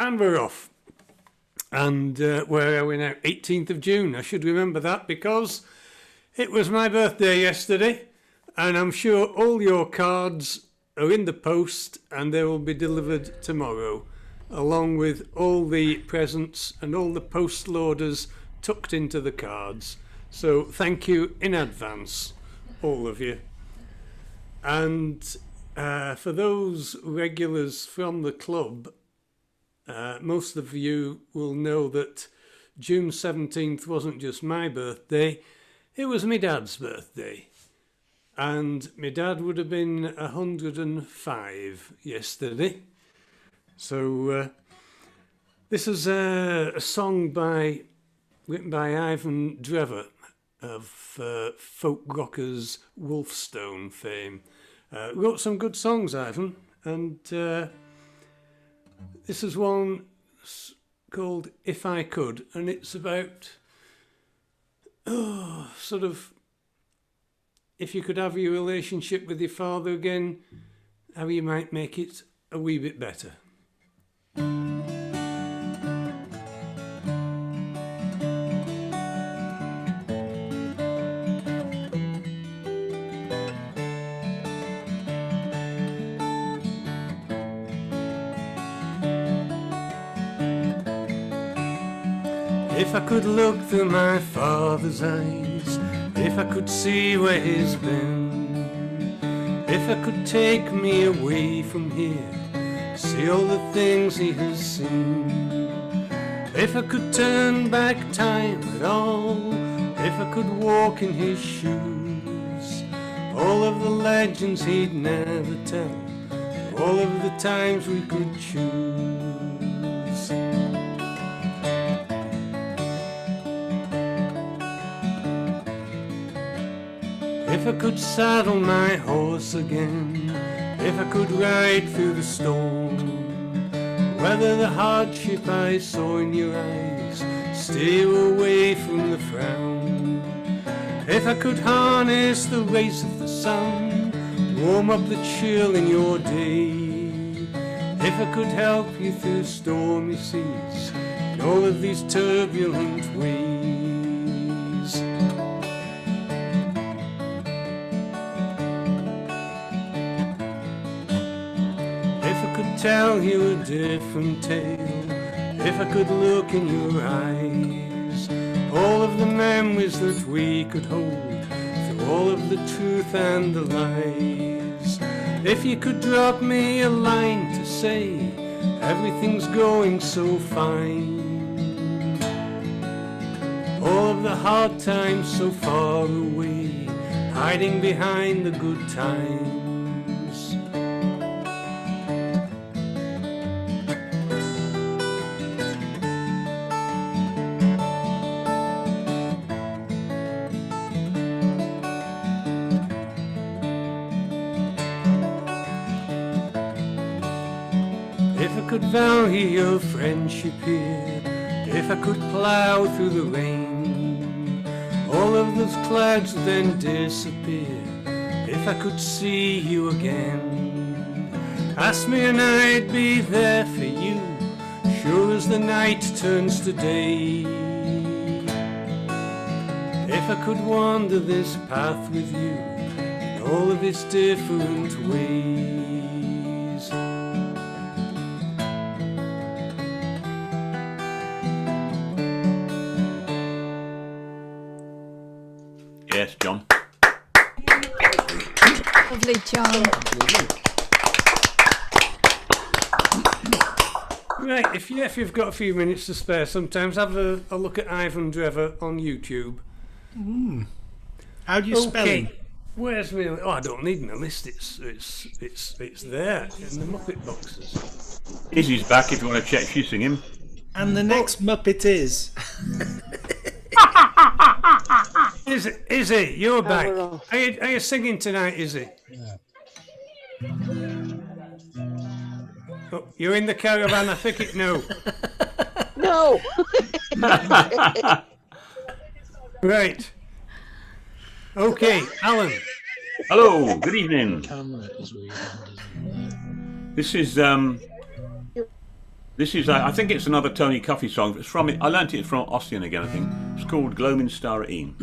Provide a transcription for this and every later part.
And we're off. And where are we now? 18th of June. I should remember that because it was my birthday yesterday. And I'm sure all your cards are in the post and they will be delivered tomorrow, along with all the presents and all the post loaders tucked into the cards. So thank you in advance, all of you. And for those regulars from the club, most of you will know that June 17th wasn't just my birthday, it was my dad's birthday. And my dad would have been 105 yesterday. So this is a song written by Ivan Drever of folk rockers Wolfstone fame. Wrote some good songs, Ivan, and this is one called If I Could, and it's about sort of if you could have your relationship with your father again, how you might make it a wee bit better. If I could look through my father's eyes, if I could see where he's been, if I could take me away from here, see all the things he has seen, if I could turn back time at all, if I could walk in his shoes, all of the legends he'd never tell, all of the times we could choose. If I could saddle my horse again, if I could ride through the storm, weather the hardship I saw in your eyes, steer away from the frown. If I could harness the race of the sun, warm up the chill in your day, if I could help you through stormy seas, in all of these turbulent ways. Tell you a different tale, if I could look in your eyes, all of the memories that we could hold, through all of the truth and the lies. If you could drop me a line to say, everything's going so fine, all of the hard times so far away, hiding behind the good times. Value your friendship here, if I could plough through the rain, all of those clouds then disappear, if I could see you again. Ask me and I'd be there for you, sure as the night turns to day. If I could wander this path with you, in all of its different ways. Yes, John. Lovely, John. Right, if you've got a few minutes to spare, sometimes have a look at Ivan Drever on YouTube. How do you spell him? Where's my? Oh, I don't need my list. It's there in the Muppet boxes. Izzy's back if you want to check she's singing. And the next Muppet is. Izzy, you're back. Are you singing tonight, Izzy? Yeah. Oh, you're in the caravan, I think it no. No. Right. Okay, Alan. Hello, good evening. Camera is weird. This is This is, I think it's another Tony Cuffy song. It's from, I learnt it from Ossian again, I think. It's called Gloaming Star at Een.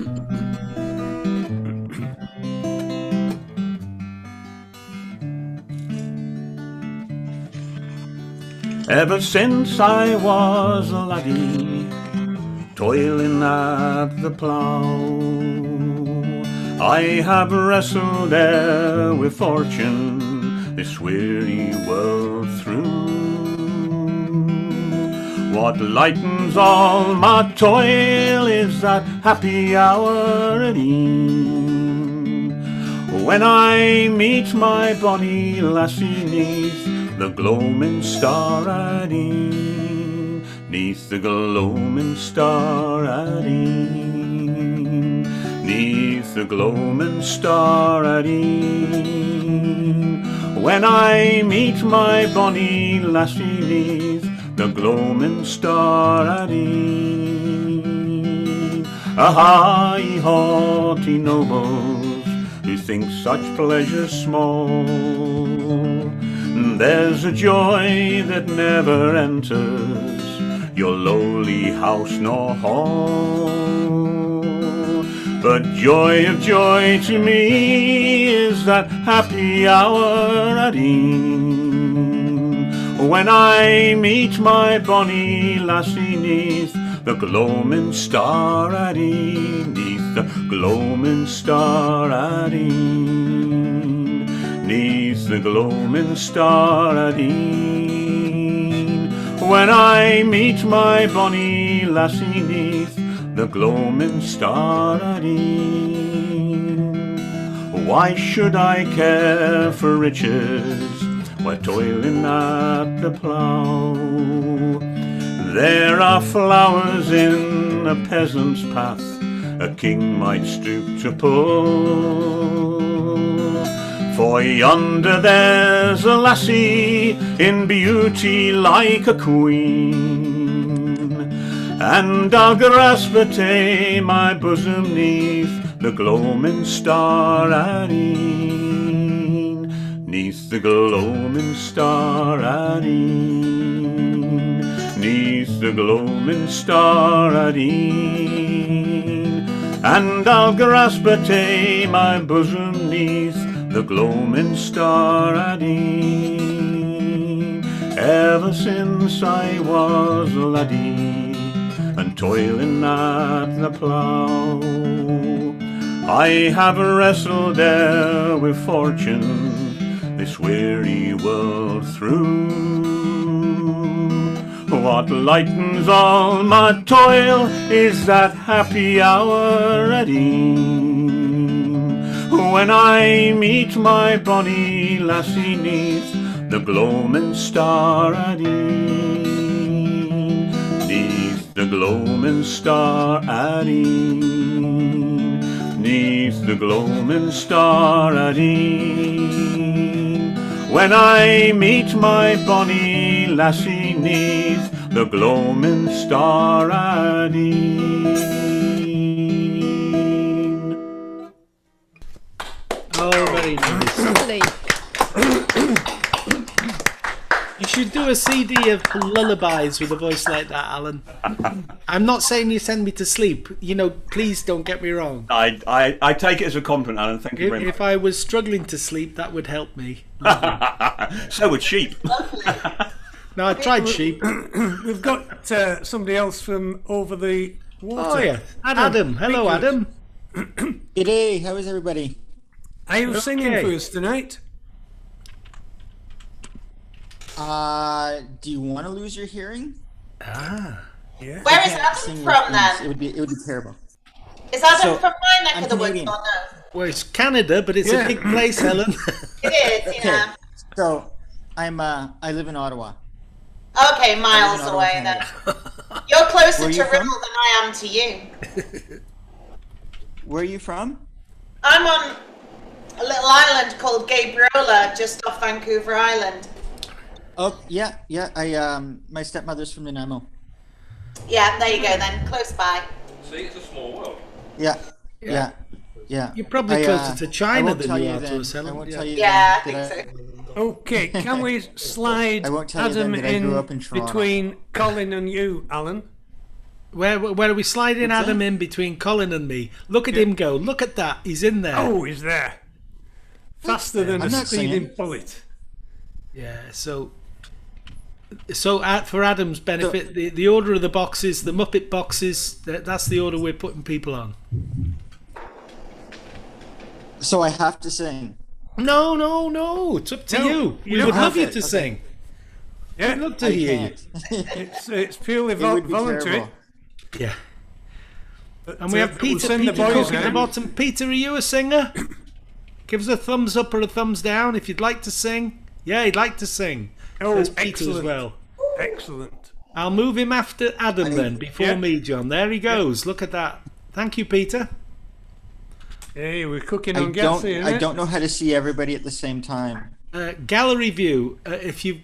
Ever since I was a laddie, toiling at the plough, I have wrestled there with fortune this weary world through. What lightens all my toil is that happy hour at e'en, when I meet my bonny lassie neath the gloaming star at e'en, neath the gloaming star at e'en, neath the gloaming star at e'en, when I meet my bonny lassie neath the gloaming star at e'en. Ah, ye haughty nobles, who think such pleasure small, there's a joy that never enters your lowly house nor hall. But joy of joy to me is that happy hour at e'en, when I meet my bonny lassie neath the gloaming star at e'en, neath the gloaming star at e'en, neath the gloaming star at e'en, when I meet my bonny lassie neath the gloaming star at e'en. Why should I care for riches, we're toiling at the plough? There are flowers in a peasant's path a king might stoop to pull, for yonder there's a lassie in beauty like a queen, and I'll grasp her to my bosom neath the gloaming star at e'en, neath the gloaming star at e'en, neath the gloaming star at e'en, and I'll grasp her to my bosom neath the gloaming star at e'en. Ever since I was a laddie and toiling at the plough, I have wrestled there with fortune this weary world through. What lightens all my toil is that happy hour at e'en, when I meet my bonny lassie neath the gloaming star at e'en, neath the gloaming star at e'en, neath the gloaming star at e'en, when I meet my bonny lassie neath the gloaming star at e'en. Oh, very nice. Lovely. You should do a CD of lullabies with a voice like that, Alan. I'm not saying you send me to sleep. You know, please don't get me wrong. I take it as a compliment, Alan. Thank you very much. If I was struggling to sleep, that would help me. So would sheep. No, I tried sheep. We've got somebody else from over the water. Oh, yeah. Adam. Hello, Adam. G'day, how is everybody? Are you singing for us tonight? Do you want to lose your hearing? Yeah. Where is Adam from then? It would be terrible. Is Adam So, from my neck I'm of the woods or Canadian. no? Well, it's Canada, but it's a big place, Helen. It is, yeah. So, I live in Ottawa. Okay, miles Ottawa, away then. Canada. You're closer Where are to you Riddle from? than I am to you. Where are you from? I'm on a little island called Gabriola, just off Vancouver Island. Oh, yeah. My stepmother's from Nanaimo. Yeah, there you go then, close by. See, it's a small world. Yeah. You're You're probably closer to China than you are to us, I Helen. won't tell you Yeah, I then think that so. Okay, can we slide I won't tell you Adam then that I grew in up in Toronto. between Colin and you, Alan? Where are we sliding What's Adam that? in between Colin and me? Look at him go. Look at that. He's in there. Oh, he's there. Faster than a I'm not speeding singing. bullet. Yeah, so for Adam's benefit, the order of the boxes, the Muppet boxes, that's the order we're putting people on. So I have to sing. No, it's up to No, you. you We don't would love have you it. to Okay. sing. Yeah, We'd love to I hear can't. it's purely It would be voluntary. terrible. you. Yeah. But, And we have we'll Peter, send the Peter boys Cook at the out. bottom. Peter, are you a singer? Give us a thumbs up or a thumbs down if you'd like to sing. Yeah, he'd like to sing. Oh, There's Peter excellent. as well. Excellent. I'll move him after Adam then, before Yeah. me, John. There he goes. Look at that. Thank you, Peter. Hey, we're cooking I on gas don't. here, I innit? don't know how to see everybody at the same time. Gallery view. If you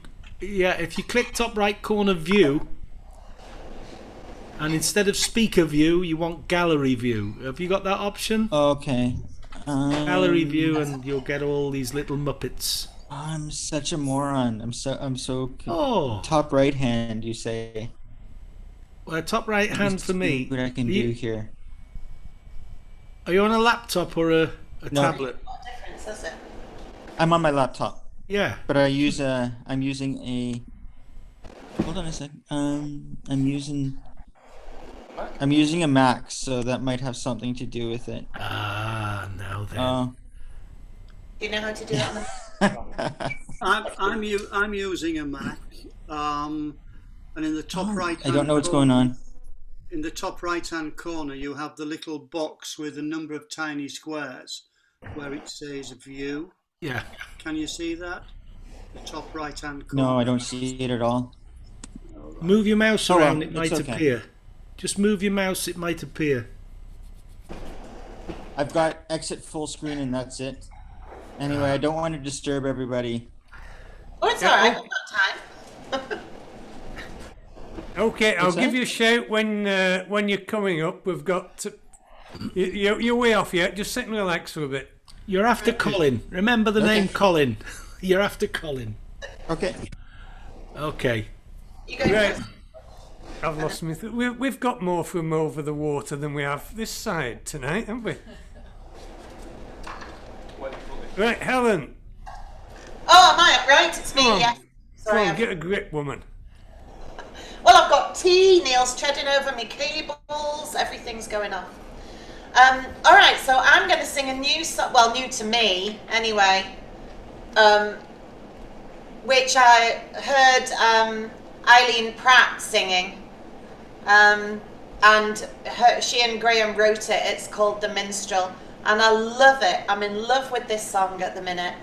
click top right corner view, and instead of speaker view, you want gallery view. Have you got that option? Okay. Gallery view, and you'll get all these little Muppets. I'm such a moron. I'm so. Oh, Top right hand, you say? well, top right hand for me. What I can You- do here? Are you on a laptop or a No. tablet? What difference is it? I'm on my laptop, Yeah. but I'm using a. Hold on a sec. I'm using a Mac, so that might have something to do with it. Ah, now then. Oh. Do you know how to do that on the I'm using a Mac, and in the top right. I don't know what's going on. In the top right-hand corner, you have the little box with a number of tiny squares, where it says "View." Yeah. Can you see that? The top right-hand corner. No, I don't see it at all. Move your mouse Oh, well, around, it might it's okay. appear. Just move your mouse, it might appear. I've got exit full screen and that's it. Anyway, I don't want to disturb everybody. Oh, it's alright, we've got time. Okay, I'll What's give that? you a shout when you're coming up. We've got you're way off yet. Just sit and relax for a bit. You're after Colin. Remember the name Colin. You're after Colin. Okay. Okay. You go Right. first. I've lost my. We've got more from over the water than we have this side tonight, haven't we? Right, Helen. Oh, am I up right? It's me, Come on. yeah. Come Sorry. on, get a grip, woman. Well, I've got tea, Neil's treading over me cables, everything's going off. All right, so I'm going to sing a new song, well, new to me, anyway, which I heard Eileen Pratt singing, and she and Graham wrote it. It's called The Minstrel, and I love it. I'm in love with this song at the minute,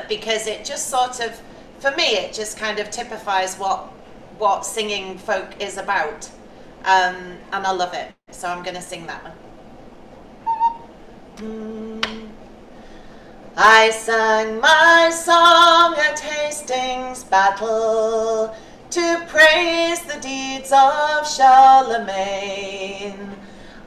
because it just sort of, for me, it just kind of typifies what singing folk is about, and I love it. So I'm going to sing that one. I sang my song at Hastings battle to praise the deeds of Charlemagne.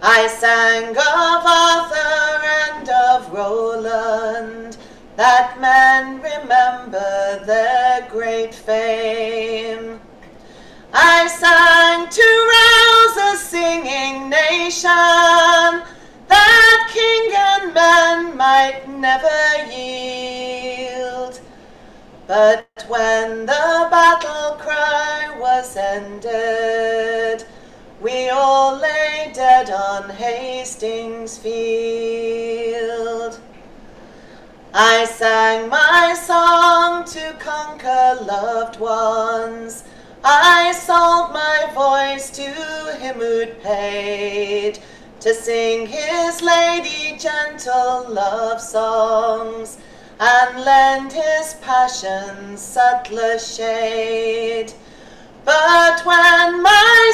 I sang of Arthur and of Roland, that men remember their great fame. I sang to rouse a singing nation, that king and men might never yield. But when the battle cry was ended, we all lay dead on Hastings field. I sang my song to conquer loved ones. I sold my voice to him who'd paid to sing his lady gentle love songs and lend his passion subtler shade. But when my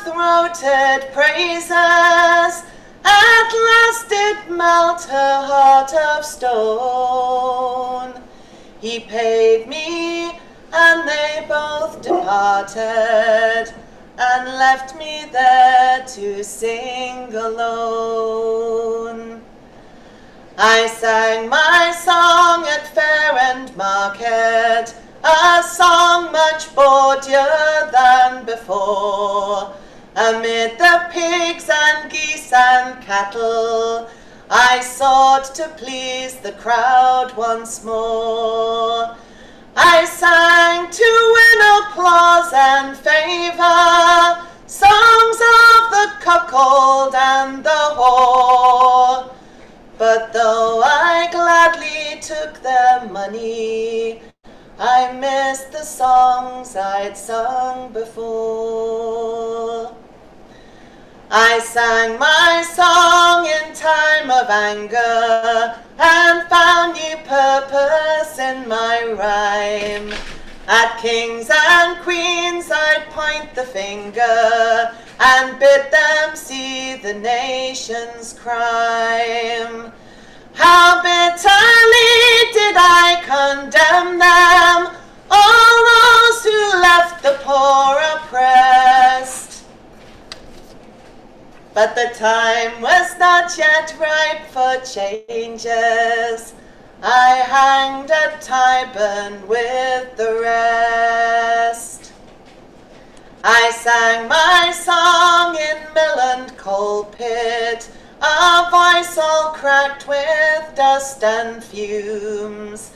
silver-throated praises at last did melt her heart of stone, he paid me, and they both departed, and left me there to sing alone. I sang my song at fair and market, a song much bawdier than before. Amid the pigs and geese and cattle, I sought to please the crowd once more. I sang to win applause and favour, songs of the cuckold and the whore. But though I gladly took their money, I missed the songs I'd sung before. I sang my song in time of anger and found new purpose in my rhyme. At kings and queens I'd point the finger and bid them see the nation's crime. How bitterly did I condemn them, all those who left the poor oppressed. But the time was not yet ripe for changes. I hanged at Tyburn with the rest. I sang my song in mill and coal pit, a voice all cracked with dust and fumes.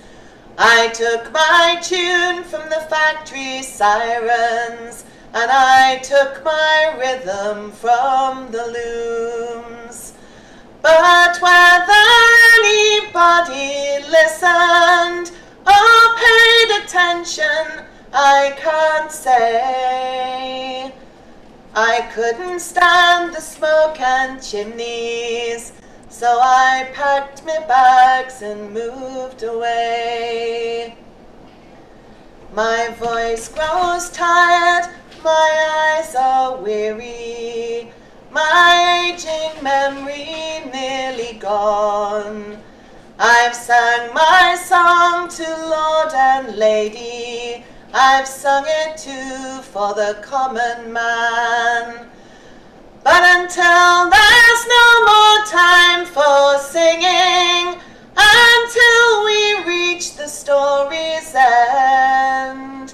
I took my tune from the factory sirens, and I took my rhythm from the looms. But whether anybody listened or paid attention, I can't say. I couldn't stand the smoke and chimneys, so I packed my bags and moved away. My voice grows tired, my eyes are weary, my aging memory nearly gone. I've sung my song to Lord and Lady, I've sung it too for the common man. But until there's no more time for singing, until we reach the story's end,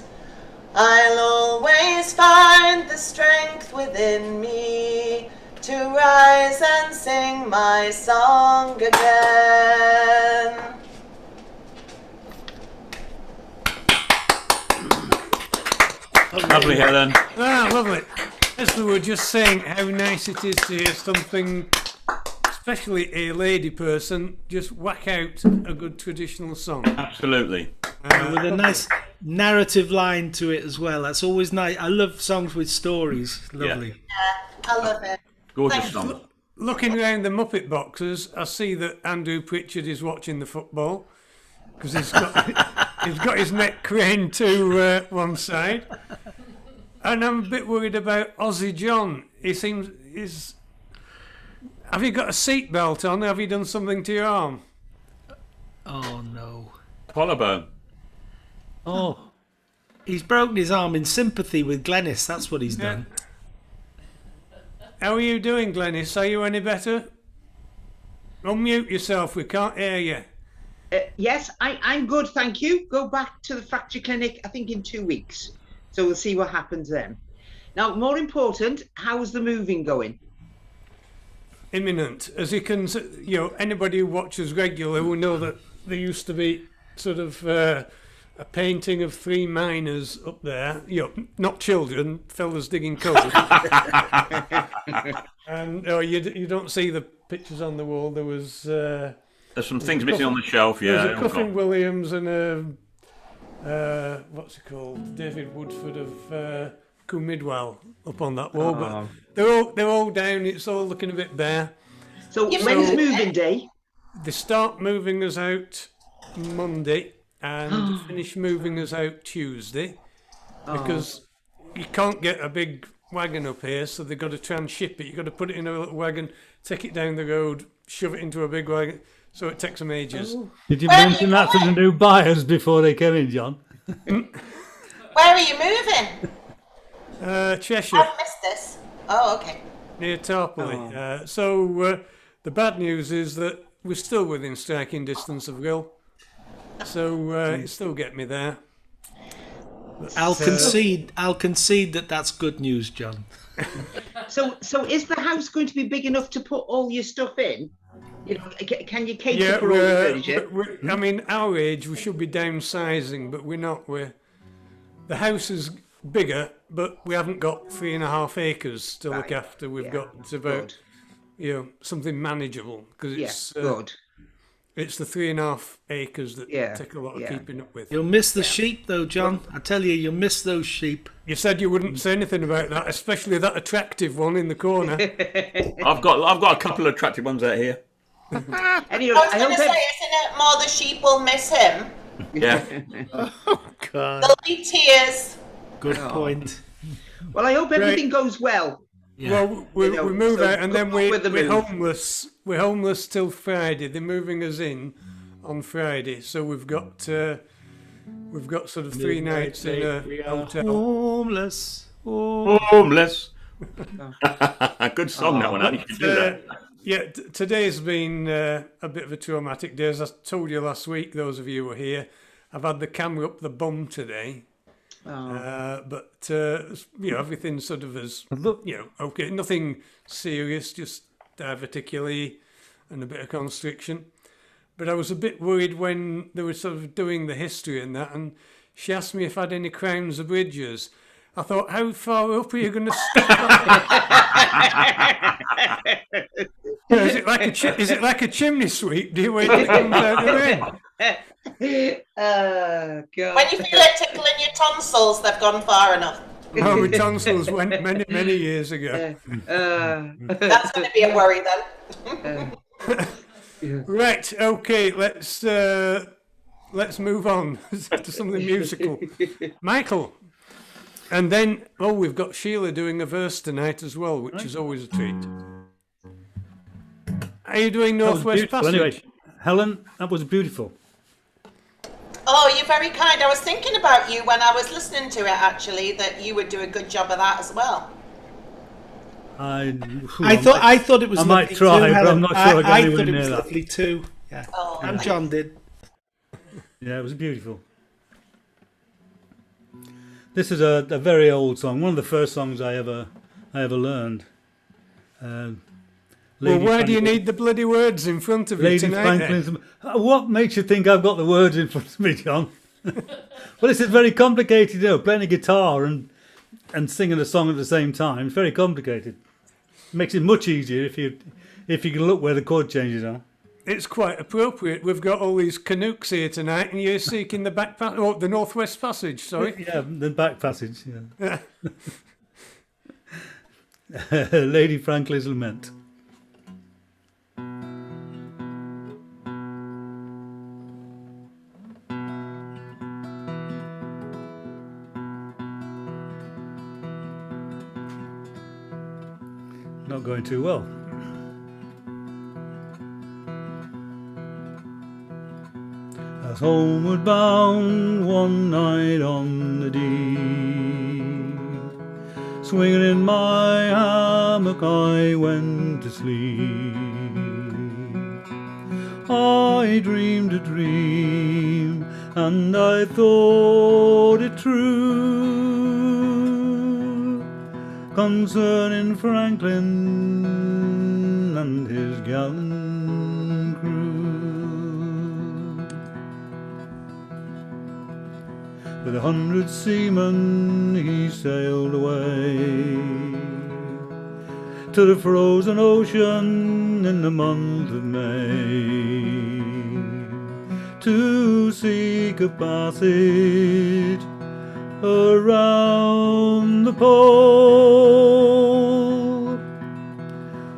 I'll always find the strength within me to rise and sing my song again. Lovely, Helen. Ah, lovely. As we were just saying, how nice it is to hear something, especially a lady person, just whack out a good traditional song. Absolutely. With a nice narrative line to it as well. That's always nice. I love songs with stories. Lovely. Yeah, I love it. Gorgeous Thank song. Looking around the Muppet boxes, I see that Andrew Pritchard is watching the football because he's got his neck craned to one side, and I'm a bit worried about Aussie John. He seems is. Have you got a seatbelt on? Have you done something to your arm? Oh no. Collarbone. Oh. He's broken his arm in sympathy with Glenys. That's what he's done. How are you doing, Glenys? Are you any better? Unmute yourself. We can't hear you. Yes, I'm good, thank you. Go back to the fracture clinic, I think, in 2 weeks. So we'll see what happens then. Now, more important, how's the moving going? Imminent. As you can, anybody who watches regular will know that there used to be sort of a painting of three miners up there. Not children, fellas digging coal. And you don't see the pictures on the wall. There was. There's some things missing on the shelf, yeah. There's a Cuffin Williams and a what's it called? David Woodford of Combe Midwell up on that wall, but they're all down. It's all looking a bit bare. So when's moving day? They start moving us out Monday and finish moving us out Tuesday because you can't get a big wagon up here, so they've got to try and ship it. You've got to put it in a little wagon, take it down the road, shove it into a big wagon. So it takes them ages. Did you mention that to the new buyers before they came in, John? Where are you moving? Cheshire. I've missed this. Oh, okay. Near Tarpley. So the bad news is that we're still within striking distance of Will, so it still get me there. But, I'll concede that that's good news, John. So is the house going to be big enough to put all your stuff in? You know, can you cater Yeah, for all your furniture? I mean, our age, we should be downsizing, but we're not. The house is bigger, but we haven't got 3.5 acres to look after. We've got about, something manageable, because it's good. It's the 3.5 acres that take a lot of keeping up with. You'll miss the sheep, though, John. I tell you, you'll miss those sheep. You said you wouldn't say anything about that, especially that attractive one in the corner. I've got a couple of attractive ones out here. Anyway, I was going to say, isn't it more the sheep will miss him? Yeah. Oh, God. There'll be tears. Good point. Well, I hope everything goes well. Yeah. Well, we move out and then we're move. homeless. We're homeless till Friday. They're moving us in on Friday, so we've got sort of 3 nights in a hotel. Homeless. Homeless. Good song, that one. You should do that. Yeah, today's been a bit of a traumatic day. As I told you last week, those of you who were here, I've had the camera up the bum today. But everything sort of is, okay, nothing serious, just diverticularly and a bit of constriction. But I was a bit worried when they were sort of doing the history and that, and she asked me if I had any crowns or bridges. I thought, how far up are you going to stop? Is it like a chimney sweep? Do you wait till it comes out the rain? God. When you feel it tickling your tonsils, they've gone far enough. Oh, my tonsils went many years ago. That's going to be a worry then. Right, okay, let's move on to something musical. Michael. And then, we've got Sheila doing a verse tonight as well, which is always a treat. Are you doing Northwest Passage? Anyway, Helen, that was beautiful. Oh, you're very kind. I was thinking about you when I was listening to it, actually, that you would do a good job of that as well. I thought it was. I might try, but I'm not sure I got anywhere near that. I thought it was lovely too. Yeah, and John did. Yeah, it was beautiful. This is a very old song. One of the first songs I ever learned. Why do you need the bloody words in front of you tonight? Franklin's. What makes you think I've got the words in front of me, John? Well, it's very complicated, playing a guitar and singing a song at the same time. It's very complicated. It makes it much easier if you can look where the chord changes are. It's quite appropriate. We've got all these Canucks here tonight, and you're seeking the Northwest Passage. Sorry. Yeah, the back passage. Yeah. Lady Franklin's Lament. Not going too well. As homeward bound one night on the Dee, swinging in my hammock I went to sleep. I dreamed a dream and I thought it true, concerning Franklin and his gallant crew. With 100 seamen he sailed away to the frozen ocean in the month of May, to seek a passage around the pole,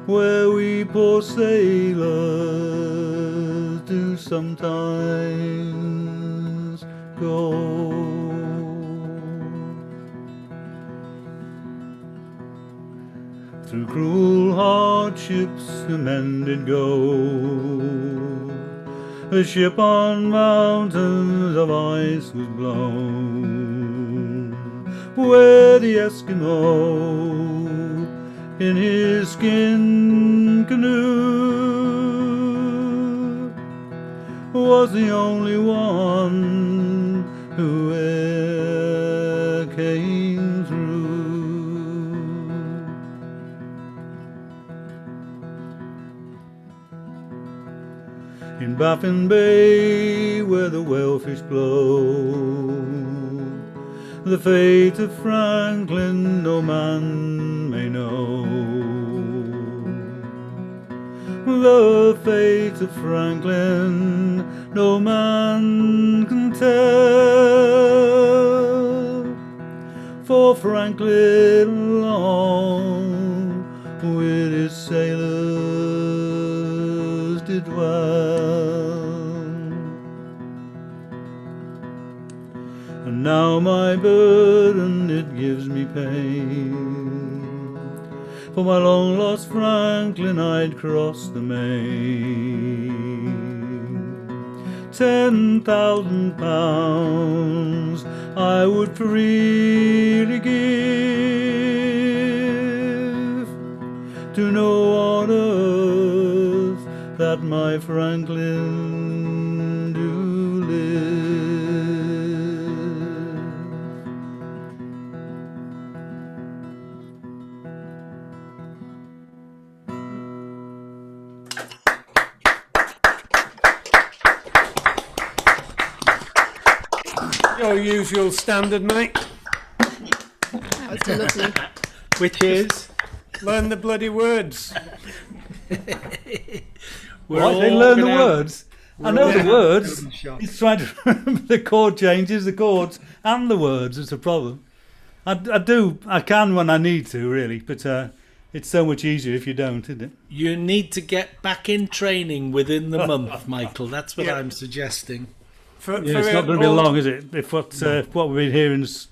where we poor sailors do sometimes go. Through cruel hardships the men did go, a ship on mountains of ice was blown, where the Eskimo in his skin canoe was the only one who ever came through. In Baffin Bay, where the whalefish blow, the fate of Franklin no man may know. The fate of Franklin no man can tell, for Franklin long with his sailors did dwell. And now my burden it gives me pain, for my long lost Franklin I'd cross the main. 10,000 pounds I would freely give to know on earth that my Franklin do live. Your usual standard, mate. That's lovely. Which is? Learn the bloody words. We're Right, they all learn the gonna- words. I know the words. Shot. He's trying to remember the chord changes, the chords, and the words. It's a problem. I can when I need to, really, but it's so much easier if you don't, isn't it? You need to get back in training within the month, Michael. That's what Yeah. I'm suggesting. Yeah, it's not going to be long, is it? If what we've been hearing is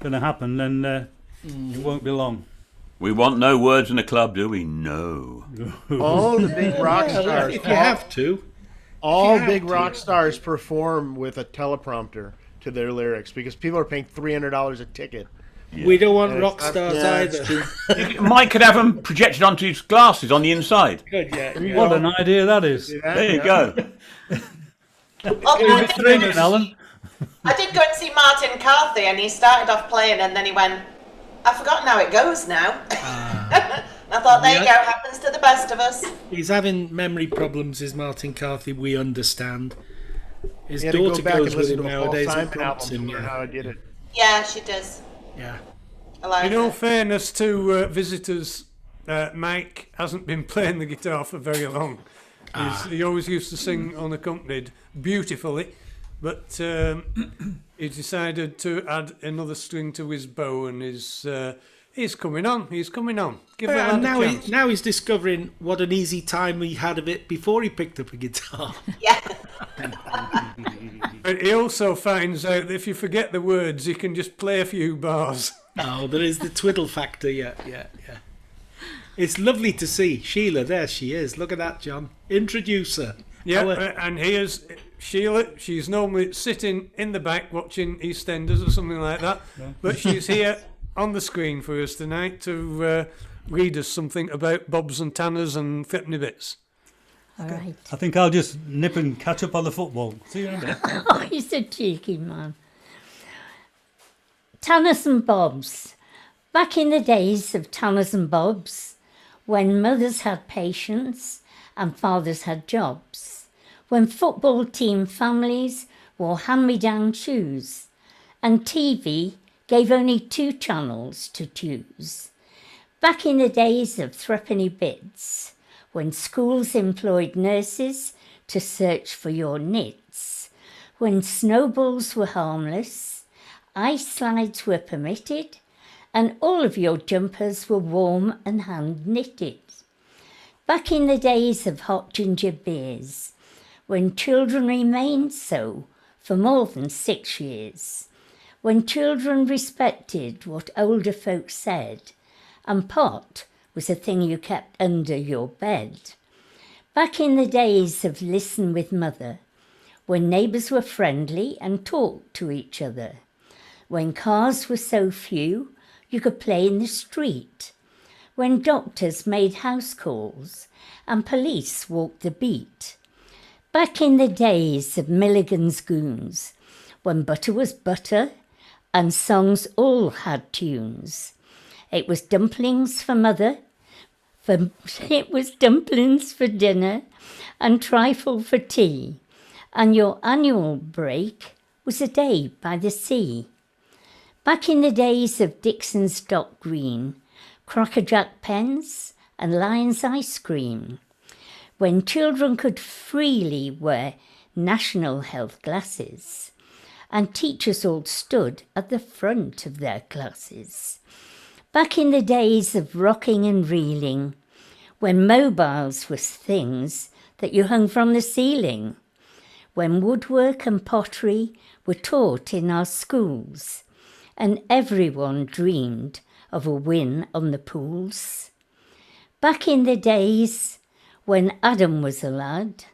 going to happen, then it won't be long. We want no words in the club, do we? No. All the big rock stars. If you have to. All If you have big to. rock stars perform with a teleprompter to their lyrics because people are paying $300 a ticket. We don't want And rock it's not- stars yeah, it's either. Mike could have them projected onto his glasses on the inside. Good, yeah. What an idea that is. There you go. Well, Alan. I did go and see Martin Carthy, and he started off playing, and then he went, "I've forgotten how it goes now." I thought, there you go, happens to the best of us. He's having memory problems, is Martin Carthy. We understand. His You had to go daughter back and goes with listen him to a Paul nowadays and Simon prompts album him. to learn how I did it. Yeah, she does. Yeah. I like In all it. fairness to visitors, Mike hasn't been playing the guitar for very long. He always used to sing unaccompanied beautifully, but he decided to add another string to his bow, and he's coming on. He's coming on. Give the And lad a chance. now he's discovering what an easy time he had of it before he picked up a guitar. Yeah. But he also finds out that if you forget the words, you can just play a few bars. Oh, there is the twiddle factor. Yeah. It's lovely to see Sheila. There she is. Look at that, John. Introduce her. Yeah, Our- and here's Sheila. She's normally sitting in the back watching EastEnders or something like that, but she's here on the screen for us tonight to read us something about Bobs and Tanners and Threepenny Bits. All right. I think I'll just nip and catch up on the football. See you in a minute. Oh, he's a cheeky man. Tanners and Bobs. Back in the days of Tanners and Bobs, when mothers had patience and fathers had jobs, when football team families wore hand-me-down shoes, and TV gave only 2 channels to choose. Back in the days of threepenny bits, when schools employed nurses to search for your nits, when snowballs were harmless, ice slides were permitted, and all of your jumpers were warm and hand-knitted. Back in the days of hot ginger beers, when children remained so for more than 6 years, when children respected what older folks said, and pot was a thing you kept under your bed. Back in the days of Listen with Mother, when neighbours were friendly and talked to each other, when cars were so few you could play in the street, when doctors made house calls and police walked the beat. Back in the days of Milligan's Goons, when butter was butter and songs all had tunes, it was dumplings for mother, it was dumplings for dinner and trifle for tea, and your annual break was a day by the sea. Back in the days of Dixon's Dock Green, Crackerjack pens and Lion's ice cream, when children could freely wear national health glasses, and teachers all stood at the front of their classes. Back in the days of rocking and reeling, when mobiles was things that you hung from the ceiling, when woodwork and pottery were taught in our schools, and everyone dreamed of a win on the pools. Back in the days when Adam was a lad,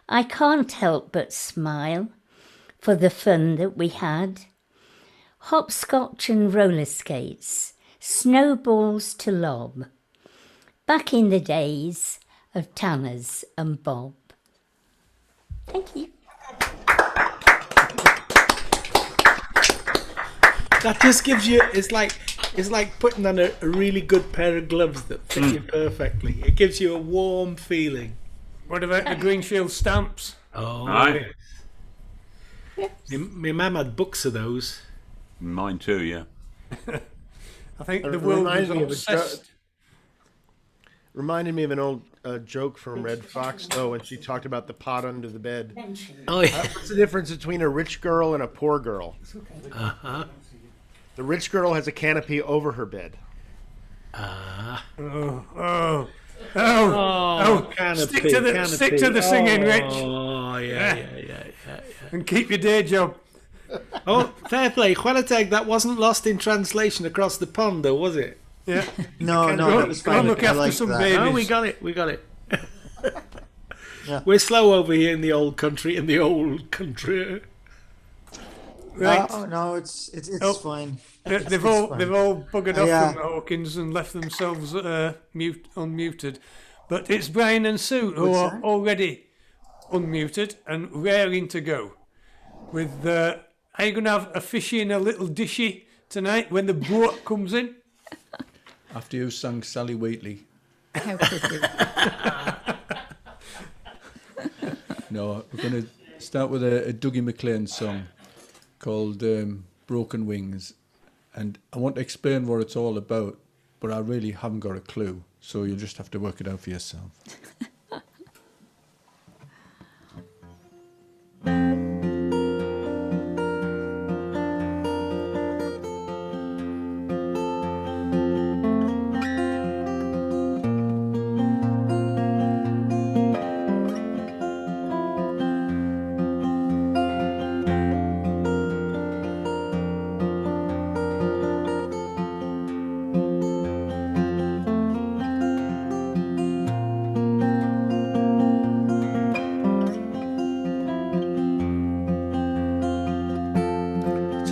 I can't help but smile for the fun that we had. Hopscotch and roller skates, snowballs to lob. Back in the days of Tanners and Bob. Thank you. That just gives you, it's like putting on a really good pair of gloves that fit you perfectly. It gives you a warm feeling. What about the Greenfield stamps? Oh, Aye. my mum had books of those. Mine too, yeah. I think It the world reminds was me of a obsessed. Reminded me of an old joke from Red Fox, though, when she talked about the pot under the bed. Oh, yeah. What's the difference between a rich girl and a poor girl? Uh-huh. The rich girl has a canopy over her bed. Oh, Canopy, stick to the singing, Rich. Oh, yeah. And keep your day job. Oh, fair play. Chwaraeg, that wasn't lost in translation across the pond, though, was it? Yeah. No, Go- that was go and fine. look I after liked some that. babies. Oh, we got it. Yeah. We're slow over here in the old country. Right. Oh no, it's Oh. fine. They've all buggered off Yeah. from Hawkins and left themselves unmuted. But it's Brian and Sue who What's are that? already unmuted and raring to go. With are you going to have a fishy and a little dishy tonight when the boat comes in? After you sang Sally Wheatley. How could you? No, we're going to start with a Dougie MacLean song called Broken Wings. And I want to explain what it's all about, but I really haven't got a clue. So you'll just have to work it out for yourself.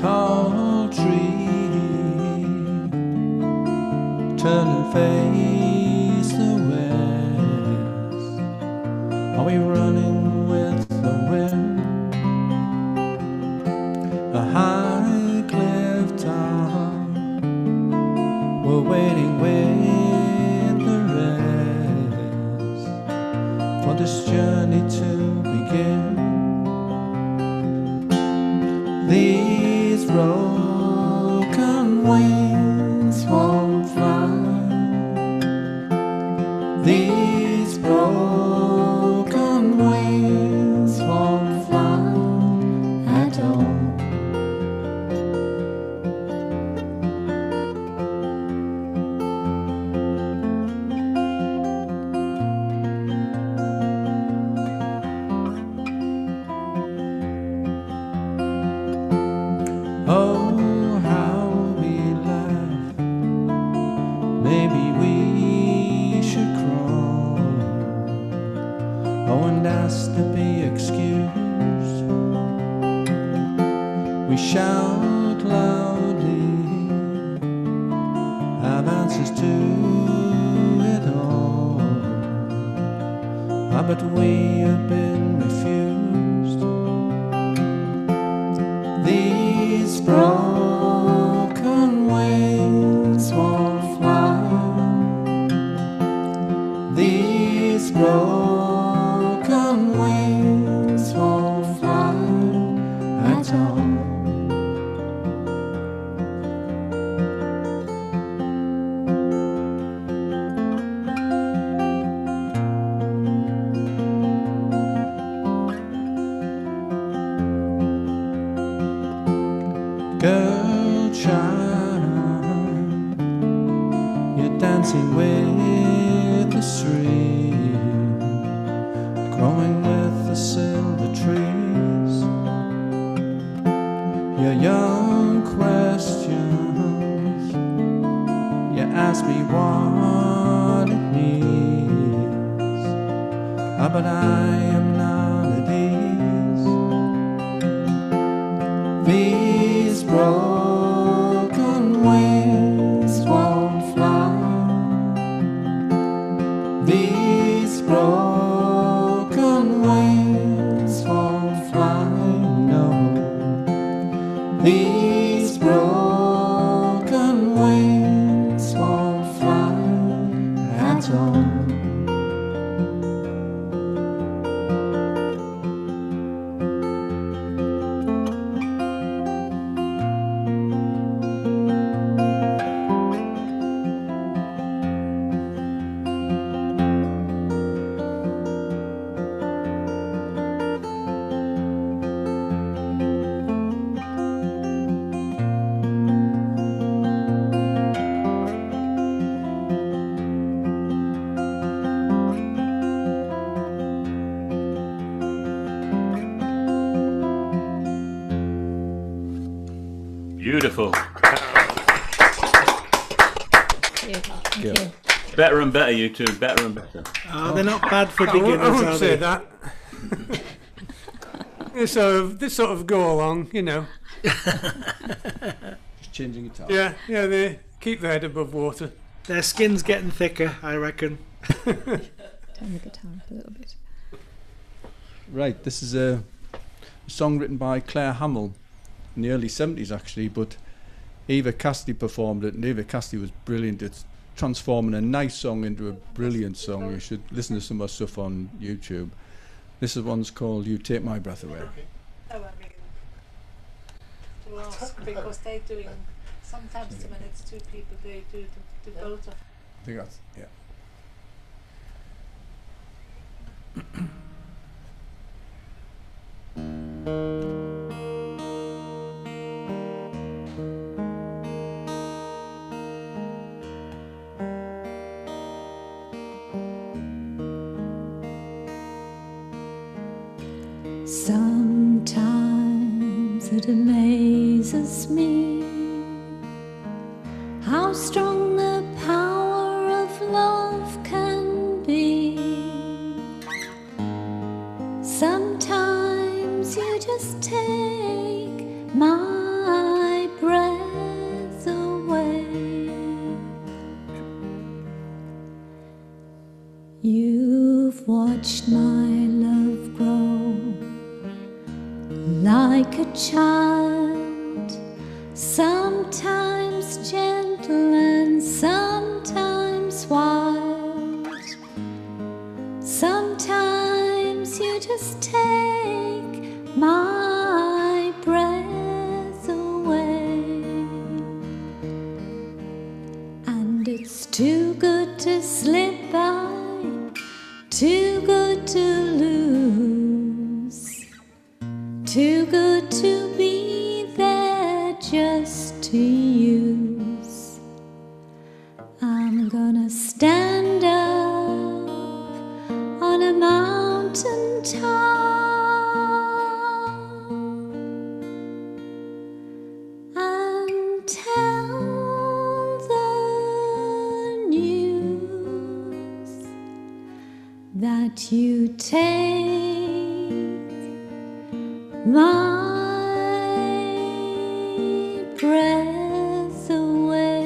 Tall tree, turn and face the west. Are we running with the wind? A high cliff top, we're waiting with the rest for this journey to begin. These broken wings won't fly. These broken wings won't fly at all. Oh, how we laugh. Maybe we should crawl. Oh, and ask to be excused. We shout loudly, have answers to it all. Ah, but we have been refused. Girl child, you're dancing with the stream, growing with the silver trees. Your young questions, you ask me what it means. Ah, but I am not at ease. These broken wings won't fly. These broken wings won't fly, no. These broken wings won't fly at all. Beautiful. Yeah. Better and better, you two. Better and better. Oh, they're not bad for I beginners, won't are say they? that. This sort of go along, you know. Just changing guitar. Yeah, they keep their head above water. Their skin's getting thicker, I reckon. Turn the guitar up a little bit. Right, this is a song written by Claire Hamill in the early 70s actually, but Eva Cassidy performed it, and Eva Cassidy was brilliant. It's transforming a nice song into a brilliant song. You should listen to some of her stuff on YouTube. This one's called You Take My Breath Away. Oh, I mean, to ask, because they're doing, sometimes when it's two people, they do the both of. I think that's, yeah. Sometimes it amazes me how strong the power of love can be. Sometimes you just take my breath away. You've watched my love grow like a child, sometimes gentle and sometimes wild. Sometimes you just take my breath away, and it's too good to slip by, too good to lose, too good to be there just to use. I'm gonna stand up on a mountain top and tell the news that you take my breath away.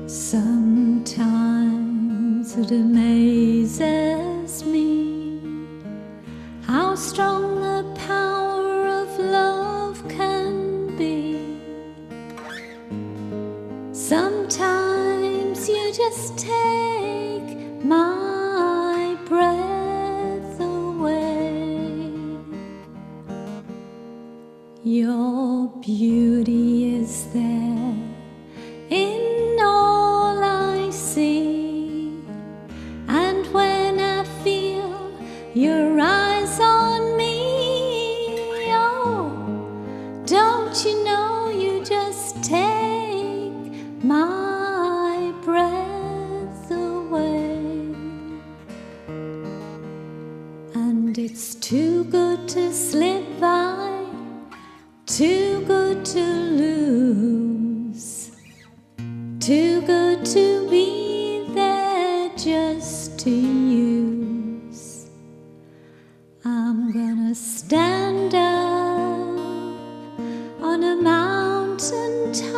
Sometimes it amazes me how strong the power of love can be. Sometimes you just take my breath away. Your beauty is there in all it's too good to slip by, too good to lose, too good to be there just to use. I'm gonna stand up on a mountain top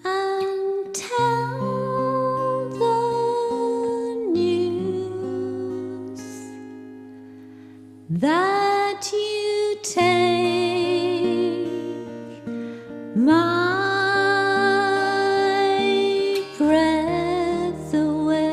and tell the news that you take my breath away.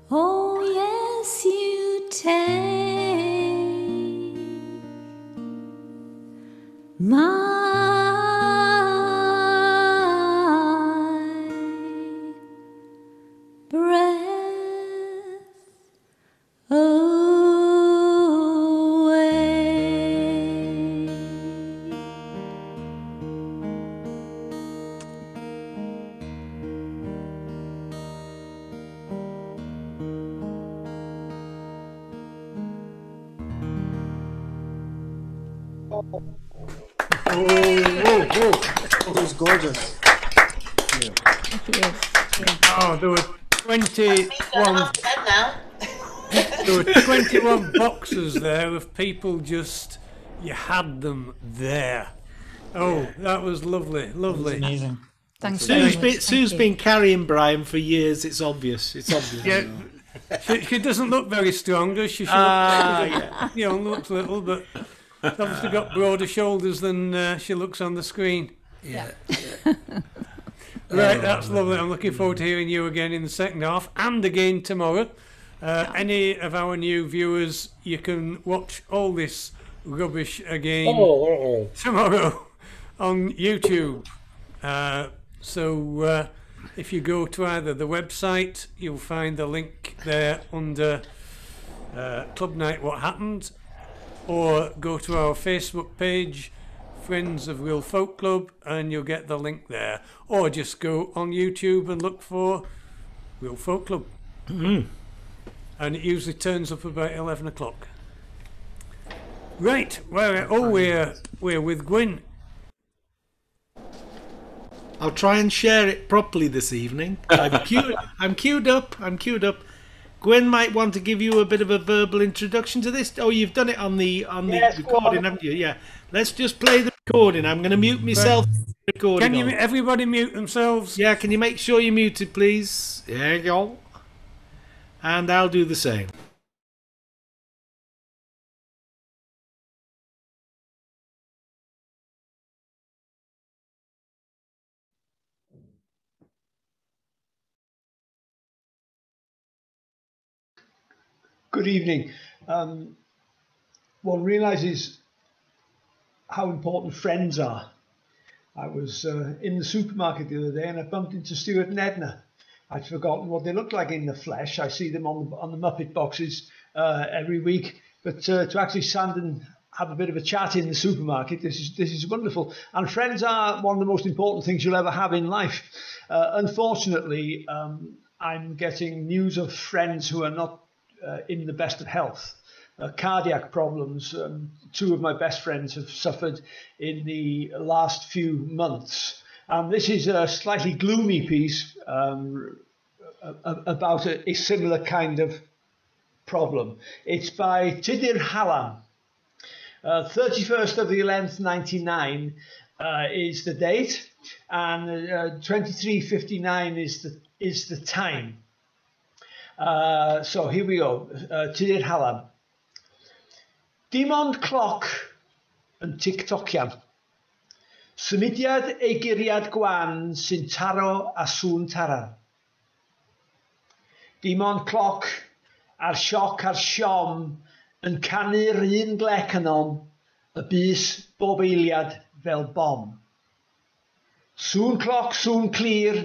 Oh, yes, you take my breath away. It was gorgeous. Oh, there were 21. There were 21 boxes there of people just. You had them there. Oh, that was lovely, lovely. Amazing. Thanks. Sue's been carrying Brian for years. It's obvious. It's obvious. Yeah, she doesn't look very strong, does she? She yeah. You know, looks little, but obviously got broader shoulders than she looks on the screen. Yeah. Right, that's lovely. I'm looking forward to hearing you again in the second half and again tomorrow. Any of our new viewers, you can watch all this rubbish again tomorrow on YouTube. So if you go to either the website, you'll find the link there under Club Night What Happened, or go to our Facebook page, Friends of Real Folk Club, and you'll get the link there. Or just go on YouTube and look for Real Folk Club. And it usually turns up about 11 o'clock. Right, we're with Gwyn. I'll try and share it properly this evening. I'm queued up. Gwen might want to give you a bit of a verbal introduction to this. Oh, you've done it on the recording, haven't you? Yeah. Let's just play the recording. I'm going to mute myself. Recording. Can everybody mute themselves? Yeah. Can you make sure you're muted, please? There you go. And I'll do the same. Good evening. One realises how important friends are. I was in the supermarket the other day and I bumped into Stuart and Edna. I'd forgotten what they looked like in the flesh. I see them on the Muppet boxes every week, but to actually stand and have a bit of a chat in the supermarket, this is wonderful. And friends are one of the most important things you'll ever have in life. Unfortunately, I'm getting news of friends who are not in the best of health. Cardiac problems. Two of my best friends have suffered in the last few months. This is a slightly gloomy piece about a similar kind of problem. It's by Tudur Hallam. 31st of the 11th, 99 is the date, and 23:59 is the time. So here we go. Tudur Hallam. Dim ond cloc yn tic-tocian. Symudiad ei guriad gwan sy'n taro a sŵn taran. Dim ond cloc a'r sioc a'r siom yn canu'r un glec ynom, y bus bob eiliad fel bom. Sŵn cloc, sŵn clir,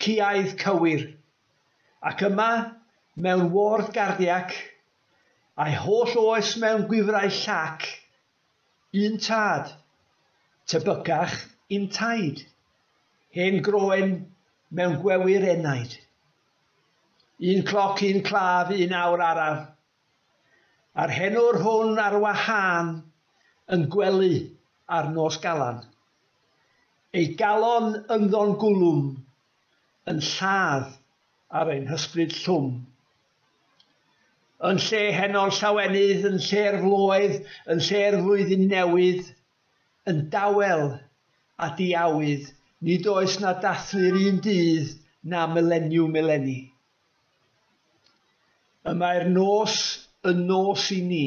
ciaidd cywir. Ac yma, mewn ward gardiac, a'i holl oes mewn gwifrau llac, un tad, tebycach un taid, hen groen mewn gwewyr enaid. Un cloc, un claf, un awr araf. A'r henwr hwn ar wahân yn gwely ar nos galan. Ei galon ymddon gwlwm yn lladd ar ein hysbryd llwm. Yn lle henol llawenydd, yn lle'r floedd, yn lle'r flwyddyn newydd, yn dawel a diawydd, nid oes na dathlu'r un dydd na mileni. Yma'r nos yn nos i ni.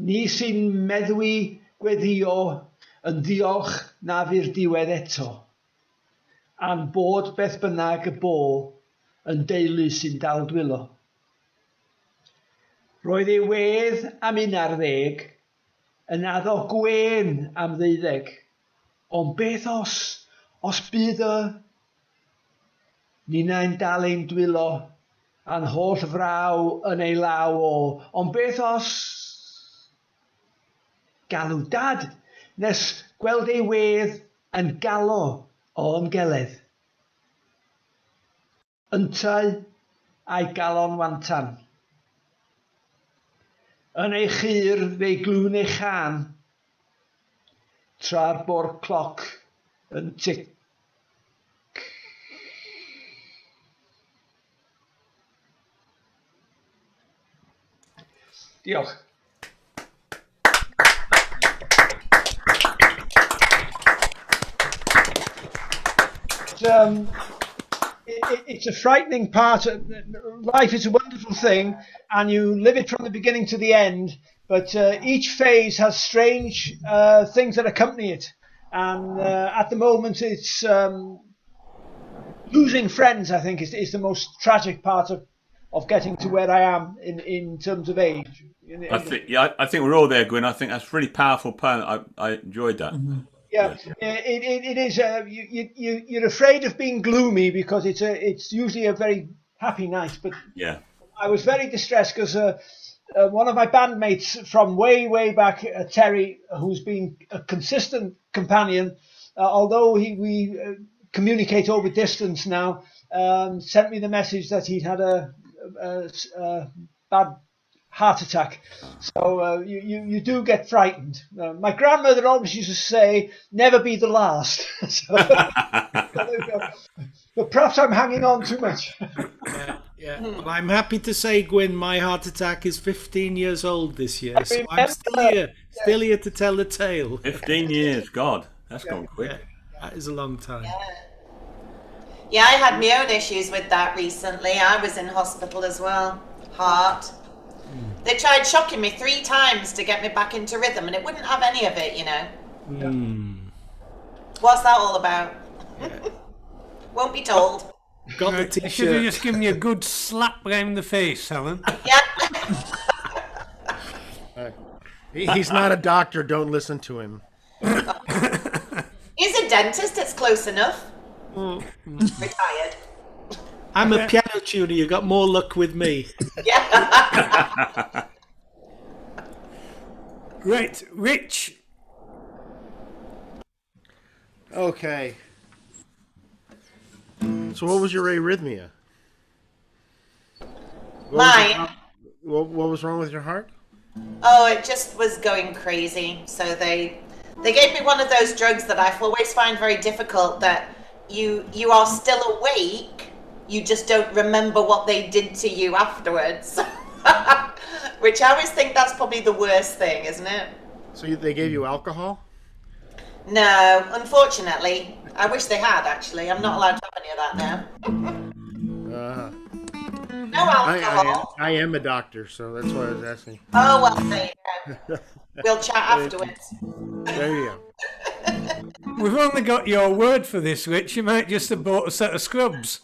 Ni sy'n meddwi gweddio yn diolch na fy'r diwedd eto, a'n bod beth bynnag y bo yn deulu sy'n dal dwylo. Roedd ei wedd am 11, yn addo gwen am 12, ond beth os bydd ni'n dal ein dwylo, a'n holl fraw yn ei law o, ond beth os galw dad, nes gweld ei wedd yn galo o ymgeledd. Yntau a'i galon wantan. Yn ei chyr fe'i glwn ei chan, tra'r bo'r cloc yn tic. Diolch. It's a frightening part of life. Is a wonderful thing, and you live it from the beginning to the end. But each phase has strange things that accompany it. And at the moment, it's losing friends. I think is the most tragic part of getting to where I am in terms of age. I think we're all there, Gwyn. I think that's a really powerful poem. I enjoyed that. Mm-hmm. Yeah, it is. You're afraid of being gloomy because it's usually a very happy night. But yeah, I was very distressed because one of my bandmates from way back, Terry, who's been a consistent companion, although we communicate over distance now, sent me the message that he'd had a bad heart attack. So you do get frightened. My grandmother always used to say, never be the last. But perhaps I'm hanging on too much. Yeah. Well, I'm happy to say, Gwyn, my heart attack is 15 years old this year. So I'm still here to tell the tale. 15 years, God, that's gone quick. Yeah, that is a long time. Yeah, I had my own issues with that recently. I was in hospital as well. Heart. They tried shocking me 3 times to get me back into rhythm, and it wouldn't have any of it, you know. What's that all about? Yeah. Won't be told. Got the T-shirt. Should have just given you a good slap round the face, Helen. Yeah. He's not a doctor. Don't listen to him. He's a dentist. It's close enough. Retired. I'm a piano tuner. You got more luck with me. Yeah. Right, Rich. Okay. So what was your arrhythmia? Mine. What was wrong with your heart? Oh, it just was going crazy. So they gave me one of those drugs that I always find very difficult, that you are still awake, you just don't remember what they did to you afterwards. Which I always think that's probably the worst thing, isn't it? So they gave you alcohol? No, unfortunately. I wish they had, actually. I'm not allowed to have any of that now. No alcohol. I am a doctor, so that's why I was asking. Oh, well, there you go. We'll chat afterwards. There you go. We've only got your word for this, Rich. You might just have bought a set of scrubs.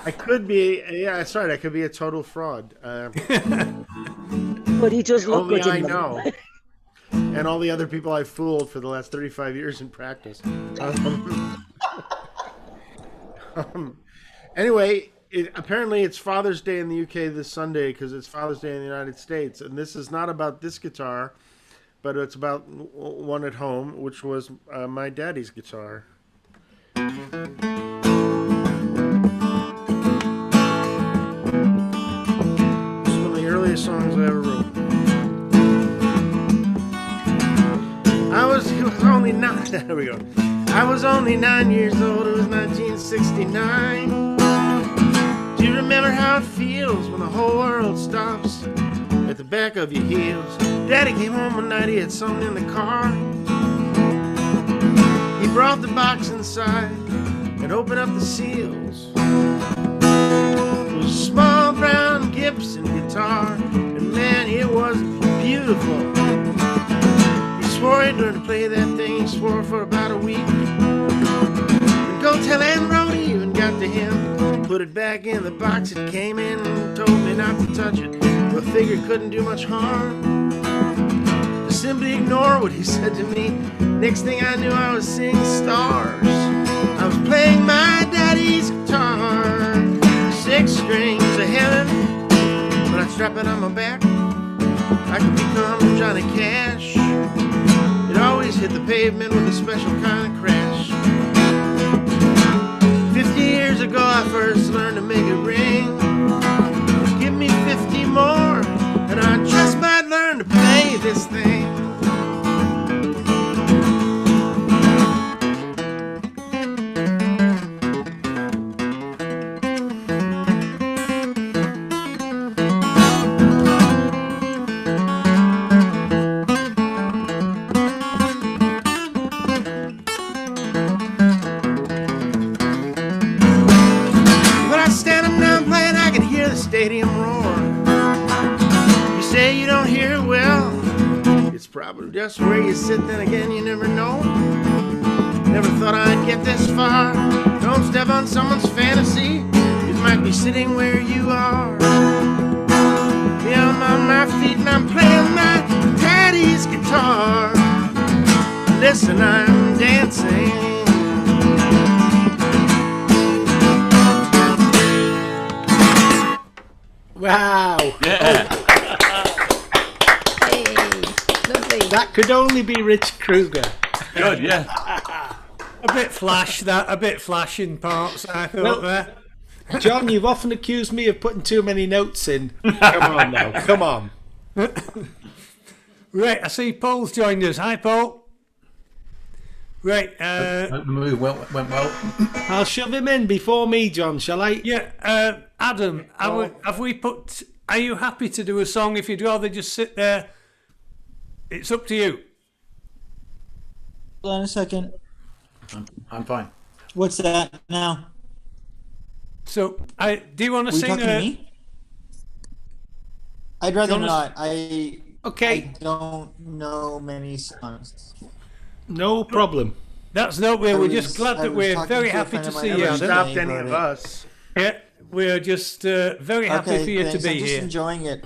I could be, yeah, that's right. I could be a total fraud. But he does look only good I in them. know. and all the other people I've fooled for the last 35 years in practice. Anyway, apparently it's Father's Day in the UK this Sunday because it's Father's Day in the United States, and this is not about this guitar, but it's about one at home, which was my daddy's guitar. It's one of the earliest songs I ever wrote. It was only 9. There we go. I was only 9 years old. It was 1969. Do you remember how it feels when the whole world stops at the back of your heels? Daddy came home one night. He had something in the car. He brought the box inside and opened up the seals. It was a small brown Gibson guitar, and man, it was beautiful. He swore he'd learn to play that thing. He swore for about a week. And go tell Aunt Rhody even got to him. Put it back in the box it came in and told me not to touch it. But figured couldn't do much harm. To simply ignore what he said to me. Next thing I knew, I was seeing stars. I was playing my daddy's guitar. 6 strings of heaven. When I strap it on my back, I could become Johnny Cash. It always hit the pavement with a special kind of crash. 50 years ago I first learned to make it ring. Give me 50 more and I just might learn to play this thing. Stadium roar. You say you don't hear it well. It's probably just where you sit. Then again, you never know. Never thought I'd get this far. Don't step on someone's fantasy. You might be sitting where you are. Yeah, I'm on my feet and I'm playing my daddy's guitar. Listen, I'm dancing. Wow. Yeah. Hey, lovely. That could only be Rich Kruger. Good, yeah. A bit flash, a bit flash in parts, I thought there. John, you've often accused me of putting too many notes in. Come on now, come on. Right, I see Paul's joined us. Hi, Paul. Right. Hope the move went well. I'll shove him in before me, John, shall I? Yeah, Adam, have we put... Are you happy to do a song? If you'd rather just sit there, it's up to you. Hold on a second. I'm fine. What's that now? So, do you want to sing? To me? I'd rather not. I don't know many songs. No problem. That's no way. We're just glad that we're very happy to see you. Never stopped any of us. Yeah, we're just very happy for you to be I'm just here. Enjoying it.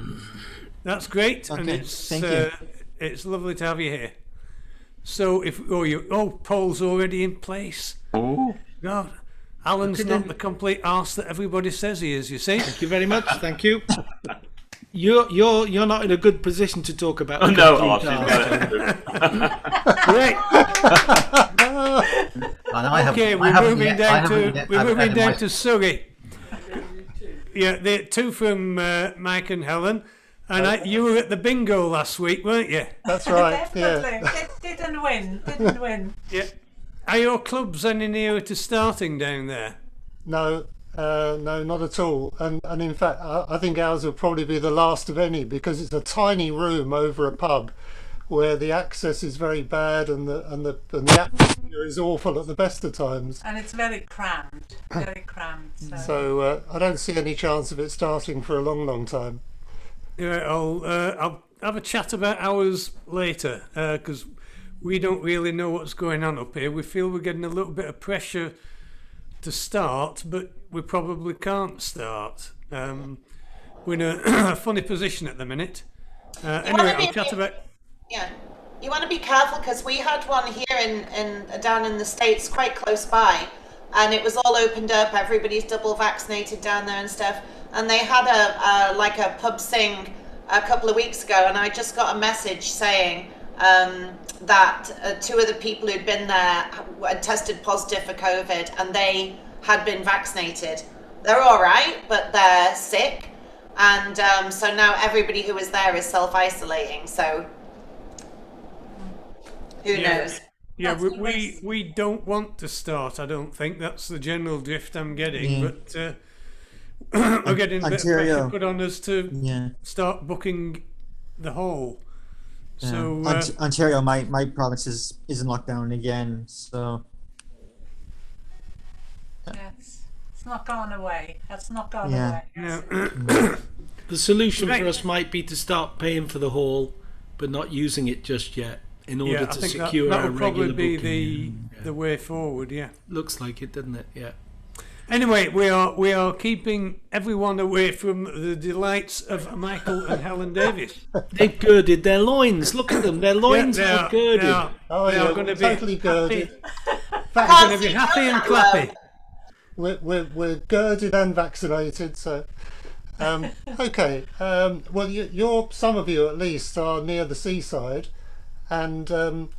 That's great, and thank you. It's lovely to have you here. So Paul's already in place. Oh God, Alan's not the complete arse that everybody says he is. You see. Thank you very much. Thank you. You're not in a good position to talk about. Right. Okay, we're moving down to Surrey. Yeah, the two from Mike and Helen, and you were at the bingo last week, weren't you? That's right. Definitely. Didn't win. Yeah. Are your clubs any nearer to starting down there? No, not at all. And in fact, I think ours will probably be the last of any because it's a tiny room over a pub where the access is very bad and the atmosphere is awful at the best of times. And it's very crammed. So I don't see any chance of it starting for a long, long time. Yeah, I'll have a chat about ours later because we don't really know what's going on up here. We feel we're getting a little bit of pressure to start, but we probably can't start. We're in a funny position at the minute. Anyway, I'll chat about... Yeah. you want to be careful, because we had one here down in the States, quite close by, and it was all opened up. Everybody's double vaccinated down there and stuff. And they had a pub sing a couple of weeks ago, and I just got a message saying that 2 of the people who'd been there had tested positive for COVID, and they had been vaccinated. They're all right, but they're sick, and so now everybody who was there is self-isolating. So who knows? Yeah, we don't want to start. I don't think that's the general drift I'm getting, but. I'm getting a bit of pressure put on us to start booking the whole. Yeah. So Ontario, my province is in lockdown again, so it's not gone away. That's not gone away. The solution for us might be to start paying for the hall, but not using it just yet, in order to secure that a would probably regular be booking. the way forward. Yeah, looks like it, doesn't it? Yeah. Anyway, we are keeping everyone away from the delights of Michael and Helen Davis. They've girded their loins. Look at them. Their loins are girded. They are going to be totally girded. They're going to be happy and clappy. We're girded and vaccinated, so okay. Well, some of you at least are near the seaside, and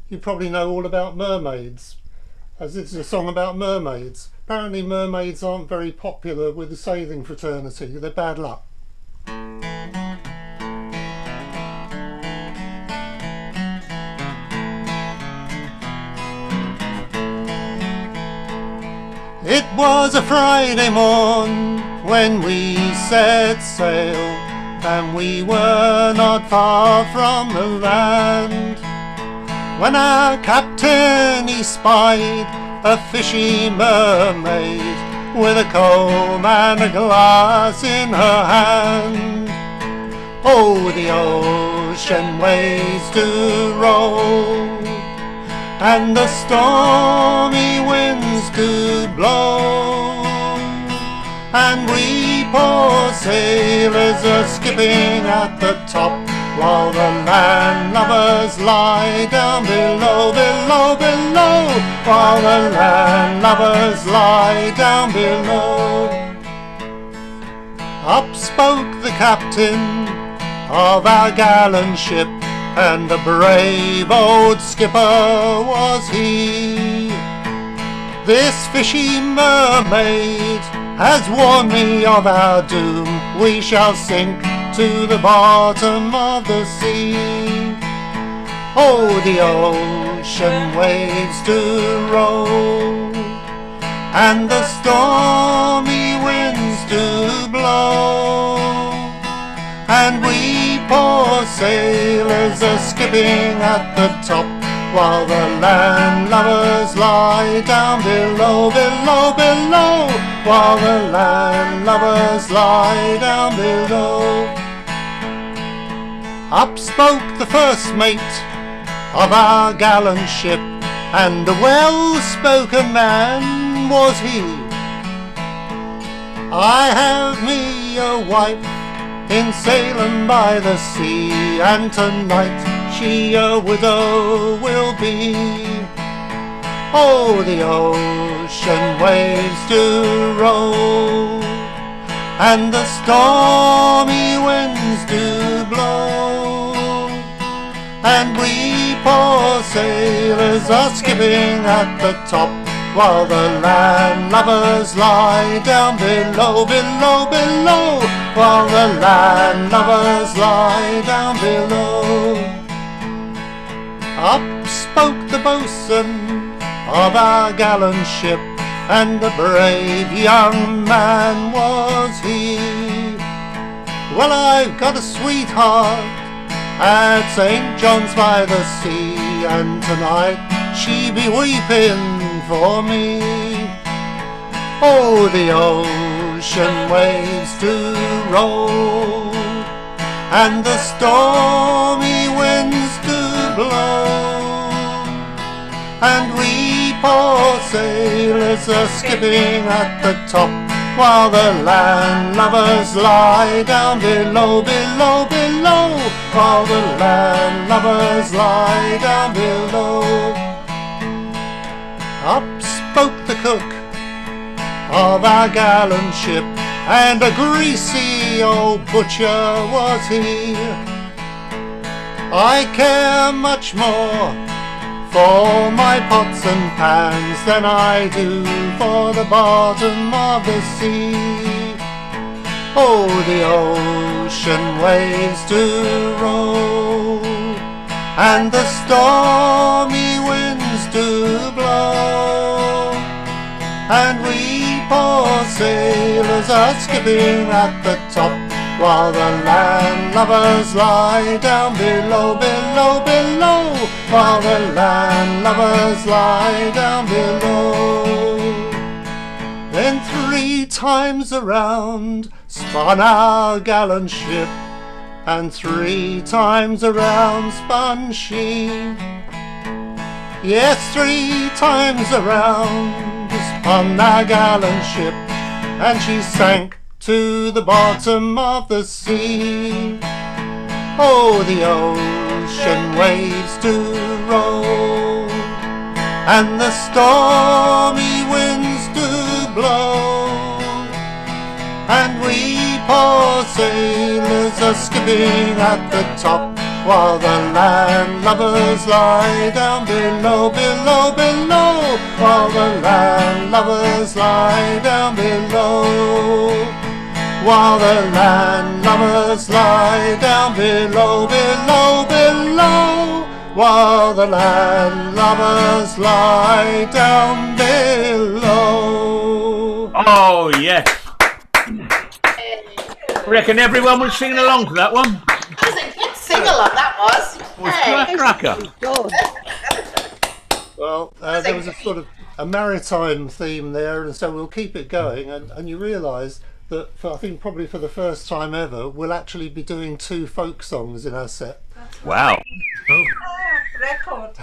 you probably know all about mermaids, as it's a song about mermaids. Apparently mermaids aren't very popular with the sailing fraternity. They're bad luck. It was a Friday morn when we set sail, and we were not far from the land, when our captain he spied a fishy mermaid with a comb and a glass in her hand. Oh, the ocean waves do roll, and the stormy winds do blow, and we poor sailors are skipping at the top, while the landlubbers lie down below, below, below, while the landlubbers lie down below. Up spoke the captain of our gallant ship, and a brave old skipper was he. This fishy mermaid has warned me of our doom, we shall sink to the bottom of the sea. Oh, the ocean waves do roll, and the stormy winds do blow, and we poor sailors are skipping at the top, while the landlubbers lie down below, below, below, while the landlubbers lie down below. Up spoke the first mate of our gallant ship, and a well-spoken man was he. I have me a wife in sailing by the sea, and tonight she a widow will be. Oh, the ocean waves do roll, and the stormy winds do blow, and we poor sailors are skipping at the top, while the landlubbers lie down below, below, below, while the landlubbers lie down below. Up spoke the boatswain of our gallant ship, and a brave young man was he. Well, I've got a sweetheart at St. John's by the sea, and tonight she be weeping for me. Oh, the ocean waves do roll, and the stormy winds do blow, and we poor sailors are skipping at the top, while the landlubbers lie down below, below, below, while the landlubbers lie down below. Up spoke the cook of our gallant ship, and a greasy old butcher was he. I care much more for my pots and pans than I do for the bottom of the sea. Oh, the ocean waves do roll, and the stormy winds do blow, and we poor sailors are skipping at the top, while the landlubbers lie down below, below, below, while the landlubbers lie down below. Then 3 times around spun our gallant ship, and 3 times around spun she. Yes, 3 times around spun our gallant ship, and she sank to the bottom of the sea. Oh, the ocean waves do roll, and the stormy winds do blow, and we poor sailors are skipping at the top, while the landlubbers lie down below, below, below, while the landlubbers lie down below, while the landlubbers lie down below, below, below, while the landlubbers lie down below. Oh, yes. Reckon everyone was singing along to that one. That was a good sing-along, that was. Was cracker. Well, there was a sort of a maritime theme there, and so we'll keep it going. And you realise that I think probably for the first time ever, we'll actually be doing 2 folk songs in our set. Wow. Oh. Record.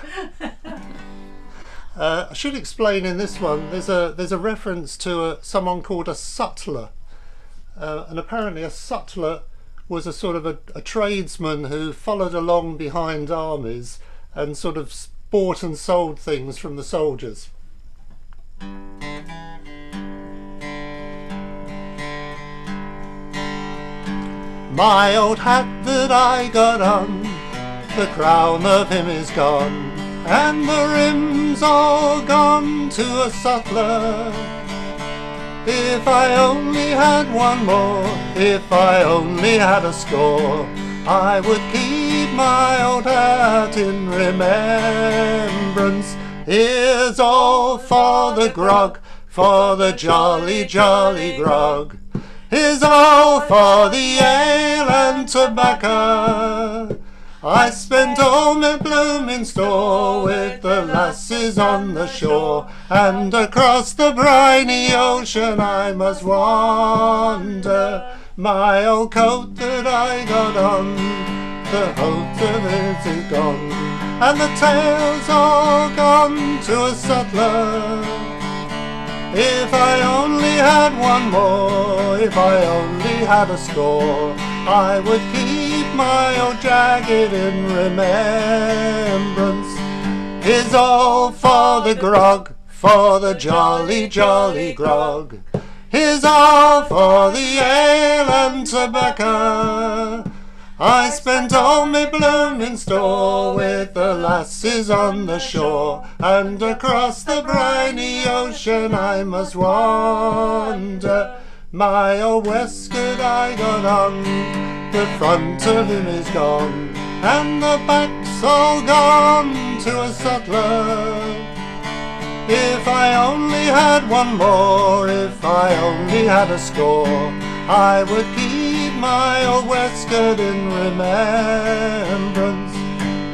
I should explain in this one. There's a reference to someone called a sutler, and apparently a sutler was a sort of a tradesman who followed along behind armies and sort of bought and sold things from the soldiers. My old hat that I got on, the crown of him is gone, and the rim's all gone to a sutler. If I only had one more, if I only had a score, I would keep my old hat in remembrance. Here's all for the grog, for the jolly, jolly grog. Here's all for the ale and tobacco. I spent all my blooming store with the lasses on the shore, and across the briny ocean I must wander. My old coat that I got on, the hope of it is gone, and the tail's all gone to a sutler. If I only had one more, if I only had a score, I would keep my old jacket in remembrance. Here's all for the grog, for the jolly, jolly grog. Here's all for the ale and tobacco. I spent all my bloomin' store with the lasses on the shore, and across the briny ocean I must wander. My old waistcoat I got on, the front of him is gone, and the back's all gone to a sutler. If I only had one more, if I only had a score, I would keep my old waistcoat in remembrance.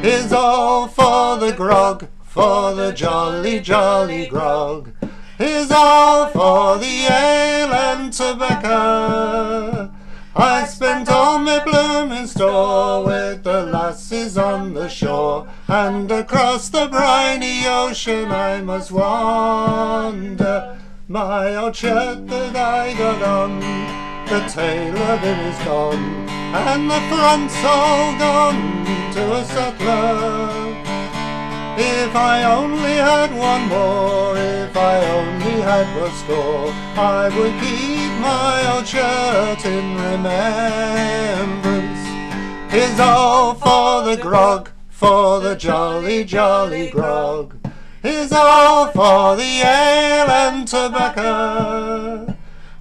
Here's all for the grog, for the jolly, jolly grog. Here's all for the ale and tobacco. I spent all my bloomin' store with the lasses on the shore, and across the briny ocean I must wander. My old shirt that I got on, the tail of him is gone, and the front's all gone to a settler. If I only had one more, if I only had a score, I would keep my old shirt in remembrance. Here's all for the grog, for the jolly, jolly grog. Here's all for the ale and tobacco.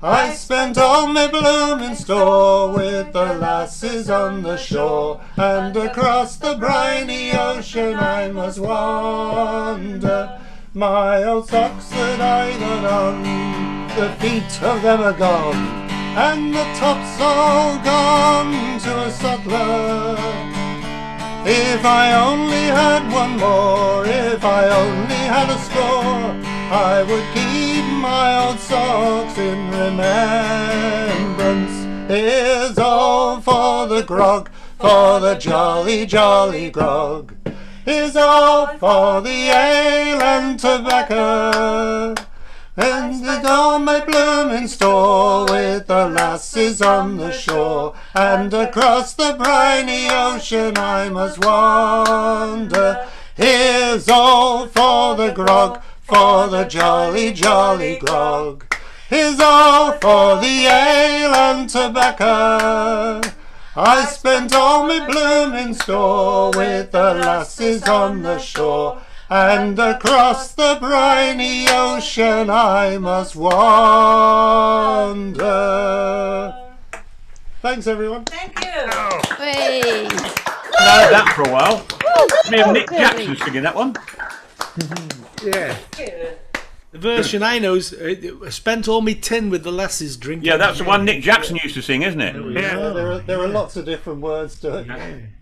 I spent all my bloomin' store with the lasses on the shore, and across the briny ocean I must wander. My old socks that I got on, the feet of them are gone, and the top's all gone to a sutler. If I only had one more, if I only had a score, I would keep my old socks in remembrance. Here's all for the grog, for the jolly, jolly grog. Here's all for the ale and tobacco. And all my bloomin' store with the lasses on the shore, and across the briny ocean I must wander. Here's all for the grog, for the jolly, jolly grog. Here's all for the ale and tobacco. I spent all my bloomin' store with the lasses on the shore, and across the briny ocean I must wander. Thanks, everyone. Thank you. Hey. Know that for a while. Me and Nick Jackson singing that one. Yeah. The version I know is spent all me tin with the lasses drinking. Yeah, that's the one Nick Jackson used to sing, isn't it? Yeah, there are lots of different words to it.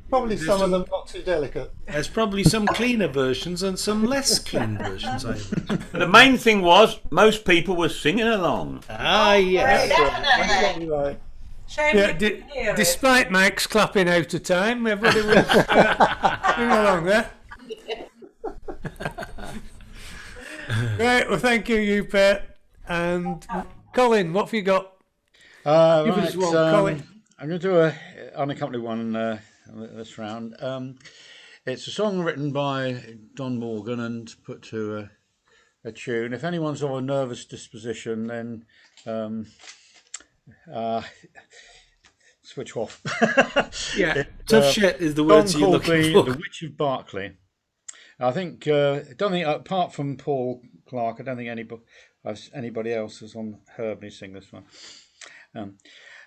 Probably some of them not too delicate. There's probably some cleaner versions and some less clean versions. The main thing was most people were singing along. Ah, yes. Definitely right. Yeah, despite Mike's clapping out of time, everybody was singing along there. Right, well, thank you, Pet. And Colin, what have you got? Give us one, Colin. I'm going to do a unaccompanied one this round. It's a song written by Don Morgan and put to a tune. If anyone's of a nervous disposition, then switch off. Yeah, tough shit is the words you're looking for. The Witch of Berkeley. I think, don't think apart from Paul Clark, I don't think anybody else has heard me sing this one.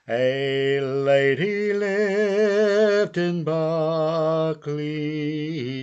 A lady lived in Berkeley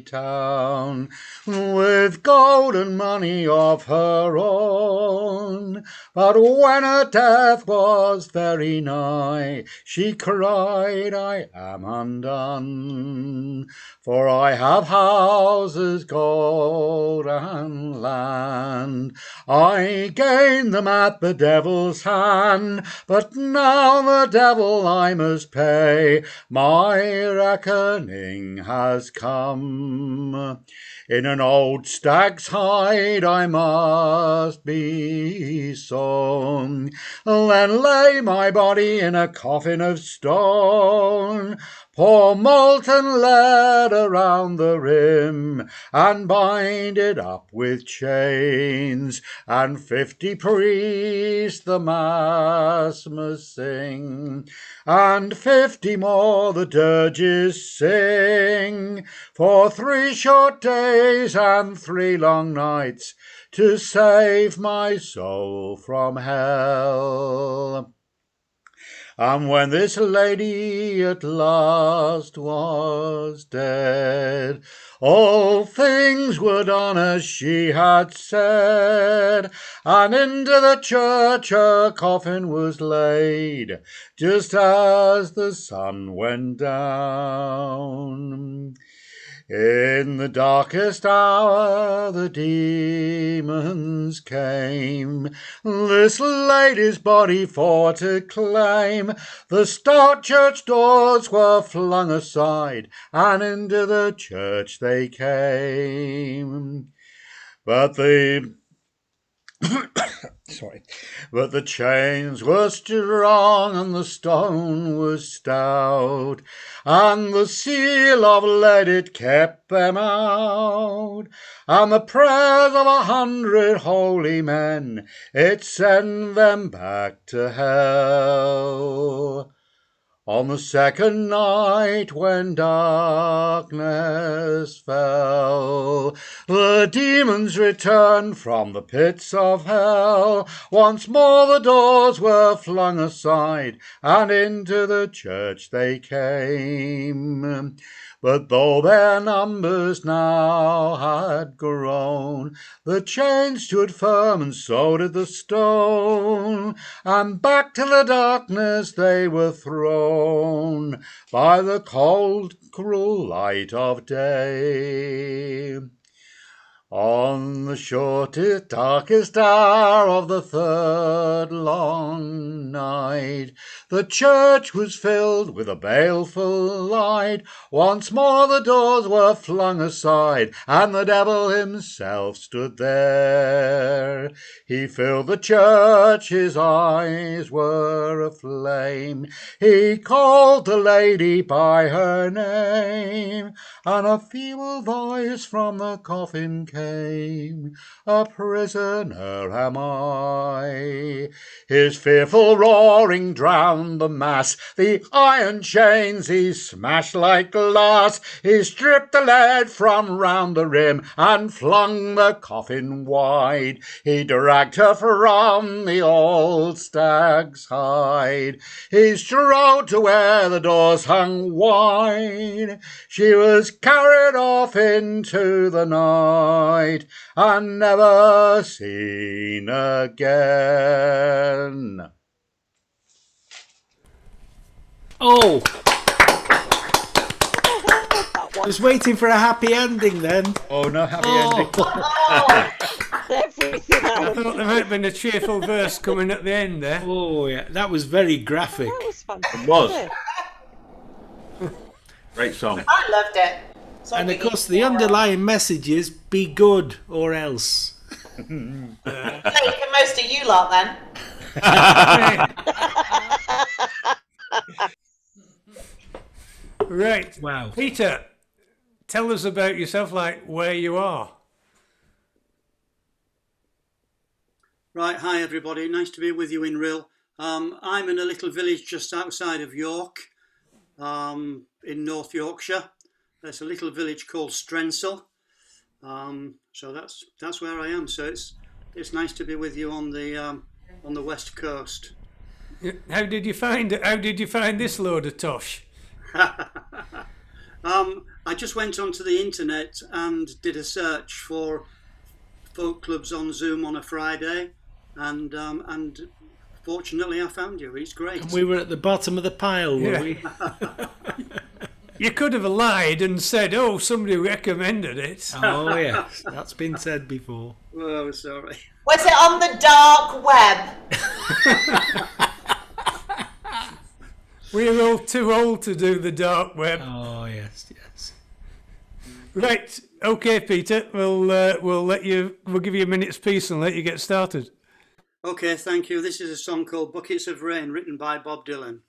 town with golden money of her own, but when her death was very nigh, she cried, I am undone, for I have houses, gold and land. I gained them at the devil's hand, but now the devil I must pay, my reckoning has come. In an old stag's hide I must be sewn, then lay my body in a coffin of stone, pour molten lead around the rim, and bind it up with chains, and 50 priests the mass must sing, and 50 more the dirges sing, for 3 short days and 3 long nights, to save my soul from hell. And when this lady at last was dead, all things were done as she had said, and into the church her coffin was laid, just as the sun went down. In the darkest hour the demons came, this lady's body for to claim. The stout church doors were flung aside, and into the church they came. But the Sorry. But the chains were strong and the stone was stout, and the seal of lead it kept them out, and the prayers of 100 holy men it sent them back to hell. On the second night when darkness fell, the demons returned from the pits of hell. Once more the doors were flung aside, and into the church they came. But though their numbers now had grown, the chains stood firm and so did the stone, and back to the darkness they were thrown by the cold, cruel light of day. On the shortest, darkest hour of the third long night, the church was filled with a baleful light. Once more the doors were flung aside, and the devil himself stood there. He filled the church, his eyes were aflame. He called the lady by her name, and a feeble voice from the coffin came. A prisoner am I. His fearful roaring drowned the mass. The iron chains he smashed like glass. He stripped the lead from round the rim and flung the coffin wide. He dragged her from the old stag's hide. He strode to where the doors hung wide. She was carried off into the night and never seen again. Oh! I was waiting for a happy ending then. Oh, no happy ending. I thought there might have been a cheerful verse coming at the end there. Oh, yeah. That was very graphic. It was. Great song. I loved it. And of course, the underlying message is be good or else. Making most of you lot then. Right. Wow. Peter, tell us about yourself, like where you are. Right, hi everybody, nice to be with you in Rhyl. I'm in a little village just outside of York, in North Yorkshire. There's a little village called Strensall, so that's where I am. So it's nice to be with you on the west coast. How did you find it? How did you find this load of tosh? I just went onto the internet and did a search for folk clubs on Zoom on a Friday, and fortunately I found you. It's great. And we were at the bottom of the pile, were we? You could have lied and said, "Oh, somebody recommended it." Oh yes, that's been said before. Oh, sorry. Was it on the dark web? We're all too old to do the dark web. Oh yes, yes. Right, okay, Peter. We'll give you a minute's peace and let you get started. Okay, thank you. This is a song called "Buckets of Rain," written by Bob Dylan.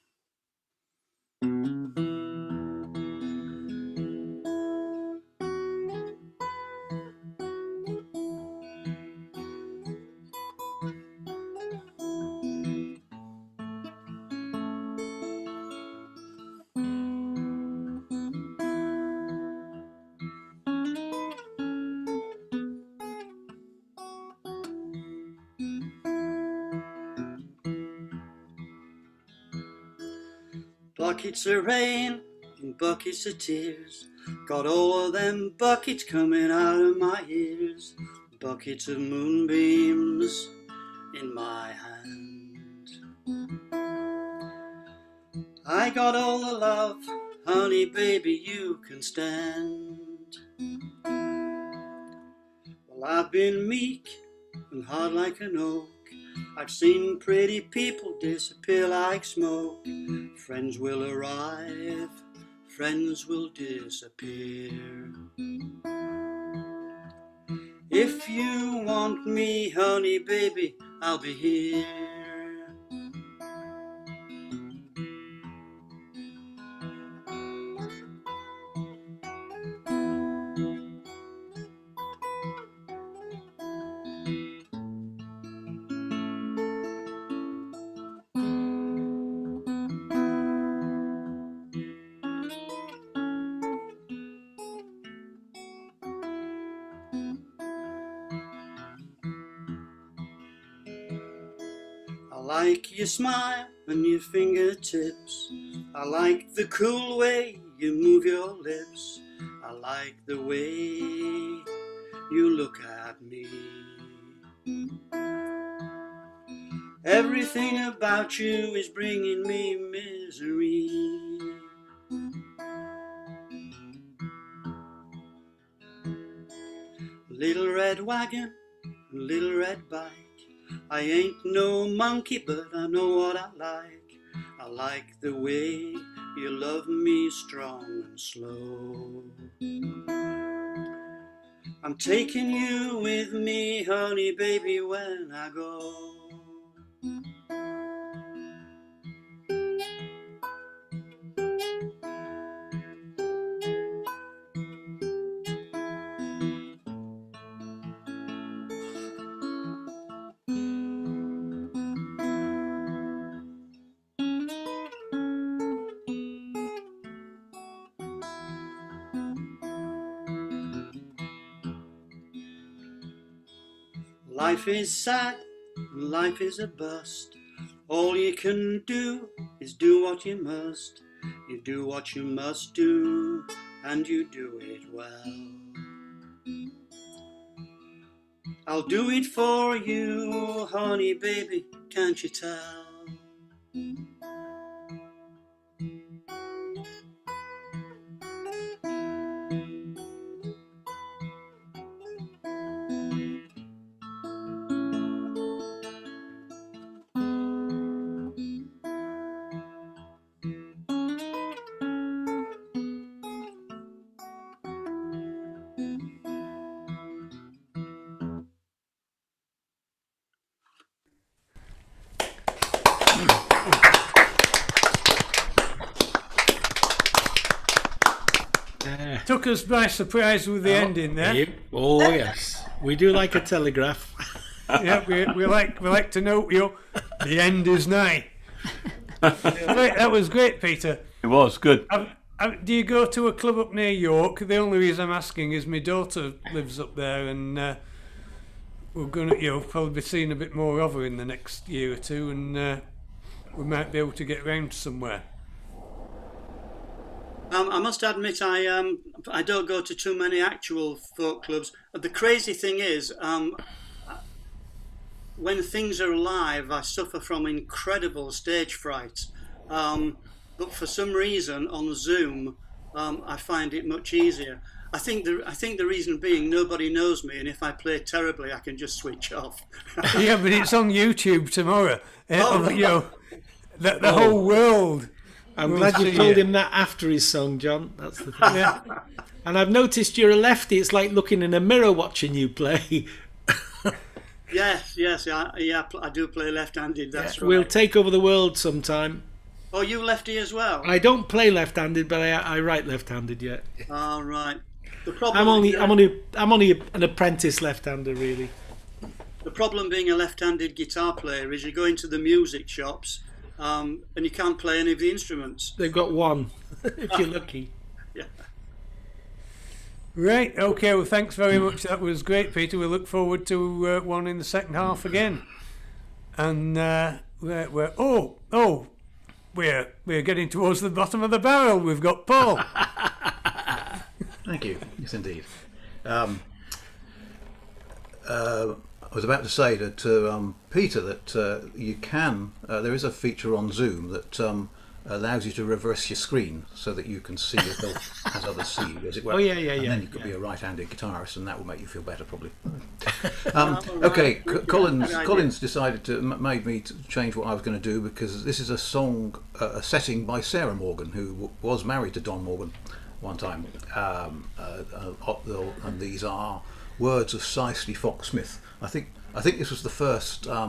Buckets of rain and buckets of tears, got all of them buckets coming out of my ears. Buckets of moonbeams in my hand. I got all the love, honey baby, you can stand. Well, I've been meek and hard like an oak. I've seen pretty people disappear like smoke. Friends will arrive, friends will disappear. If you want me, honey, baby, I'll be here. I like your smile and your fingertips. I like the cool way you move your lips. I like the way you look at me. Everything about you is bringing me misery. Little red wagon, little red bike. I ain't no monkey, but I know what I like. I like the way you love me strong and slow. I'm taking you with me, honey, baby, when I go. Life is sad, life is a bust. All you can do is do what you must. You do what you must do, and you do it well. I'll do it for you, honey, baby, can't you tell? Took us by surprise with the ending there. Yep. Oh yes, we do like a telegraph. Yeah, we like to know the end is nigh. Right, that was great, Peter. It was good. Do you go to a club up near York? The only reason I'm asking is my daughter lives up there, and we're going to probably be seeing a bit more of her in the next year or two, and we might be able to get round somewhere. I must admit, I don't go to too many actual folk clubs. The crazy thing is, when things are live, I suffer from incredible stage fright. But for some reason, on Zoom, I find it much easier. I think the reason being, nobody knows me, and if I play terribly, I can just switch off. Yeah, but it's on YouTube tomorrow. The whole world. I'm glad you told him that after his song, John. That's the thing. Yeah. And I've noticed you're a lefty. It's like looking in a mirror watching you play. Yes, I do play left-handed. That's right. We'll take over the world sometime. Oh, you lefty as well? I don't play left-handed, but I write left-handed. Yeah. All right. The problem. I'm only an apprentice left-hander, really. The problem being a left-handed guitar player is you go into the music shops. And you can't play any of the instruments. They've got one, if you're lucky. Yeah. Right, okay, well thanks very much. That was great, Peter. We look forward to one in the second half again. And we're getting towards the bottom of the barrel. We've got Paul. Thank you. Yes, indeed. I was about to say to Peter that you can. There is a feature on Zoom that allows you to reverse your screen so that you can see yourself as others see you, as it were. Oh yeah. And then you could be a right-handed guitarist, and that will make you feel better, probably. Okay, Collins decided made me to change what I was going to do, because this is a song, a setting by Sarah Morgan, who was married to Don Morgan one time, and these are words of Cicely Fox Smith. I think this was the first. I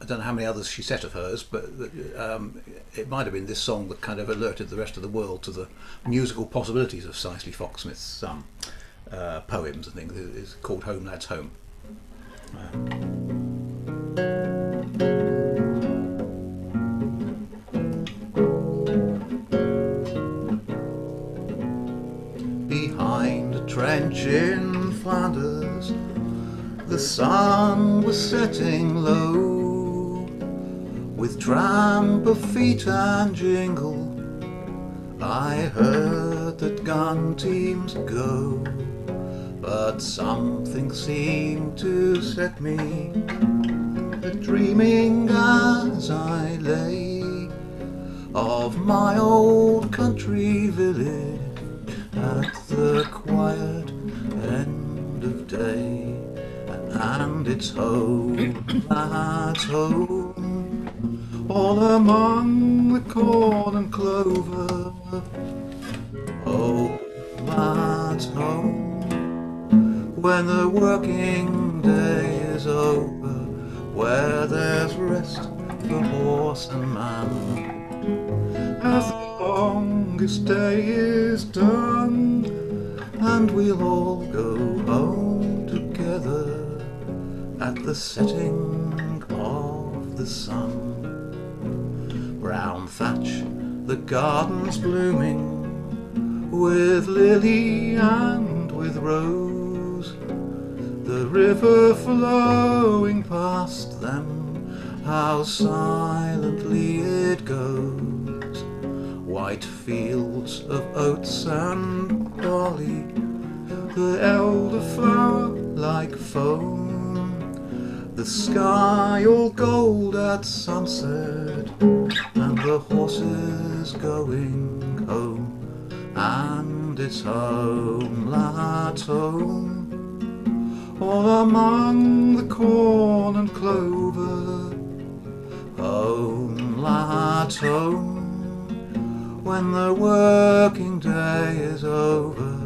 don't know how many others she set of hers, but it might have been this song that kind of alerted the rest of the world to the musical possibilities of Cicely Fox Smith's poems and things. It's called Home Lads Home. Behind a trench in Flanders, the sun was setting low. With tramp of feet and jingle, I heard that gun teams go. But something seemed to set me dreaming as I lay of my old country village at the quiet end of day, and its home, at home, all among the corn and clover. Home, at home, when the working day is over, where there's rest for horse and man. As the longest day is done, and we'll all go home together at the setting of the sun. Brown thatch, the gardens blooming with lily and with rose, the river flowing past them, how silently it goes. White fields of oats and barley, the elderflower like foam, the sky all gold at sunset, and the horses going home, and it's home, lads, home, all among the corn and clover. Home, lads, home, when the working day is over,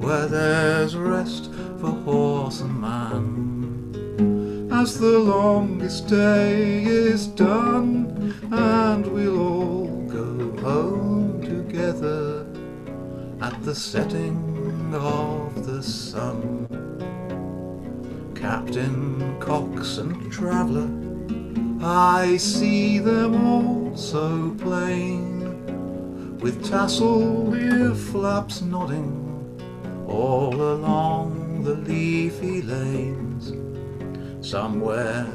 where there's rest for horse and man. As the longest day is done, and we'll all go home together at the setting of the sun. Captain, coxswain, traveller, I see them all so plain, with tassel ear flaps nodding all along the leafy lanes. Somewhere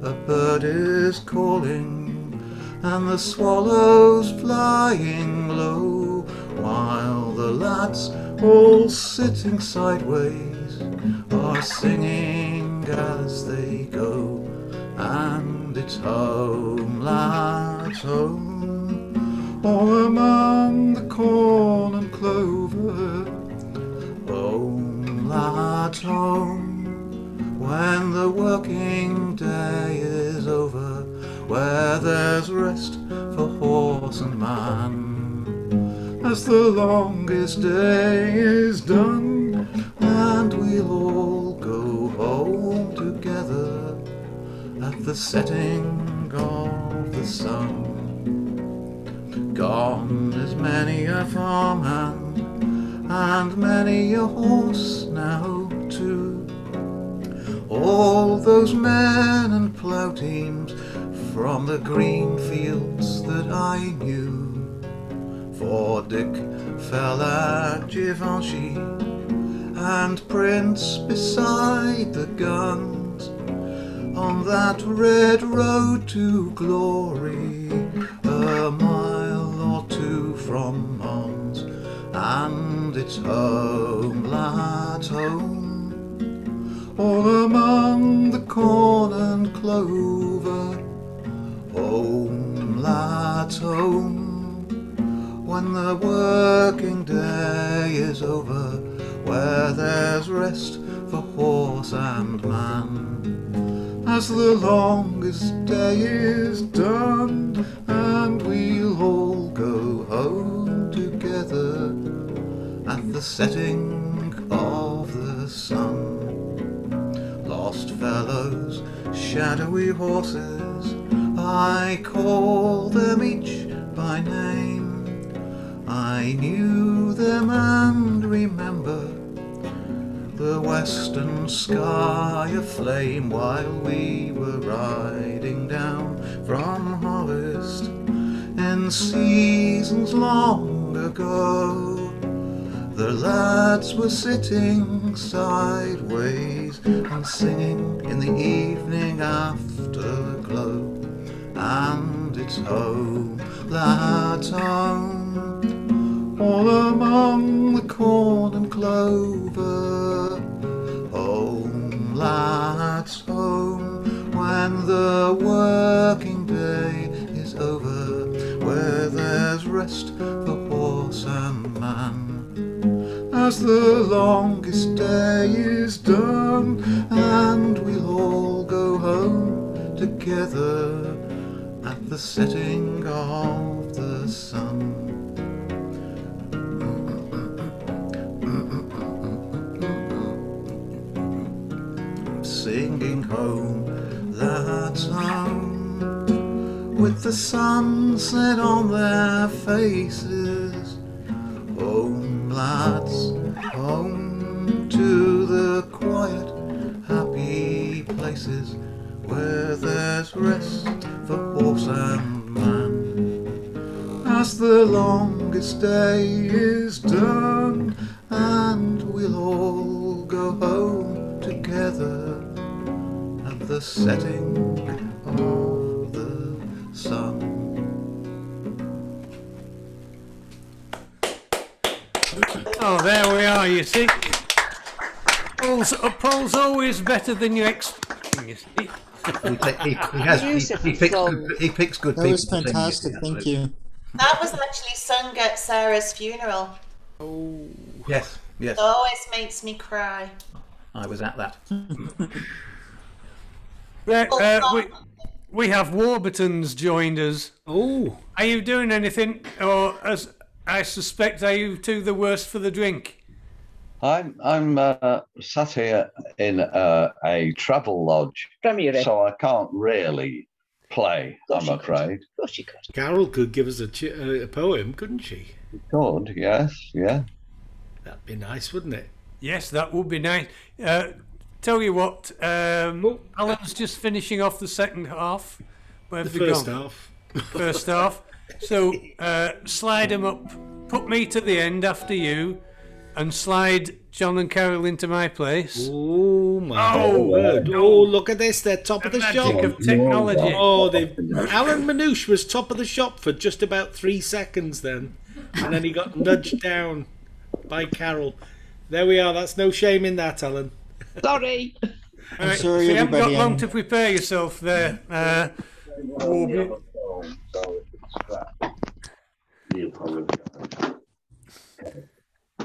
a bird is calling, and the swallows flying low, while the lads all sitting sideways are singing as they go. And it's home, lads, home, all among the corn and clover. Home, lads, home, when the working day is over, where there's rest for horse and man. As the longest day is done, and we'll all go home together at the setting of the sun. Gone is many a farmhand, and many a horse now too. All those men and plough teams from the green fields that I knew. For Dick fell at Givenchy, and Prince beside the guns, on that red road to glory, a mile or two from Mons. And it's home, lads, home, all among the corn and clover. Home, lads, home, when the working day is over, where there's rest for horse and man. As the longest day is done, and we'll all go home together at the setting of the sun. lost fellows, shadowy horses, I call them each by name. I knew them and remember the western sky aflame while we were riding down from harvest in seasons long ago. The lads were sitting sideways and singing in the evening afterglow. And it's home, lads, home, all among the corn and clover. Home, lads, home, when the working day is over, where there's rest for horse and man. As the longest day is done, and we'll all go home together at the setting of the sun. Singing home, lads, home, with the sunset on their faces. Home, lads, home to the quiet, happy places where there's rest for horse and man. As the longest day is done, and we'll all go home together at the setting of the sun. Oh, there we are, you see. Paul's always better than you expect, you see. He picks good people. That was fantastic, thank you. That was actually sung at Sarah's funeral. Oh. Yes, yes. It always makes me cry. I was at that. We have Warburton's joined us. Oh. Are you doing anything, or as I suspect, are you two the worst for the drink? I'm sat here in a travel lodge, so I can't really play, I'm afraid. Of course you could. Carol could give us a poem, couldn't she? Could, yes, yeah. That'd be nice, wouldn't it? Yes, that would be nice. Tell you what, Alan's just finishing off the second half. Where have The they first gone? half. First half. So slide them up. Put me to the end after you, and slide John and Carol into my place. Oh my word! Oh, look at this! They're top of the shop. Magic of technology. Oh, Alan Manouche was top of the shop for just about 3 seconds then, and then he got nudged down by Carol. There we are. That's no shame in that, Alan. Sorry. I'm sorry, so you haven't got everybody, long I'm- to prepare yourself there.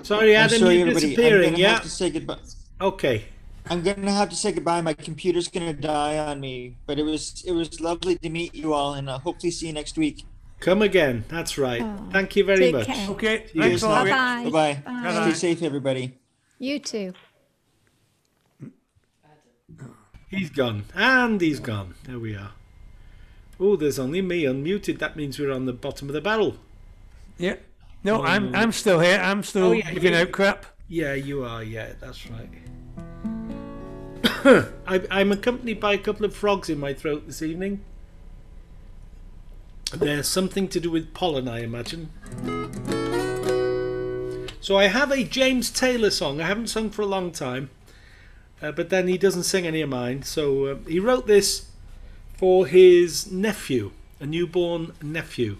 Sorry, I'm Adam, sorry, you're everybody. disappearing. I'm gonna Yeah. have to say goodbye. Okay. I'm gonna have to say goodbye. My computer's gonna die on me. But it was lovely to meet you all, and hopefully see you next week. Come again. That's right. Thank you very Take much. care. Okay. Cheers. Thanks a lot. Bye-bye. Bye-bye. Bye. Stay safe, everybody. You too. He's gone. And he's gone. There we are. Oh, there's only me unmuted. That means we're on the bottom of the barrel. Yeah. No, I'm still here. I'm still giving out crap. Yeah, you are. Yeah, that's right. I'm accompanied by a couple of frogs in my throat this evening. There's something to do with pollen, I imagine. So I have a James Taylor song. I haven't sung for a long time. But then he doesn't sing any of mine. So he wrote this for his nephew, a newborn nephew,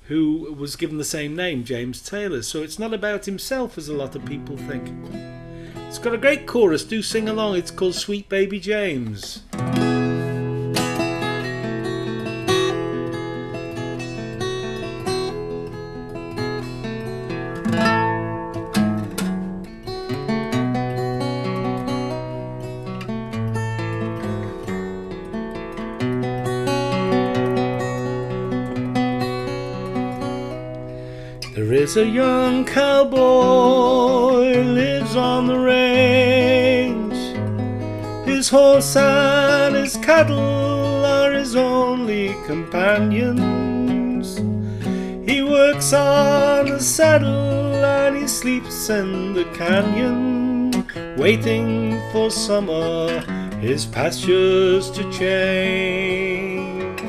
who was given the same name, James Taylor. So it's not about himself, as a lot of people think. It's got a great chorus. Do sing along. It's called Sweet Baby James. There is a young cowboy lives on the range. his horse and his cattle are his only companions. He works on the saddle and he sleeps in the canyon, waiting for summer, his pastures to change.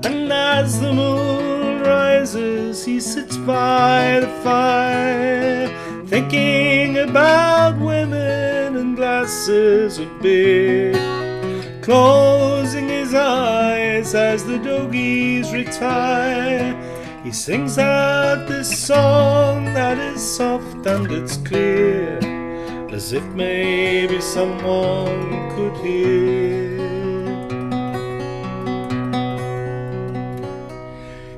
And as the moon rises, he sits by the fire, thinking about women and glasses of beer, closing his eyes as the doggies retire. He sings out this song that is soft and it's clear, as if maybe someone could hear.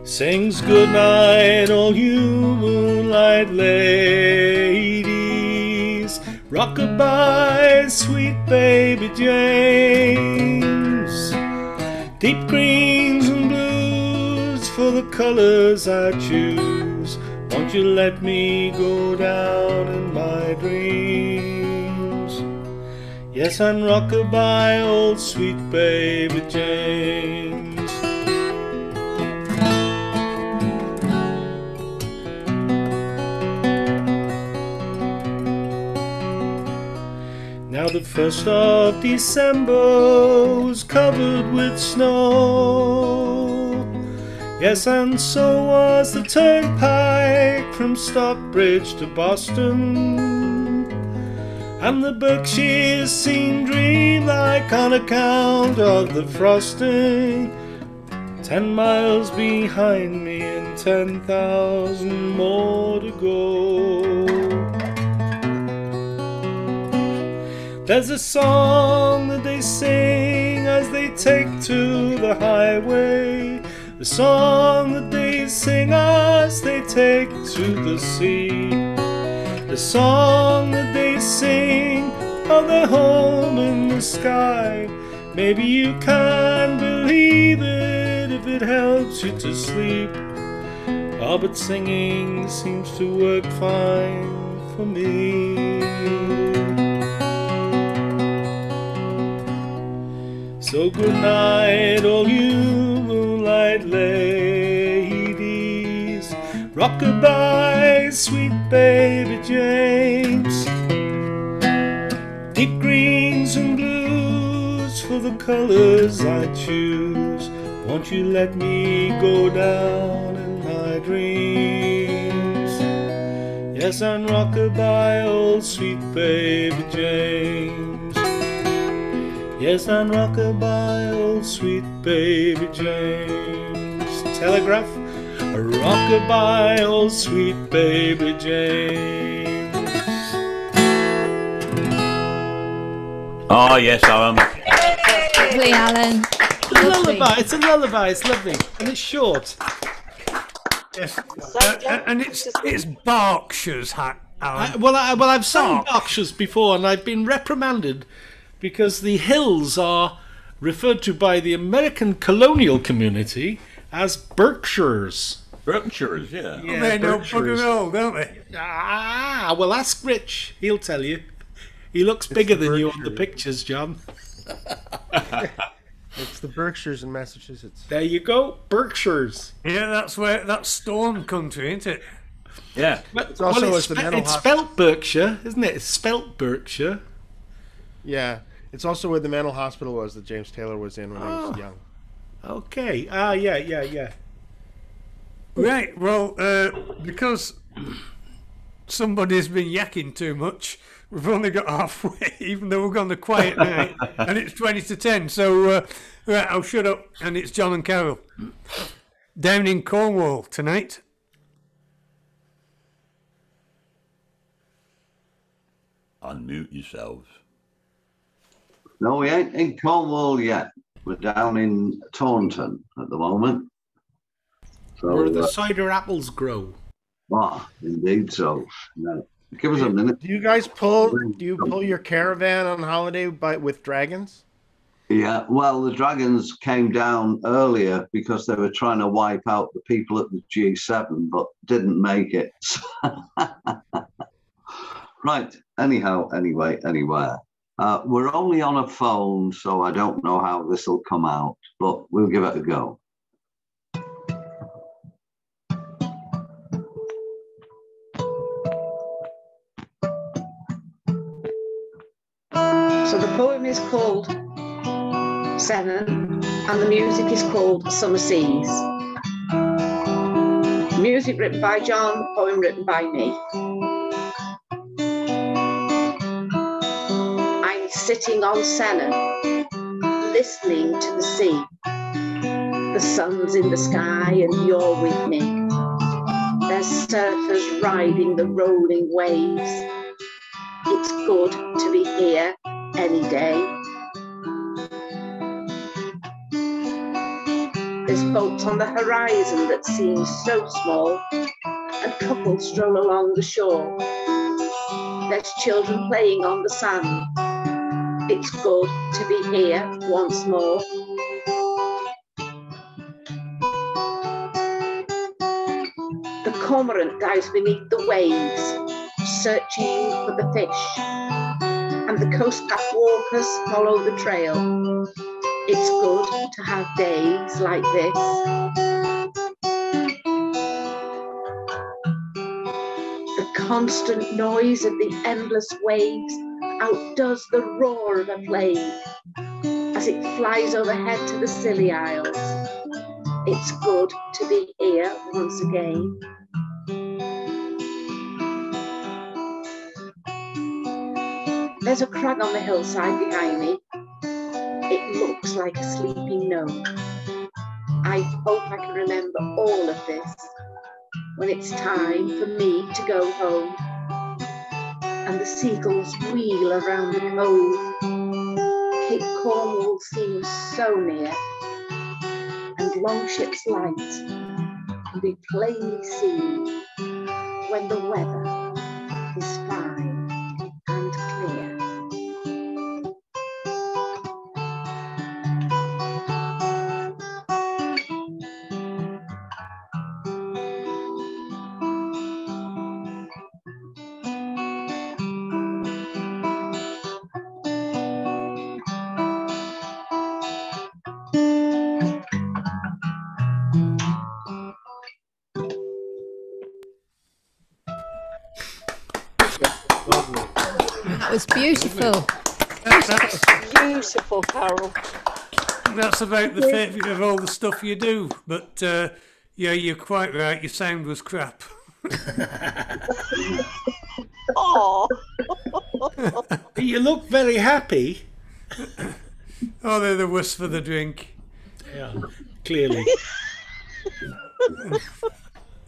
Sings good night, all you moonlight ladies, rock-a-bye, sweet baby James. Deep greens and blues for the colors I choose. Won't you let me go down in my dreams? Yes, and rock-a-bye, old sweet baby James. Now the 1st of December was covered with snow. Yes, and so was the turnpike from Stockbridge to Boston. And the Berkshires seemed dreamlike on account of the frosting. 10 miles behind me and 10,000 more to go. There's a song that they sing as they take to the highway, the song that they sing as they take to the sea, the song that they sing of their home in the sky. Maybe you can believe it if it helps you to sleep. Oh, but singing seems to work fine for me. So good night, all you moonlight ladies, rock-a-bye, sweet baby James. Deep greens and blues for the colors I choose. Won't you let me go down in my dreams? Yes, and rock-a-bye, old sweet baby James. Yes, and rock-a-bye, old sweet baby James. Telegraph, rock-a-bye, old sweet baby James. Oh, yes, Alan. Lovely, Alan. It's a lullaby. It's a lullaby. It's lovely, and it's short. Yes, and it's Berkshire's hat, Alan. I've sung Berkshires before, and I've been reprimanded because the hills are referred to by the American colonial community as Berkshires. Berkshires, yeah. Well, they know bugger all, don't they? Ah, well, ask Rich. He'll tell you. He looks bigger than you on the pictures, John. It's the Berkshires in Massachusetts. There you go, Berkshires. Yeah, that's Storm Country, isn't it? Yeah. It's also it's spelt Berkshire, isn't it? It's spelt Berkshire. Yeah, it's also where the mental hospital was that James Taylor was in when he was young. Okay. Yeah. Right. Well, because somebody's been yakking too much, we've only got halfway, even though we're on the quiet night, and it's 20 to 10. So, right, I'll shut up, and it's John and Carol down in Cornwall tonight. Unmute yourselves. No, we ain't in Cornwall yet. We're down in Taunton at the moment. So, where the cider apples grow. Indeed so. Yeah. Give us a minute. Do you guys pull your caravan on holiday with dragons? Yeah, well, the dragons came down earlier because they were trying to wipe out the people at the G7, but didn't make it. Right. Anyhow, anyway, anywhere. We're only on a phone, so I don't know how this will come out, but we'll give it a go. So the poem is called Seven, and the music is called Summer Seas. Music written by John, the poem written by me. I'm sitting on Senna, listening to the sea. The sun's in the sky and you're with me. There's surfers riding the rolling waves. It's good to be here any day. There's boats on the horizon that seem so small, and couples stroll along the shore. There's children playing on the sand. It's good to be here once more. The cormorant dives beneath the waves, searching for the fish, and the coast path walkers follow the trail. It's good to have days like this. The constant noise of the endless waves outdoes the roar of a plane as it flies overhead to the Scilly Isles. It's good to be here once again. There's a crag on the hillside behind me. It looks like a sleeping gnome. I hope I can remember all of this when it's time for me to go home. And the seagulls wheel around the cove. Cape Cornwall seems so near, and Longship's light can be plainly seen when the weather is fine and clear. That was beautiful. That's beautiful, Carol. That's about the favourite of all the stuff you do. But yeah, you're quite right. Your sound was crap. Oh. You look very happy. Oh, they're the worst for the drink. Yeah, clearly.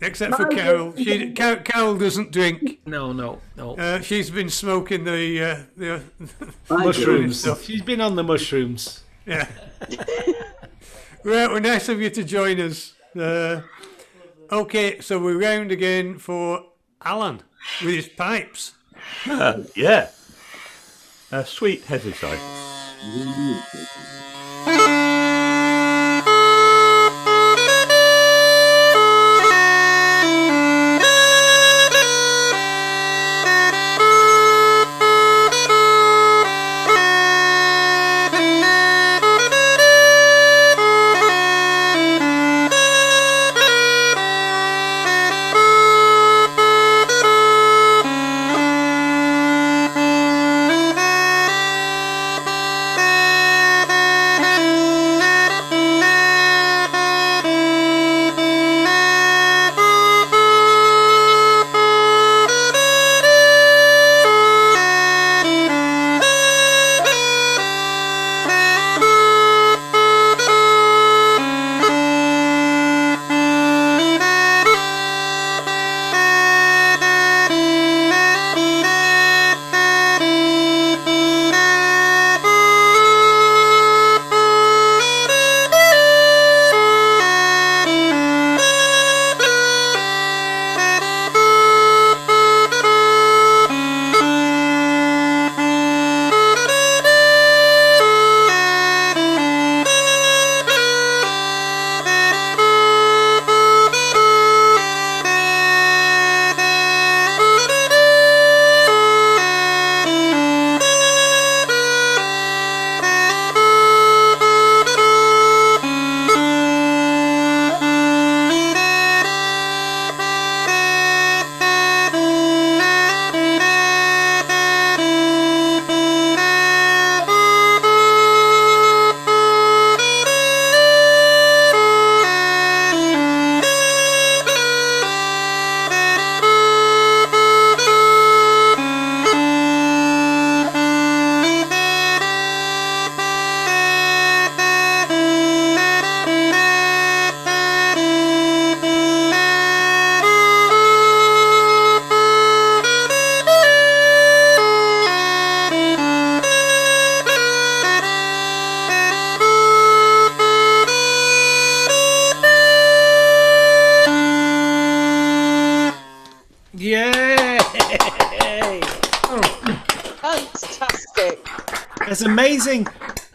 Except for Carol. Carol doesn't drink. No. She's been smoking the mushrooms. stuff. She's been on the mushrooms. Yeah. Right, well, nice of you to join us. Okay, so we're round again for Alan with his pipes. Yeah. Sweet Heatherside. Yay! Fantastic. It's amazing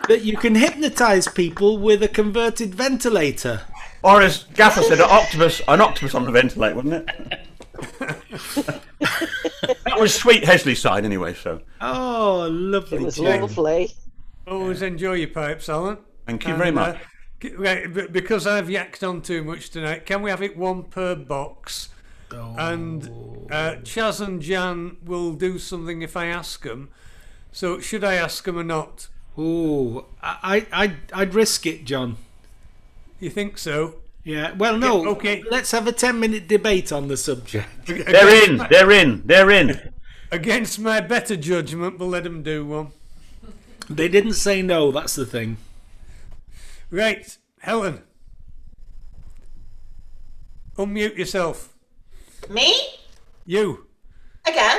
that you can hypnotise people with a converted ventilator. Or as Gaffer said, an octopus on the ventilator, wasn't it? That was Sweet Hesley's side anyway, so. Oh, lovely. It was Jane. lovely. Always enjoy your pipes, Alan. Thank you very much. Right, because I've yacked on too much tonight, can we have it one per box? And Chaz and Jan will do something if I ask them. So should I ask them or not? Ooh, I'd risk it, John. You think so? Yeah. Well, no. Okay. Let's have a 10-minute debate on the subject. They're in. Against my better judgment, we'll let them do one. They didn't say no. That's the thing. Right, Helen. Unmute yourself. Me? You. Again?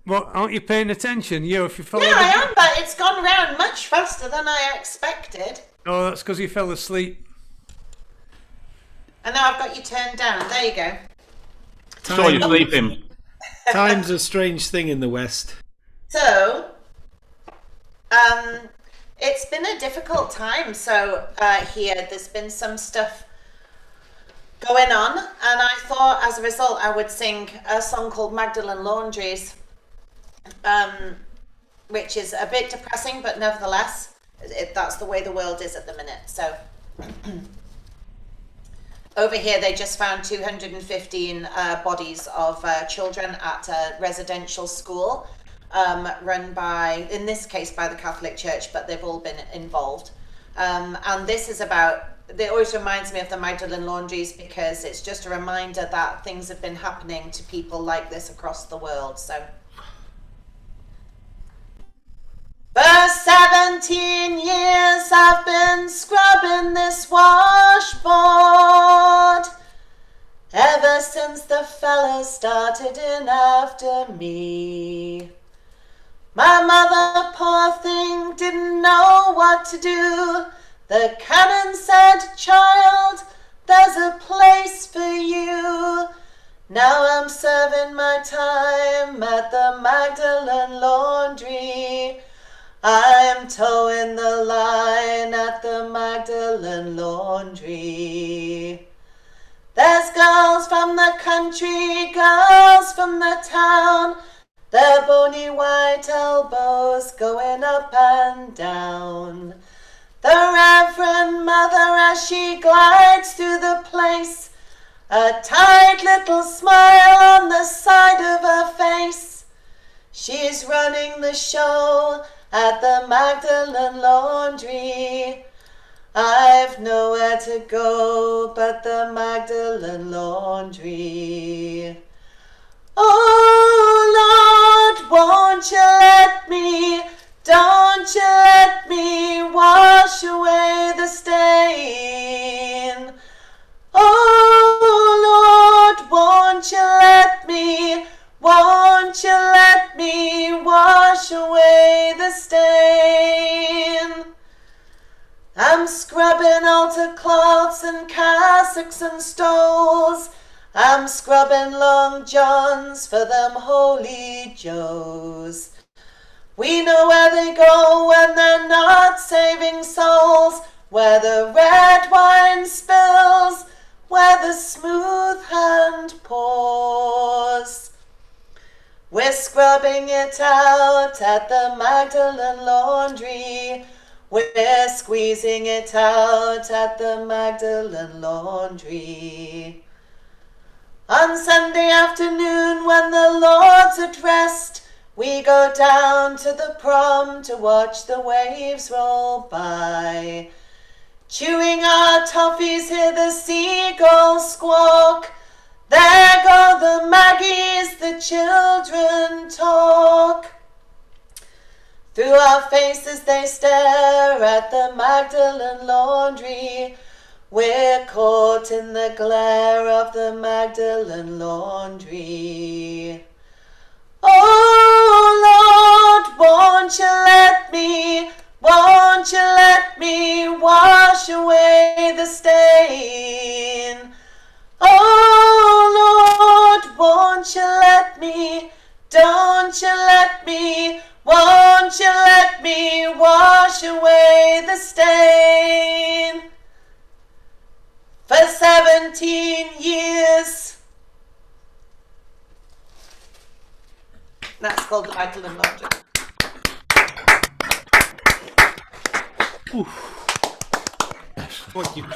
What, aren't you paying attention? You, if you follow Yeah, I am, but it's gone round much faster than I expected. Oh, that's because you fell asleep. And now I've got you turned down. There you go. Saw you sleeping. Time's a strange thing in the West. So, it's been a difficult time. So here, there's been some stuff going on, and I thought as a result I would sing a song called Magdalen Laundries, which is a bit depressing, but nevertheless, that's the way the world is at the minute. So over here they just found 215 bodies of children at a residential school run by, in this case, by the Catholic Church, but they've all been involved. And this is about, it always reminds me of the Magdalen Laundries, because it's just a reminder that things have been happening to people like this across the world. So, for 17 years I've been scrubbing this washboard, ever since the fellas started in after me. My mother, poor thing, didn't know what to do. The canon said, child, there's a place for you. Now I'm serving my time at the Magdalen Laundry. I'm towing the line at the Magdalen Laundry. There's girls from the country, girls from the town, their bony white elbows going up and down. The Reverend Mother, as she glides through the place, a tight little smile on the side of her face. She's running the show at the Magdalen Laundry. I've nowhere to go but the Magdalen Laundry. Oh Lord, won't you let me, don't you let me wash away the stain. Oh Lord, won't you let me, won't you let me wash away the stain. I'm scrubbing altar cloths and cassocks and stoles. I'm scrubbing long johns for them holy joes. We know where they go when they're not saving souls, where the red wine spills, where the smooth hand pours. We're scrubbing it out at the Magdalen Laundry. We're squeezing it out at the Magdalen Laundry. On Sunday afternoon, when the Lord's at rest, we go down to the prom to watch the waves roll by. Chewing our toffees, hear the seagulls squawk. There go the Maggies, the children talk. Through our faces they stare at the Magdalen Laundry. We're caught in the glare of the Magdalen Laundry. Oh Lord, won't you let me, won't you let me wash away the stain. Oh called The Vital and Logic.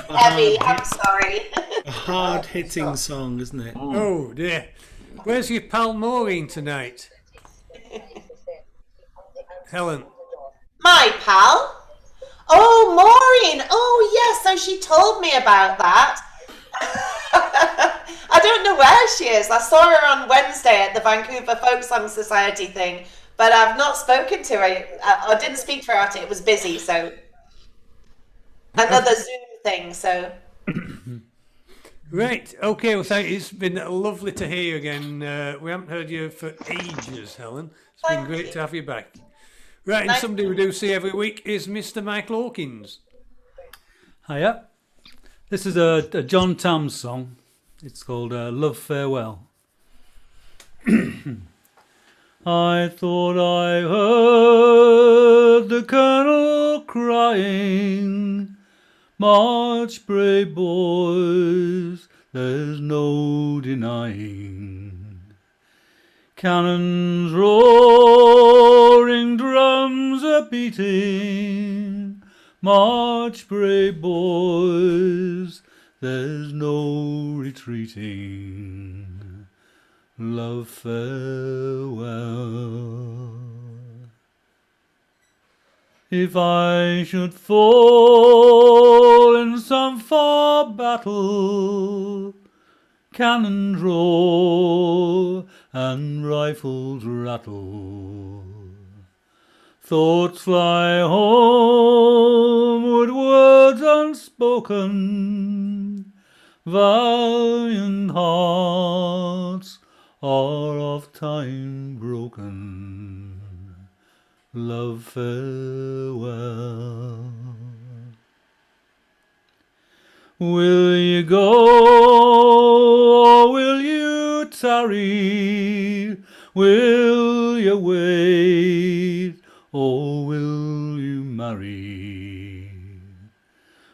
Heavy, I'm sorry. A hard-hitting song, isn't it? Oh dear. Where's your pal Maureen tonight? Helen. My pal? Oh, Maureen. Oh, yes. So she told me about that. I don't know where she is. I saw her on Wednesday at the Vancouver Folk Song Society thing, but I've not spoken to her. I didn't speak to her at it. It was busy, so... Another Zoom thing, so... Right, okay, well, thank you. It's been lovely to hear you again. We haven't heard you for ages, Helen. It's been great to have you back. Right, and somebody we do see every week is Mr. Michael Hawkins. Hiya. This is a John Tam song. It's called Love Farewell. I thought I heard the Colonel crying, "March, brave boys, there's no denying. Cannons roaring, drums a beating, march, brave boys, there's no retreating. Love farewell. If I should fall in some far battle, cannons roar and rifles rattle, thoughts fly homeward, words unspoken, valiant hearts are of time broken. Love farewell. Will you go or will you tarry? Will you wait or will you marry?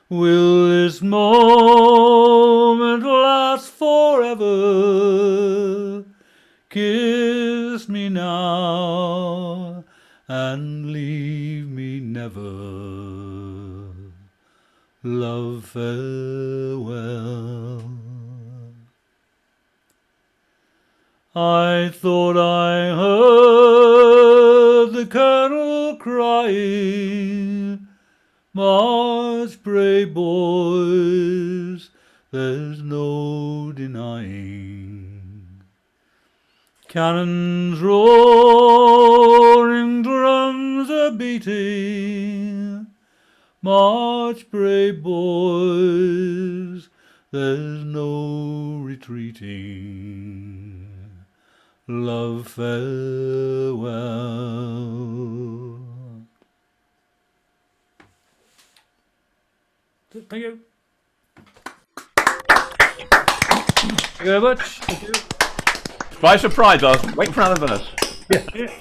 Will this moment last forever? Kiss me now and leave me never. Love farewell. I thought I heard the Colonel crying, "March, brave boys, there's no denying. Cannons roaring, drums a beating, march, brave boys, there's no retreating. Love farewell." Thank you. Thank you very much. Thank you. Surprise, surprise, I was waiting for another verse.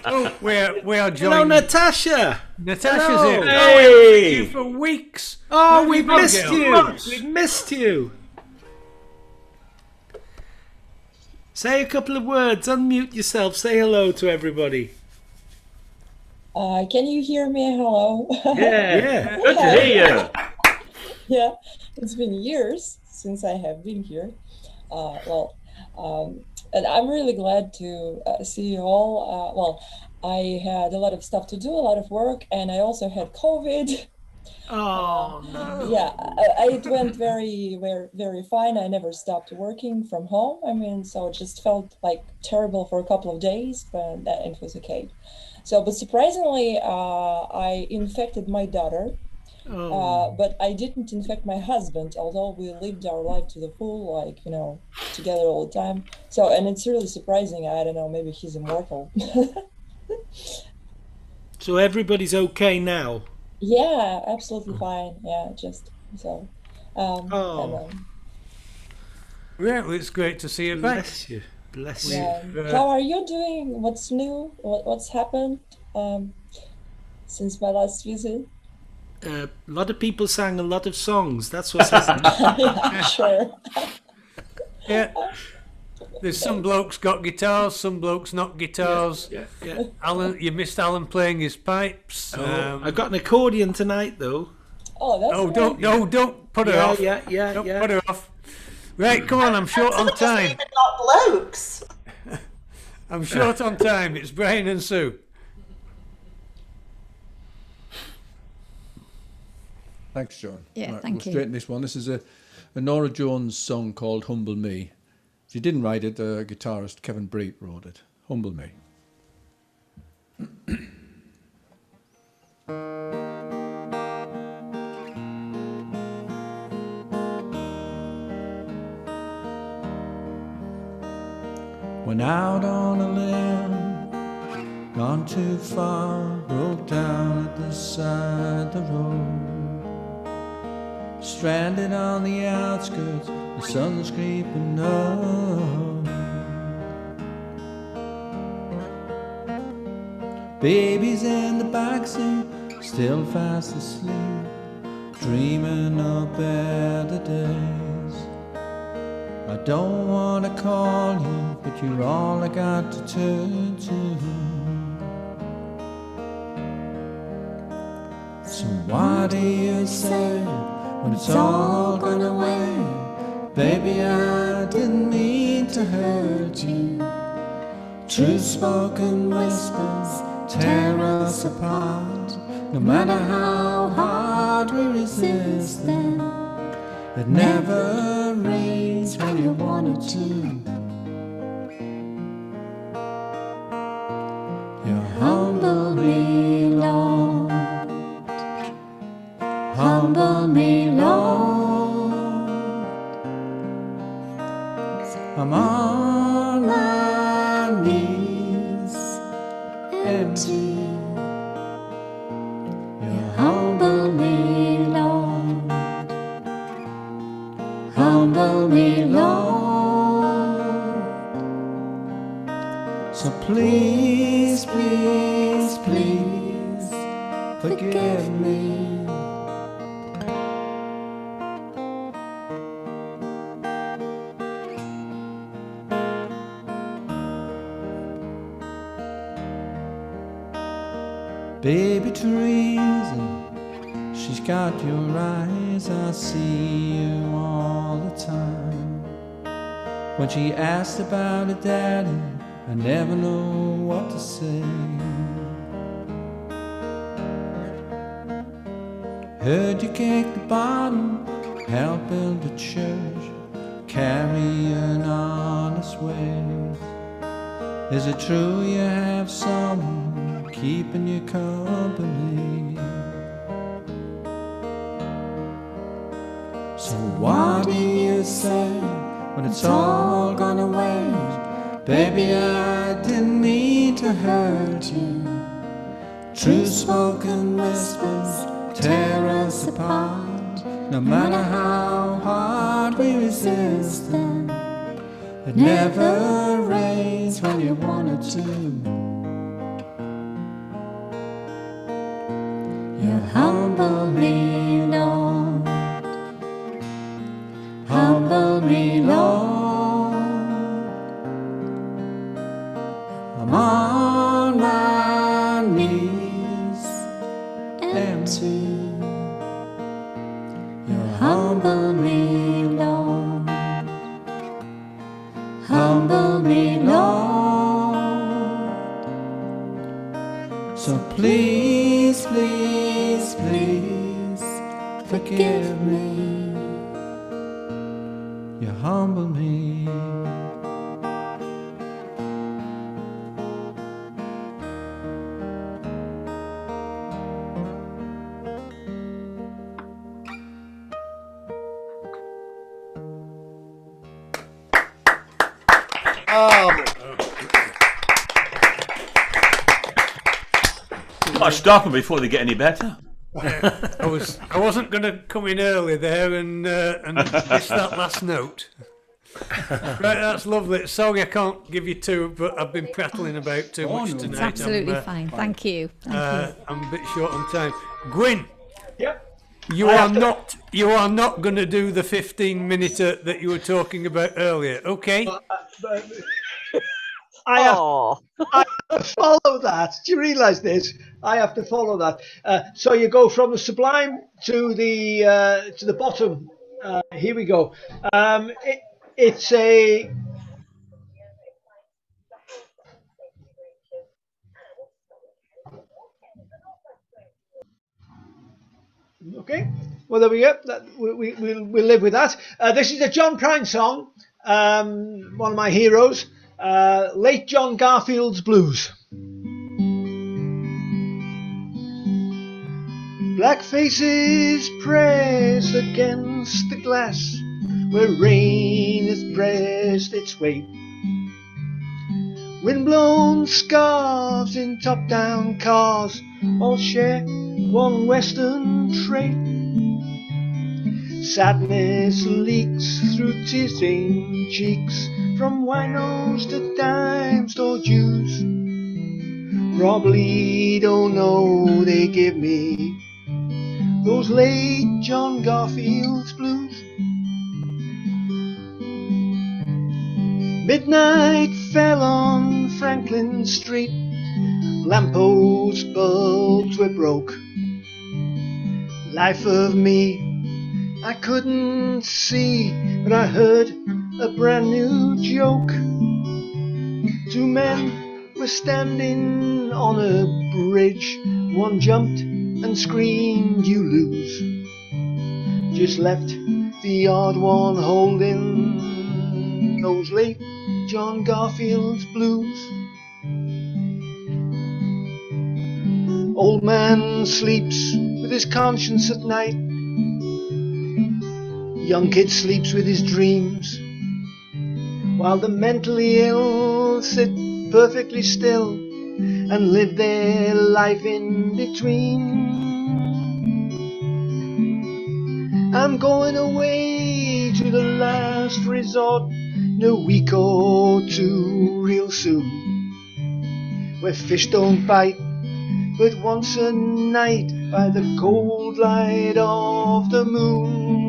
Oh, we are joined. Hello, Natasha. Natasha's Hello. here. Hey. Oh, we've missed you for weeks. Oh, Where we've have missed gone, you. girl? We've missed you. Say a couple of words. Unmute yourself. Say hello to everybody. Can you hear me? Hello. Yeah. Good to hear you. Yeah, it's been years since I have been here. And I'm really glad to see you all. I had a lot of stuff to do, a lot of work, and I also had COVID. Oh no. Yeah, it went very, very, very fine. I never stopped working from home. I mean, so it just felt like terrible for a couple of days, but it was okay. So, but surprisingly, I infected my daughter. But I didn't infect my husband, although we lived our life to the full, like, you know, together all the time. So, and it's really surprising. I don't know, maybe he's immortal. So everybody's okay now? Yeah, absolutely fine. Yeah, just so. Yeah, well, it's great to see you back. Bless you. Bless you. Yeah. How are you doing? What's new? What's happened since my last visit? A lot of people sang a lot of songs. That's what's happening. Yeah, sure. Yeah. There's some blokes got guitars, some blokes not guitars. Yeah. Alan, you missed Alan playing his pipes. I've got an accordion tonight, though. Oh, that's don't put her Yeah, off. yeah, Don't yeah. put her off. Right, come on, I'm short on time. Not blokes. I'm short on time. It's Brian and Sue. Thanks, John. Yeah, Right, thank we'll you. straighten this one. This is a Nora Jones song called Humble Me. She didn't write it, the guitarist Kevin Breet wrote it. Humble Me. Went out on a limb, gone too far, broke down at the side of the road. Stranded on the outskirts, the sun's creeping up. Baby's in the backseat, still fast asleep, dreaming of better days. I don't want to call you, but you're all I got to turn to. So why do you say, when it's all gone away, baby, I didn't mean to hurt you. True spoken whispers tear us apart. No matter how hard we resist them, it never rains when you want it to. You humble me, Lord. Humble me, Lord. I'm on my knees, empty. You humble me, Lord. Humble me, Lord. So please, please, please forgive me. Baby Teresa, she's got your eyes, I see you all the time. When she asks about her daddy, I never know what to say. Heard you kick the bottom, help build a church, carry an honest way. Is it true you have someone keeping you company? So what do you say when it's all gone away? Baby, I didn't mean to hurt you. True spoken whispers tear us apart. No matter how hard we resist them, it never rains when you want it to. You humble me, Lord. Humble me, Lord. I'm on my knees, empty. You humble me, Lord. Humble me, Lord. So please, please, please forgive me. You humble me. Gotta stop them before they get any better. I wasn't going to come in early there and miss that last note. Right, that's lovely. Sorry I can't give you two, but I've been prattling about too much tonight. It's absolutely fine. Thank you. Thank you. I'm a bit short on time. Gwyn. Yep. You are not going to do the 15-minute that you were talking about earlier, okay? but I have to follow that. Do you realise this? I have to follow that. So you go from the sublime to the bottom. Here we go. It's a. Okay, well there we go. We'll live with that. This is a John Prine song, one of my heroes, late John Garfield's Blues. Black faces press against the glass where rain has pressed its weight. Windblown scarves in top-down cars all share one western trait. Sadness leaks through tear-stained cheeks from winos to dime store Jews. Probably don't know they give me those late John Garfield's blues. Midnight fell on Franklin Street, lamppost bulbs were broke. Life of me, I couldn't see, but I heard a brand new joke. Two men were standing on a bridge, one jumped and screamed, "You lose." Just left the odd one holding those late John Garfield's blues. Old man sleeps with his conscience at night. Young kid sleeps with his dreams, while the mentally ill sit perfectly still and live their life in between. I'm going away to the last resort in a week or two real soon, where fish don't bite but once a night by the cold light of the moon.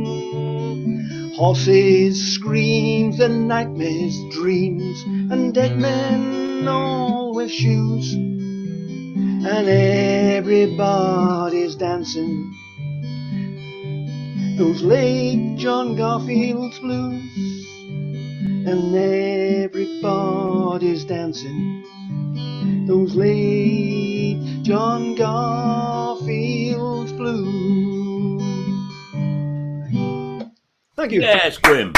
Horses, screams, and nightmares, dreams, and dead men all with shoes, and everybody's dancing those late John Garfield's blues, and everybody's dancing those late John Garfield's blues. Thank you. Yes, Grim.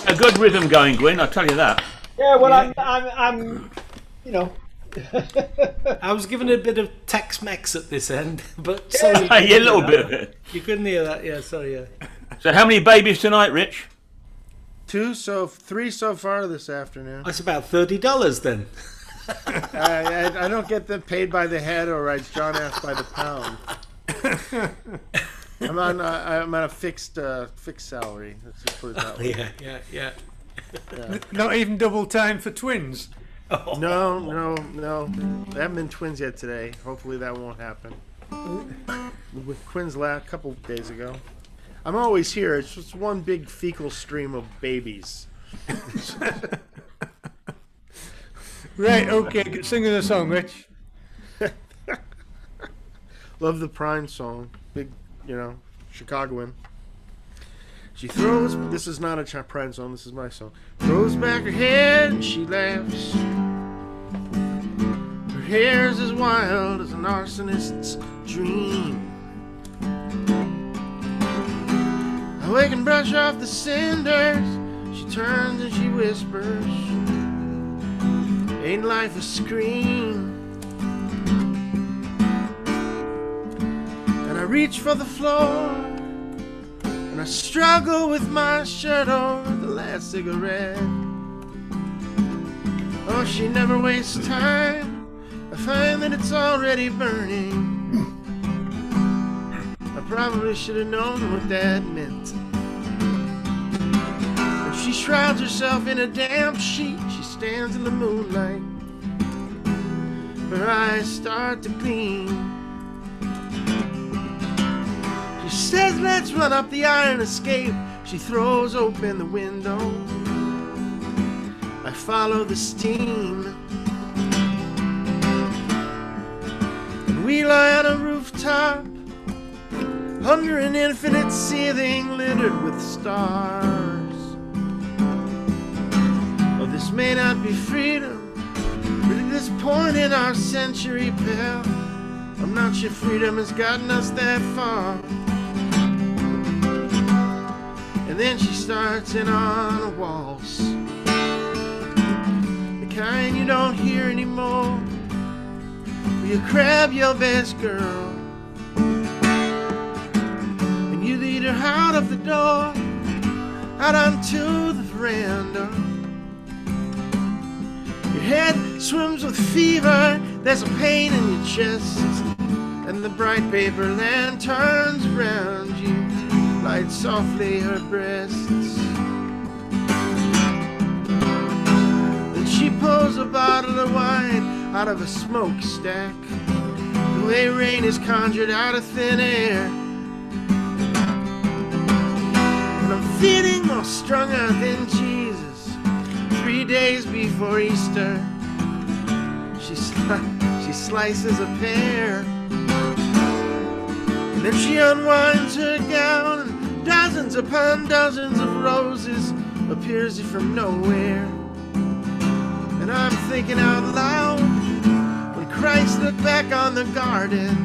A good rhythm going, Gwyn, I'll tell you that. Yeah, well, I'm you know. I was given a bit of Tex-Mex at this end, but sorry. Yeah, a little bit of it. You couldn't hear that, yeah, sorry, yeah. So how many babies tonight, Rich? 3 so far this afternoon. That's about $30 then. I don't get them paid by the head, or as John asked, by the pound. I'm on a fixed salary. Let's just put it that way. Yeah. Not even double time for twins. Oh. No. They haven't been twins yet today. Hopefully that won't happen. With twins a couple of days ago. I'm always here. It's just one big fecal stream of babies. Right, okay. Sing us a song, Rich. Love the Prine song. Big, Chicagoan. She throws... This is not a Prine song. This is my song. Throws back her head and she laughs. Her hair's as wild as an arsonist's dream. I wake and brush off the cinders. She turns and she whispers, "Ain't life a scream?" And I reach for the floor, and I struggle with my shirt over the last cigarette. Oh, she never wastes time. I find that it's already burning. I probably should have known what that meant. And she shrouds herself in a damp sheet. She stands in the moonlight. Her eyes start to gleam. She says, let's run up the iron escape. She throws open the window. I follow the steam. And we lie on a rooftop under an infinite ceiling littered with stars. Oh, this may not be freedom, but at this point in our century, pal, I'm not sure freedom has gotten us that far. And then she starts in on a waltz, the kind you don't hear anymore, where you grab your best girl and you lead her out of the door, out onto the veranda. Your head swims with fever, there's a pain in your chest, and the bright paper lanterns around you light softly her breasts. Then she pulls a bottle of wine out of a smokestack, the way rain is conjured out of thin air. And I'm feeling more strung out than Jesus 3 days before Easter. She slices a pear, and then she unwinds her gown, and dozens upon dozens of roses appears from nowhere. And I'm thinking out loud, when Christ looked back on the garden,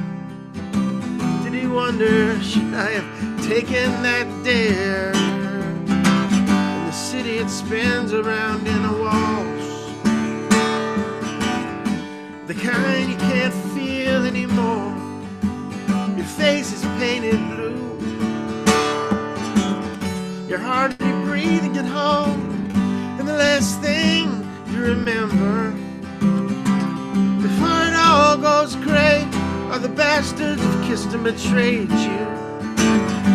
did he wonder, should I have taken that dare? In the city it spins around in a waltz, the kind you can't feel anymore. Your face is painted blue, you're hardly breathing at home, and the last thing you remember before it all goes gray are the bastards who've kissed and betrayed you,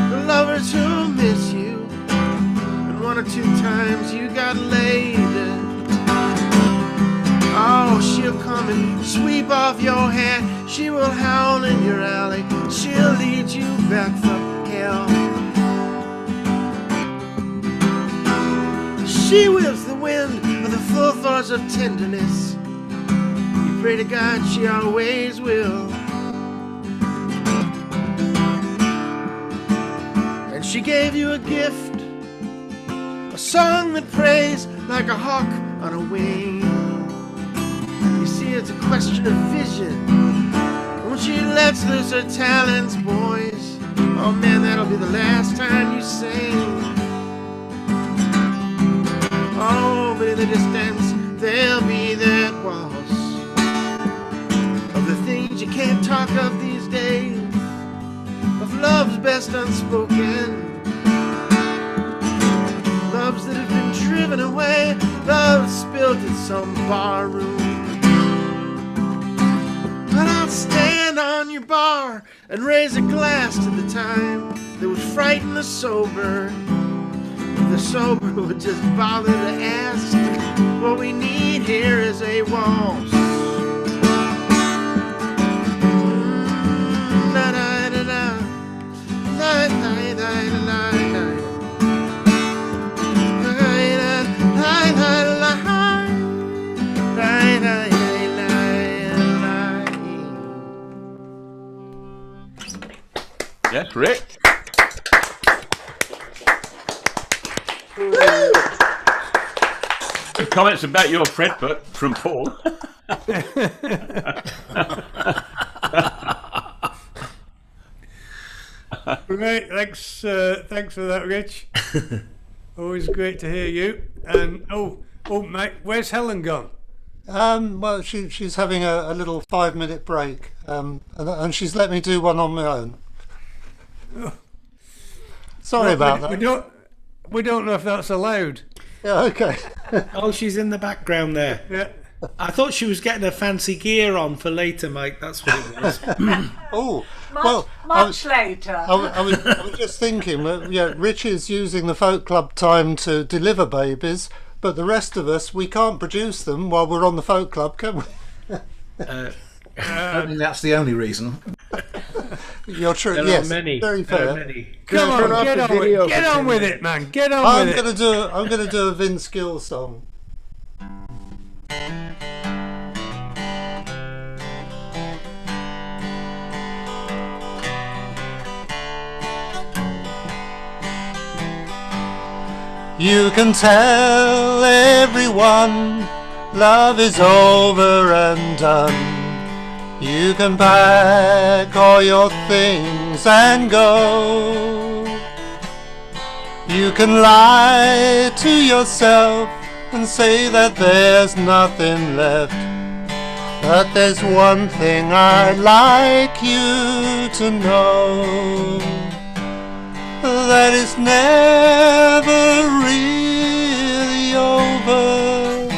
the lovers who miss you, and 1 or 2 times you got laid. Oh, she'll come and sweep off your hair, she will howl in your alley, she'll lead you back from hell. She whips the wind with the full force of tenderness. You pray to God she always will. And she gave you a gift, a song that prays like a hawk on a wing. You see, it's a question of vision. When she lets loose her talents, boys, oh man, that'll be the last time you sing. Oh, but in the distance there'll be that waltz of the things you can't talk of these days, of love's best unspoken, loves that have been driven away, love spilled in some bar room. But I'll stand on your bar and raise a glass to the time that would frighten the sober. The sober would just bother to ask. What we need here is a waltz. La da da da, la da da da da, Yes, Rick. Some comments about your fretbook from Paul. Right, thanks for that, Rich. Always great to hear you. And oh, mate, where's Helen gone? Well, she's having a little 5-minute break, and she's let me do one on my own. Sorry about that. We don't know if that's allowed. Yeah, okay. Oh, she's in the background there. Yeah. I thought she was getting her fancy gear on for later, Mike. That's what it was. Oh, much later. I was just thinking, yeah, Rich is using the folk club time to deliver babies, but the rest of us, we can't produce them while we're on the folk club, can we? I think that's the only reason. You're true. There Yes, are many. very There are fair. many. Come turn on, off get the on, video get for on 10 with minutes? it, man. Get on I'm with it. gonna do a Vince Gill song. You can tell everyone love is over and done. You can pack all your things and go. You can lie to yourself and say that there's nothing left. But there's one thing I'd like you to know, that it's never really over.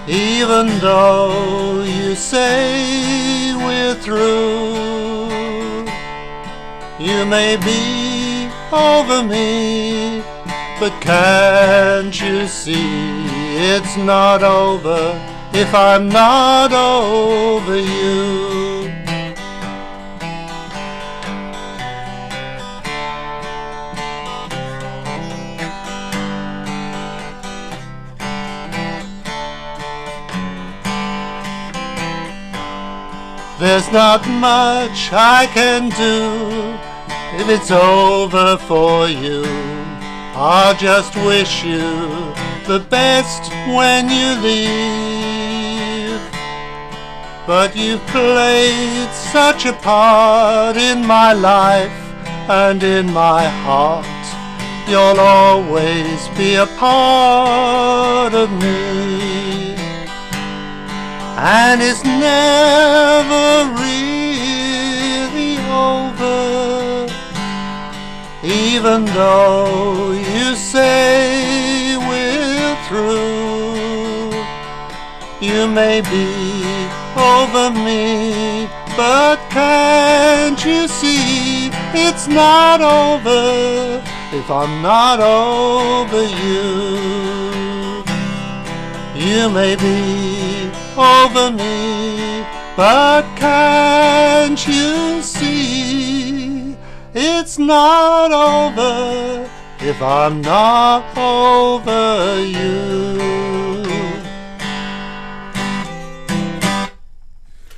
Even though you say we're through, you may be over me, but can't you see it's not over if I'm not over you? There's not much I can do if it's over for you. I'll just wish you the best when you leave. But you've played such a part in my life and in my heart. You'll always be a part of me, and it's never really over. Even though you say we're through, you may be over me, but can't you see it's not over if I'm not over you? You may be over me, but can't you see it's not over if I'm not over you?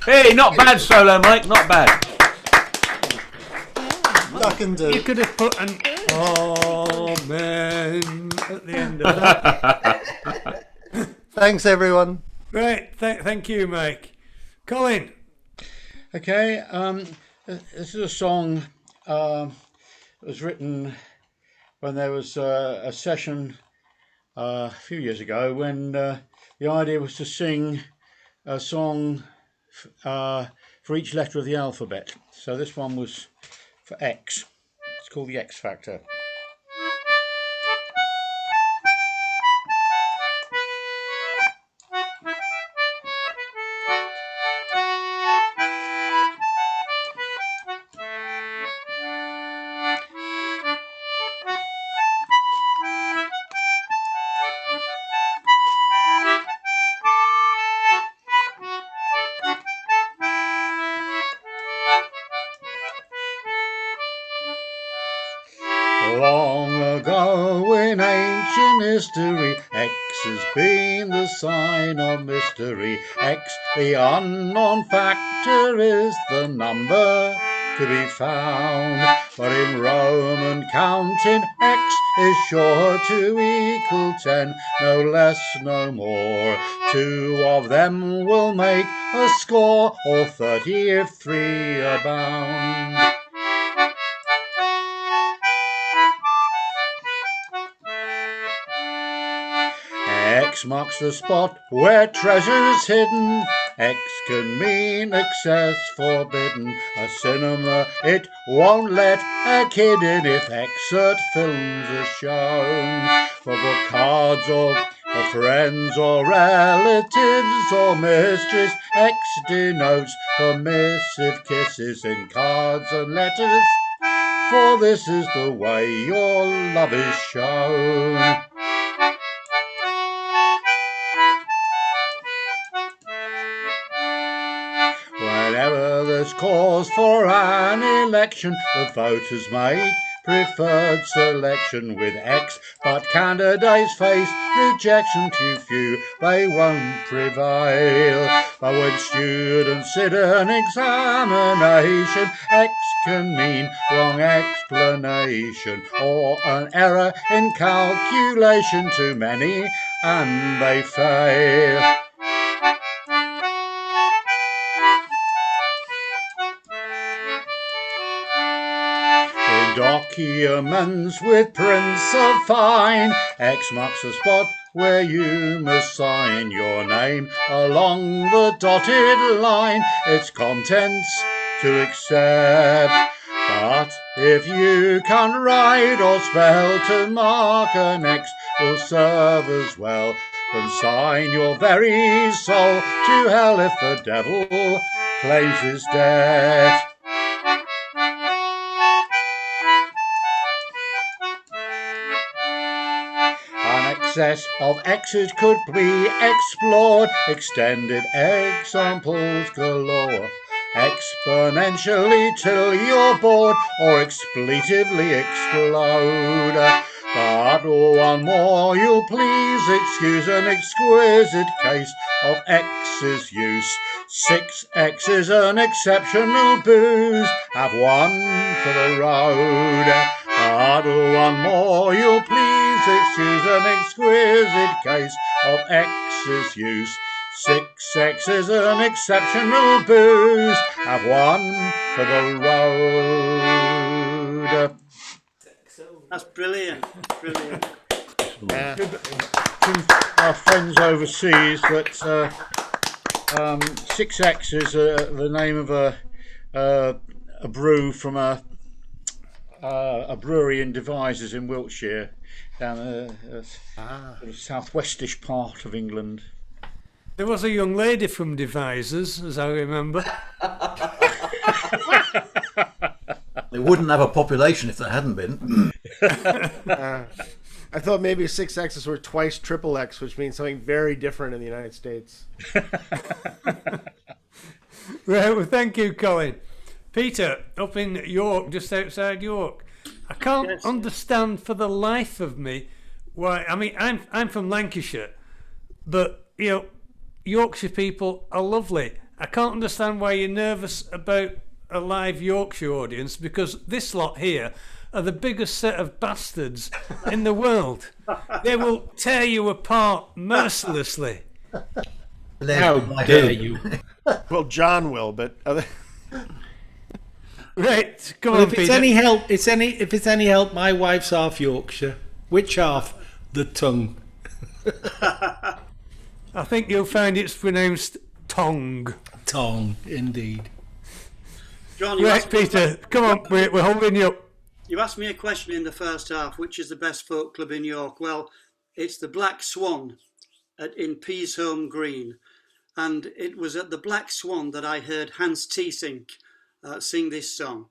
Hey, not bad solo, Mike. Not bad. I can do. You could have put an amen at the end of that. Thanks, everyone. Right, thank you, Mike. Colin. Okay, this is a song that was written when there was a session a few years ago when the idea was to sing a song for each letter of the alphabet. So this one was for X. It's called the X Factor. Long ago in ancient history, X has been the sign of mystery. X, the unknown factor, is the number to be found. But in Roman counting, X is sure to equal 10, no less, no more. 2 of them will make a score, or 30 if 3 abound. X marks the spot where treasure is hidden. X can mean excess forbidden. A cinema, it won't let a kid in if X at films are shown. For book cards or for friends or relatives or mistress, X denotes permissive kisses in cards and letters. For this is the way your love is shown. Whenever there's cause for an election. The voters make preferred selection with X, but candidates face rejection. Too few, they won't prevail. But when students sit an examination, X can mean wrong explanation or an error in calculation. Too many and they fail. Documents with prints of fine, X marks the spot where you must sign your name along the dotted line, its contents to accept. But if you can't write or spell, to mark an X will serve as well. Then sign your very soul to hell if the devil claims his debt. Excess of X's could be explored, extended examples galore, exponentially till you're bored or expletively explode. But one more you'll please excuse, an exquisite case of X's use. 6X is an exceptional booze, have one for the road. But one more you'll please excuse, an exquisite case of X's use. 6X is an exceptional booze, have one for the road. That's brilliant, brilliant. Yeah. From our friends overseas that 6X is the name of a brew from a brewery in Devizes in Wiltshire, down the southwestish part of England. There was a young lady from Devizes, as I remember. They wouldn't have a population if there hadn't been. I thought maybe 6X's were twice triple X, which means something very different in the United States. Right, well, thank you, Colin. Peter, up in York, just outside York. I can't understand for the life of me why. I mean, I'm from Lancashire, but you know, Yorkshire people are lovely. I can't understand why you're nervous about a live Yorkshire audience, because this lot here are the biggest set of bastards in the world. They will tear you apart mercilessly. How dare you? Well, John will, but other. Right, come well, on, if Peter. It's any help, if it's any help, my wife's half Yorkshire. Which half? The tongue. I think you'll find it's pronounced tongue. Tongue, indeed. John, you right, Peter, come on, we're holding you up. You asked me a question in the first half, which is the best folk club in York. Well, it's the Black Swan in Peasholm Green. And it was at the Black Swan that I heard Hans Thiesink sing this song.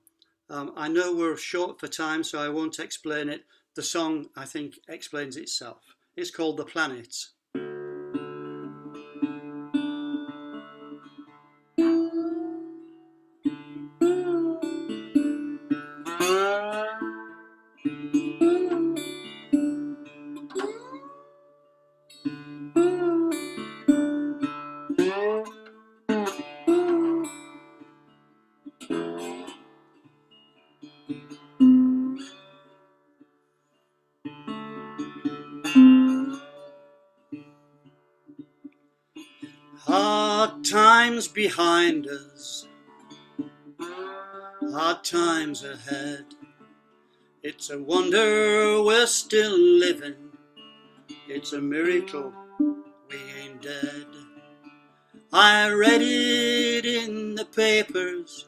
I know we're short for time, so I won't explain it. The song, I think, explains itself. It's called The Planets. Hard times behind us, hard times ahead. It's a wonder we're still living. It's a miracle we ain't dead. I read it in the papers,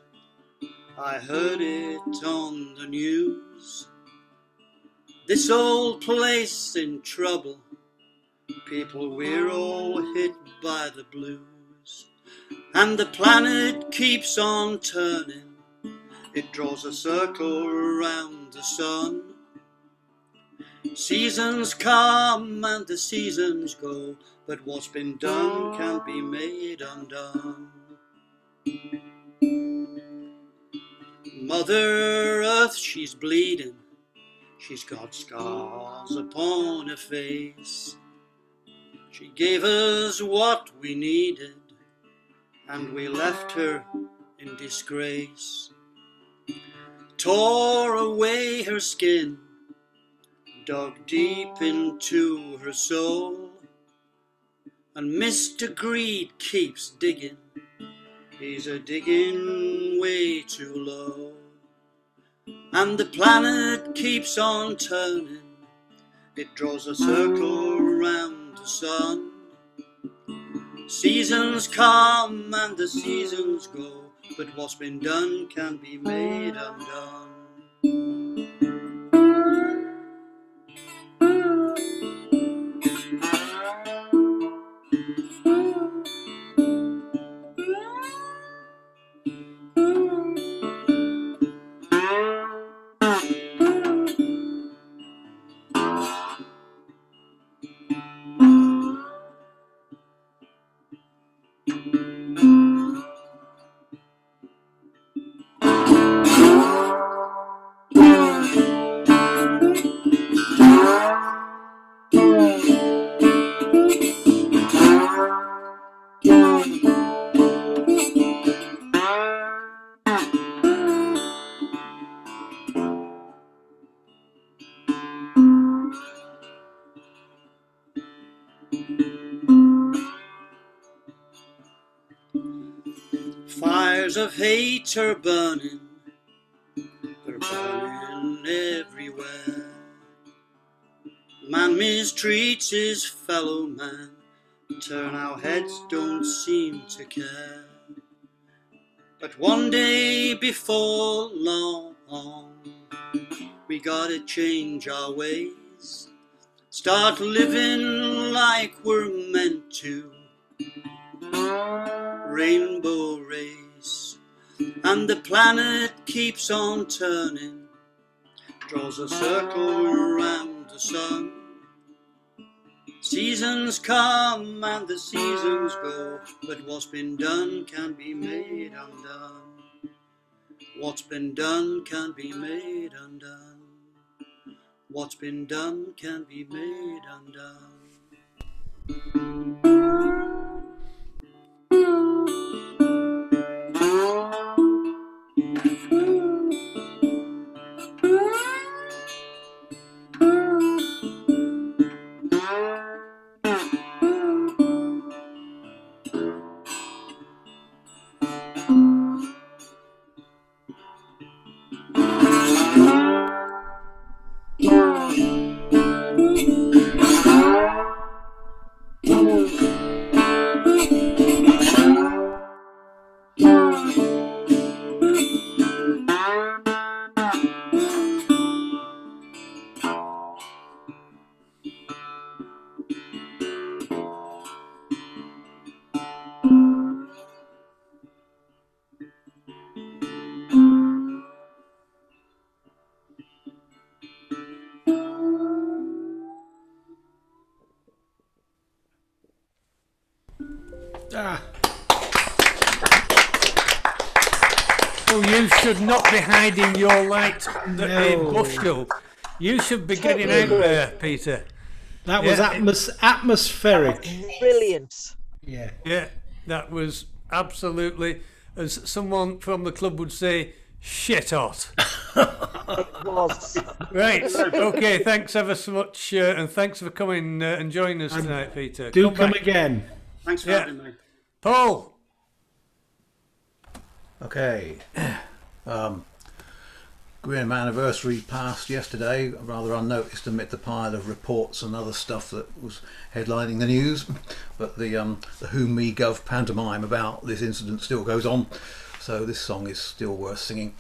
I heard it on the news. This old place in trouble, people, we're all hit by the blues. And the planet keeps on turning, it draws a circle around the sun. Seasons come and the seasons go, but what's been done can't be made undone. Mother Earth, she's bleeding, she's got scars upon her face. She gave us what we needed, and we left her in disgrace. Tore away her skin, dug deep into her soul, and Mr. Greed keeps digging, he's a digging way too low. And the planet keeps on turning, it draws a circle round the sun. Seasons come and the seasons go, but what's been done can be made undone. Fires of hate are burning, they're burning everywhere. Man mistreats his fellow man, turn our heads, don't seem to care. But one day before long, we gotta change our ways, start living like we're meant to. Rainbow race, and the planet keeps on turning, draws a circle around the sun. Seasons come and the seasons go, but what's been done can be made undone. What's been done can be made undone. What's been done can be made undone. Oh, you should not be hiding your light under a bushel. You should be getting out there, Peter. That was atmospheric. Brilliant. Yeah. Yeah, that was absolutely, as someone from the club would say, shit hot. It was. Right, okay, thanks ever so much, and thanks for coming and joining us tonight, Peter. Do come back. again. Thanks for having me. Paul. Okay. Graham anniversary passed yesterday, rather unnoticed amid the pile of reports and other stuff that was headlining the news. But the Who Me Gov pantomime about this incident still goes on, so this song is still worth singing.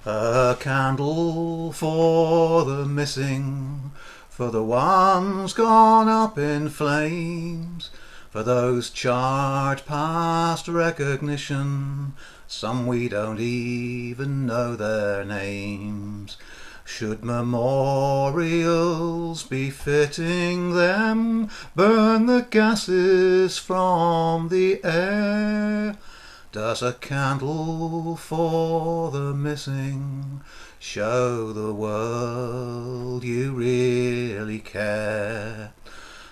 A candle for the missing, for the ones gone up in flames, for those charred past recognition, some we don't even know their names. Should memorials be fitting them, burn the gases from the air, Does a candle for the missing show the world you really care?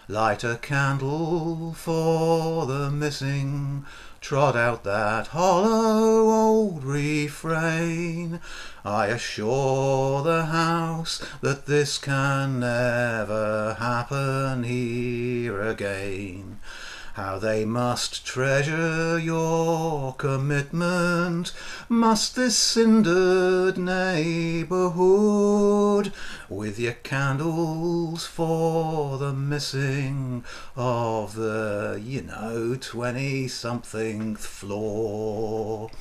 Light a candle for the missing, trot out that hollow old refrain. I assure the house that this can never happen here again. How they must treasure your commitment, must this cindered neighbourhood, with your candles for the missing of the, 20-something floor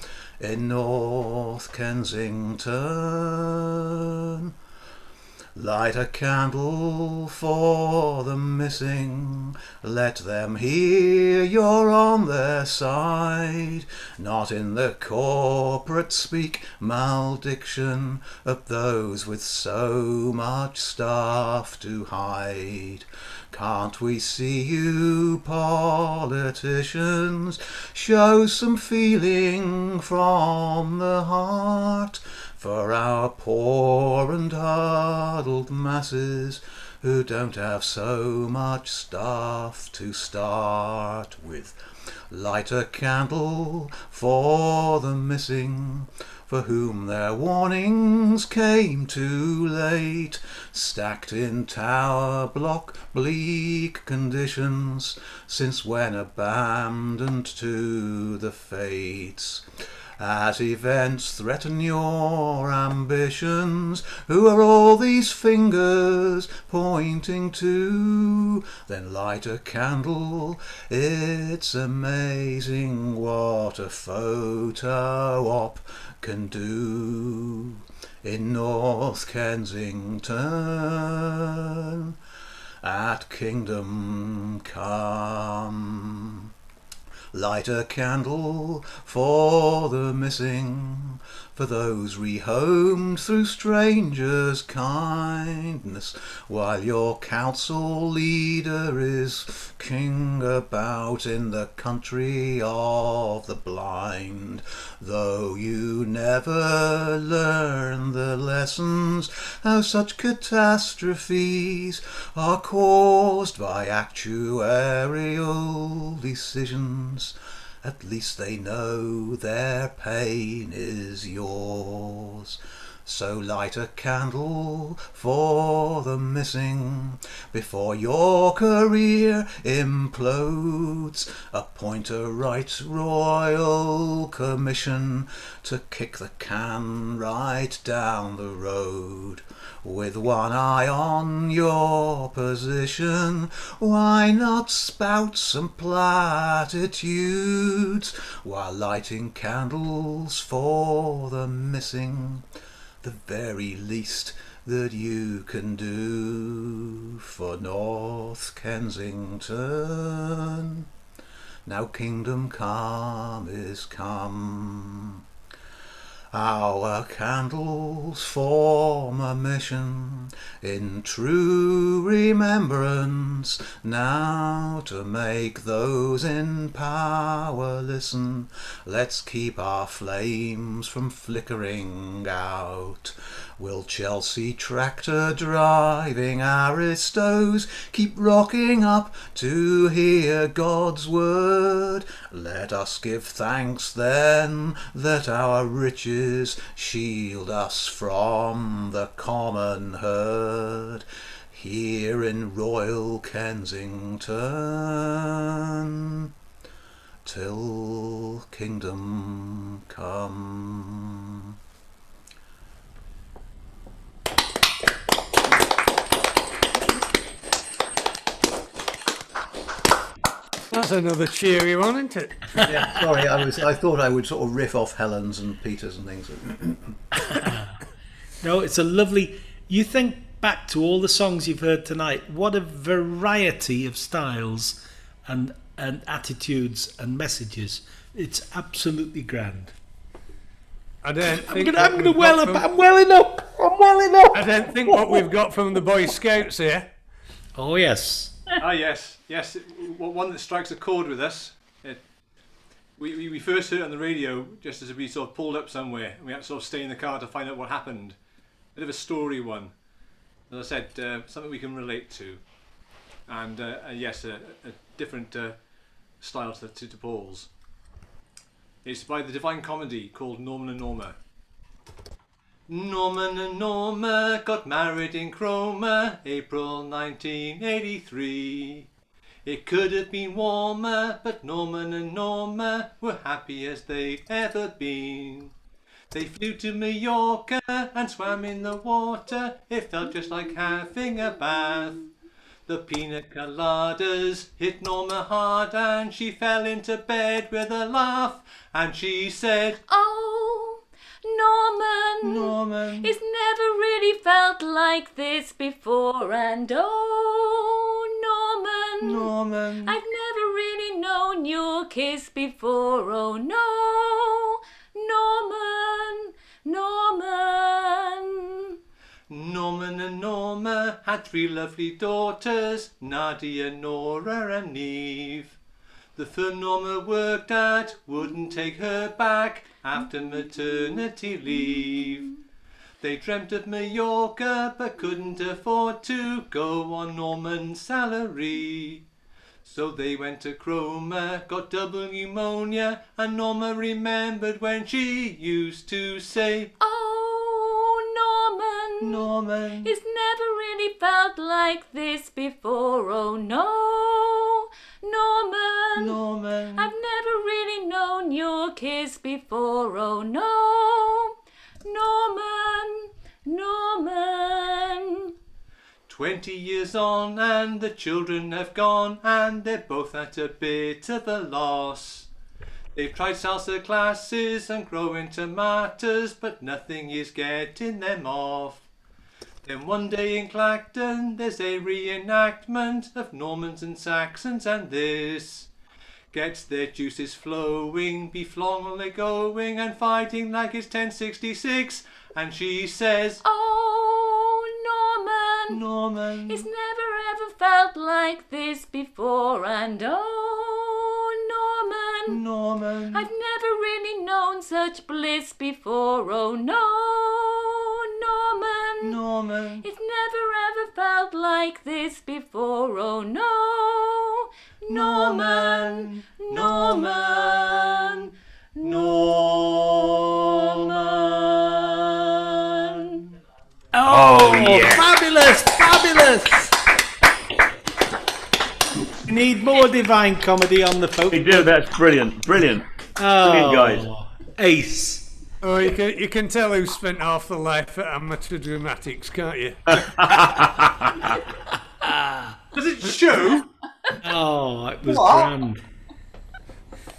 in North Kensington. Light a candle for the missing, let them hear you're on their side, not in the corporate speak malediction of those with so much stuff to hide. Can't we see you politicians show some feeling from the heart for our poor and huddled masses who don't have so much stuff to start with? Light a candle for the missing, for whom their warnings came too late, stacked in tower block bleak conditions, since when abandoned to the fates. As events threaten your ambitions, who are all these fingers pointing to? Then light a candle, it's amazing what a photo op can do in North Kensington at Kingdom Come. Light a candle for the missing, for those rehomed through strangers' kindness, while your council leader is king about in the country of the blind. Though you never learn the lessons, how such catastrophes are caused by actuarial decisions, at least they know their pain is yours. So light a candle for the missing before your career implodes. Appoint a right royal commission to kick the can right down the road. With one eye on your position, why not spout some platitudes while lighting candles for the missing? The very least that you can do for North Kensington. Now Kingdom Come is come. Our candles form a mission in true remembrance, now to make those in power listen. Let's keep our flames from flickering out. Will Chelsea tractor driving aristos keep rocking up to hear God's word? Let us give thanks then that our riches shield us from the common herd here in Royal Kensington till Kingdom Come. That's another cheery one, isn't it? Yeah, sorry, I thought I would sort of riff off Helen's and Peter's and things. No, it's a lovely... You think back to all the songs you've heard tonight, what a variety of styles and attitudes and messages. It's absolutely grand. I don't think I'm going to well up. I'm welling up. I'm welling up. I don't think what we've got from the Boy Scouts here. Oh, yes. Ah, yes. Yes, one that strikes a chord with us. We first heard it on the radio just as we sort of pulled up somewhere, and we had to sort of stay in the car to find out what happened. Bit of a story one. As I said, something we can relate to, and yes, a different style to Paul's. It's by the Divine Comedy called Norman and Norma. Norman and Norma got married in Cromer, April 1983. It could have been warmer, but Norman and Norma were happy as they'd ever been. They flew to Mallorca and swam in the water. It felt just like having a bath. The pina coladas hit Norma hard and she fell into bed with a laugh. And she said, "Oh, Norman, it's never really felt like this before. And oh, Norman, I've never really known your kiss before. Oh no, Norman." Norman and Norma had 3 lovely daughters, Nadia, Nora and Neve. The firm Norma worked at wouldn't take her back after maternity leave. They dreamt of Mallorca but couldn't afford to go on Norman's salary. So they went to Cromer, got double pneumonia, and Norma remembered when she used to say, "Oh, Norman, it's never really felt like this before. Oh no, Norman, I've never really known your kiss before. Oh no, Norman." 20 years on and the children have gone, and they're both at a bit of a loss. They've tried salsa classes and growing tomatoes, but nothing is getting them off. Then one day in Clacton there's a reenactment of Normans and Saxons, and this gets their juices flowing, be-flongly going and fighting like it's 1066. And she says, "Oh, Norman, it's never ever felt like this before. And oh, Norman, I've never really known such bliss before. Oh no, Norman, it's never ever felt like this before. Oh no, Norman. Oh, yeah. Fabulous! We need more Divine Comedy on the folk. We do. That's brilliant. Brilliant, guys. Ace. Oh, you can tell who spent half the life at amateur dramatics, can't you? Does it show? Oh, it was grand.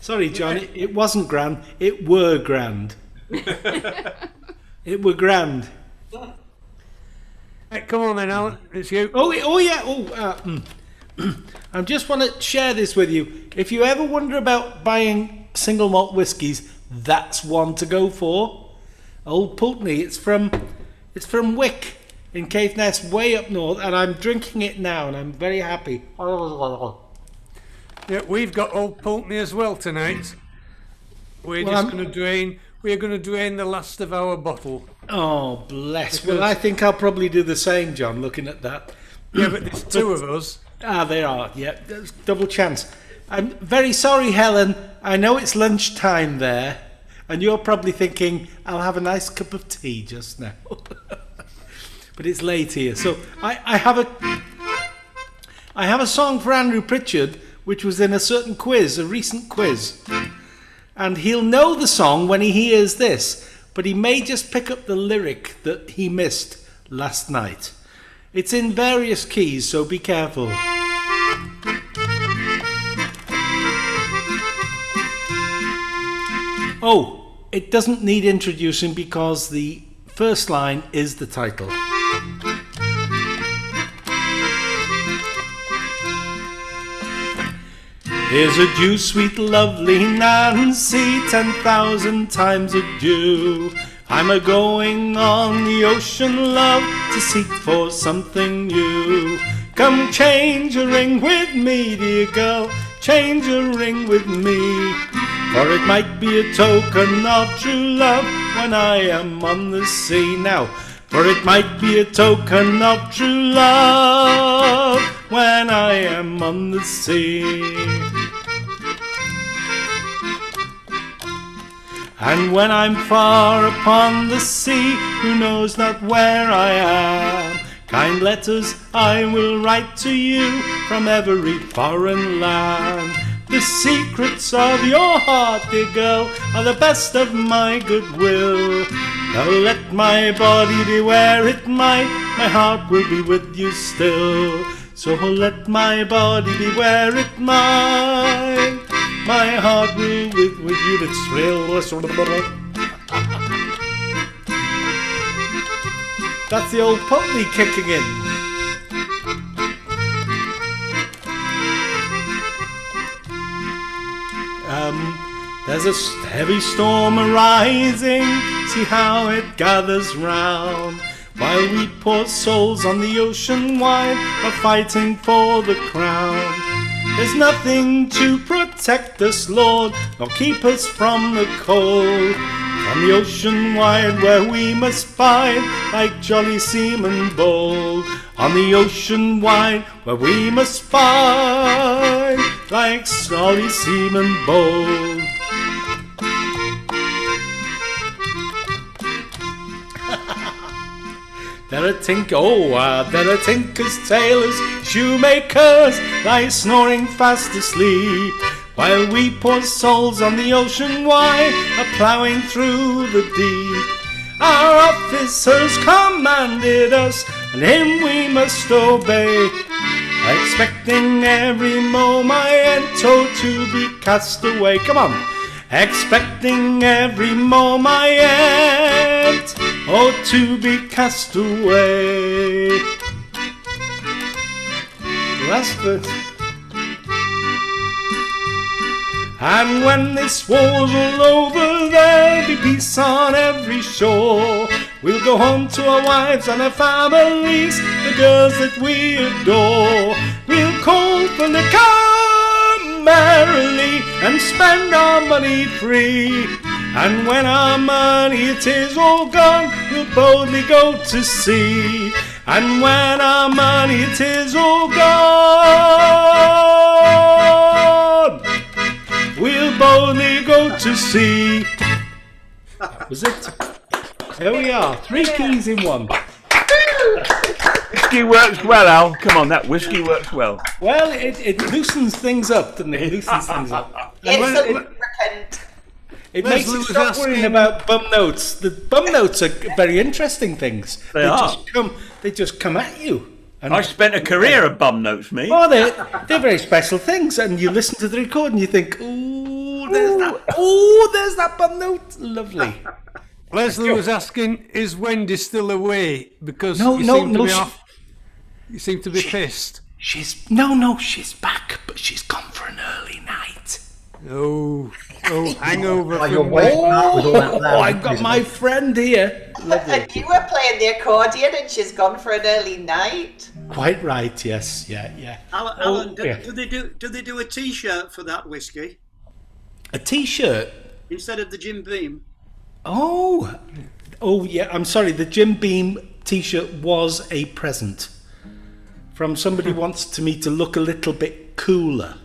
Sorry, John, it wasn't grand. It were grand. It were grand. Hey, come on then, Alan. It's you. Oh yeah. I just want to share this with you. If you ever wonder about buying single malt whiskies, that's one to go for. Old Pulteney. It's from Wick in Caithness, way up north, and I'm drinking it now, and I'm very happy. Yeah, we've got Old Pulteney as well tonight. We're going to drain the last of our bottle. Oh, bless. Because, well, I think I'll probably do the same, John, looking at that. Yeah, but there's 2 of us. Ah, there are. Yeah, there's double chance. I'm very sorry, Helen. I know it's lunchtime there, and you're probably thinking, I'll have a nice cup of tea just now. But it's late here. So I have a song for Andrew Pritchard, which was in a certain quiz, a recent quiz. And he'll know the song when he hears this, but he may just pick up the lyric that he missed last night. It's in various keys, so be careful. Oh, it doesn't need introducing because the first line is the title. Here's adieu, sweet, lovely Nancy, 10,000 times adieu. I'm a-going on the ocean, love, to seek for something new. Come change a ring with me, dear girl, change a ring with me. For it might be a token of true love when I am on the sea now. For it might be a token of true love when I am on the sea. And when I'm far upon the sea, who knows not where I am, kind letters I will write to you from every foreign land. The secrets of your heart, dear girl, are the best of my goodwill. Now let my body be where it might, my heart will be with you still. So let my body be where it might, my heart will be with you. It's real. That's the old Putney kicking in. There's a heavy storm arising, see how it gathers round, while we poor souls on the ocean wide are fighting for the crown. There's nothing to protect us, Lord, nor keep us from the cold. On the ocean wide where we must bide, like jolly seamen bold. On the ocean wide where we must bide, like jolly seamen bold. There are tinkers, tailors, shoemakers lie snoring fast asleep, while we poor souls on the ocean wide are ploughing through the deep. Our officers commanded us, and him we must obey, expecting every momento to be cast away. Come on! Expecting every moment, oh, to be cast away. Last verse. And when this war's all over, there'll be peace on every shore. We'll go home to our wives and our families, the girls that we adore. We'll call for liquor merrily and spend our money free. And when our money it is all gone, we'll boldly go to sea. And when our money it is all gone, we'll boldly go to sea. That was it. There we are. 3 keys in one. Whiskey works well, Al. Come on, that whiskey works well. Well, it loosens things up, doesn't it? It loosens things up. It makes you stop worrying about bum notes. The bum notes are very interesting things. They are. They just come at you. And I spent a career of bum notes, me. Oh, they're very special things. And you listen to the record and you think, ooh, there's that bum note. Lovely. Leslie was asking, is Wendy still away? Because you seem to be pissed. She's back, but she's gone for an early night. Oh, hangover. I've got my friend here. And you were playing the accordion and she's gone for an early night. Quite right, yes, yeah. Alan, do they do a T-shirt for that whiskey? A T-shirt? Instead of the Jim Beam? Oh yeah, I'm sorry, the Jim Beam T-shirt was a present from somebody who wants me to look a little bit cooler.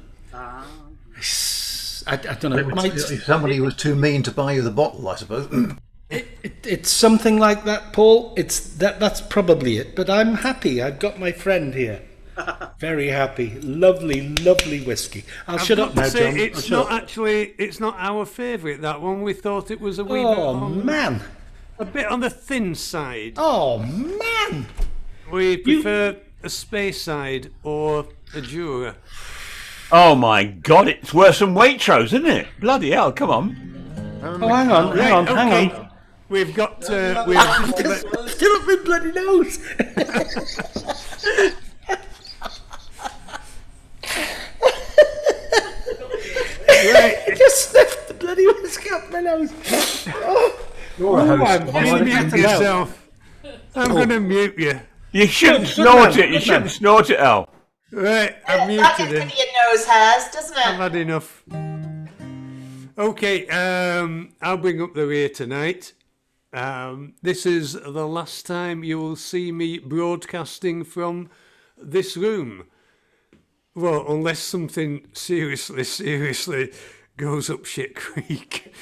I don't know. If somebody was too mean to buy you the bottle, I suppose. It's something like that, Paul. That's probably it. But I'm happy. I've got my friend here. Very happy. Lovely whiskey. I'll shut up now, John. It's not our favourite, that one. We thought it was a wee bit a bit on the thin side. Oh man. We prefer a Speyside or a Jura. Oh my God, it's worse than Waitrose, isn't it? Bloody hell, come on. Hang on. We've got... still up my bloody nose. Right. I just sniffed the bloody whiskey up my nose. I'm mute yourself. I'm going to mute you. You shouldn't snort it. You shouldn't snort it, Al. Right, I've That gets muted him. into your nose hairs, doesn't it? I've had enough. Okay, I'll bring up the rear tonight. This is the last time you will see me broadcasting from this room. Well, unless something seriously goes up shit creek.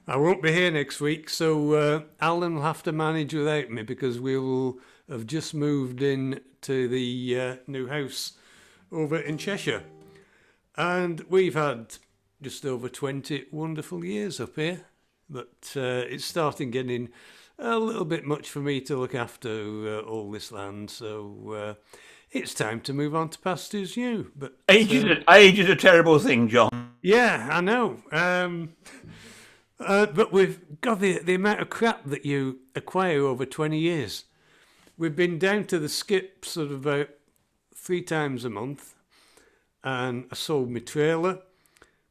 I won't be here next week, so Alan will have to manage without me because we will have just moved in to the new house over in Cheshire. And we've had just over 20 wonderful years up here, but it's starting getting a little bit much for me to look after all this land, so it's time to move on to pastures new. But age is a terrible thing, John. yeah, I know. But we've got the amount of crap that you acquire over 20 years. We've been down to the skip sort of about 3 times a month, and I sold my trailer.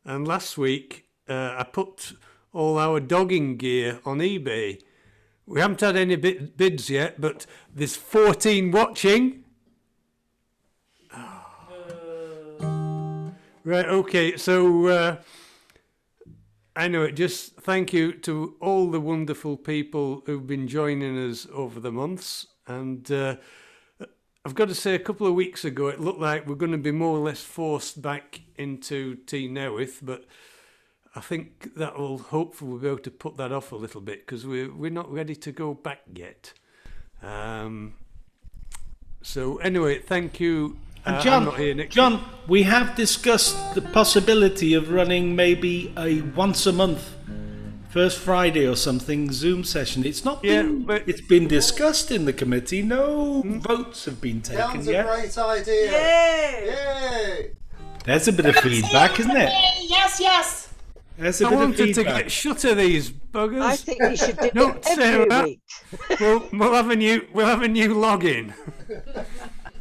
And last week, I put all our dogging gear on eBay. We haven't had any bids yet, but there's 14 watching. Right, okay, so I know it. Just thank you to all the wonderful people who've been joining us over the months. And I've got to say, a couple of weeks ago, it looked like we're going to be more or less forced back into Tea Nowith, but I think that will hopefully we'll be able to put that off a little bit because we're not ready to go back yet. So anyway, thank you. And I'm not here next John, we have discussed the possibility of running maybe a once a month, first Friday or something, Zoom session. It's not been, it's been discussed in the committee. No votes have been taken yet. Great idea. Yay! There's a bit of feedback, isn't it? Yes, yes. There's a I bit of wanted to feedback. get shut of these buggers. I think we should do Don't it say every that. week. We'll have a new login.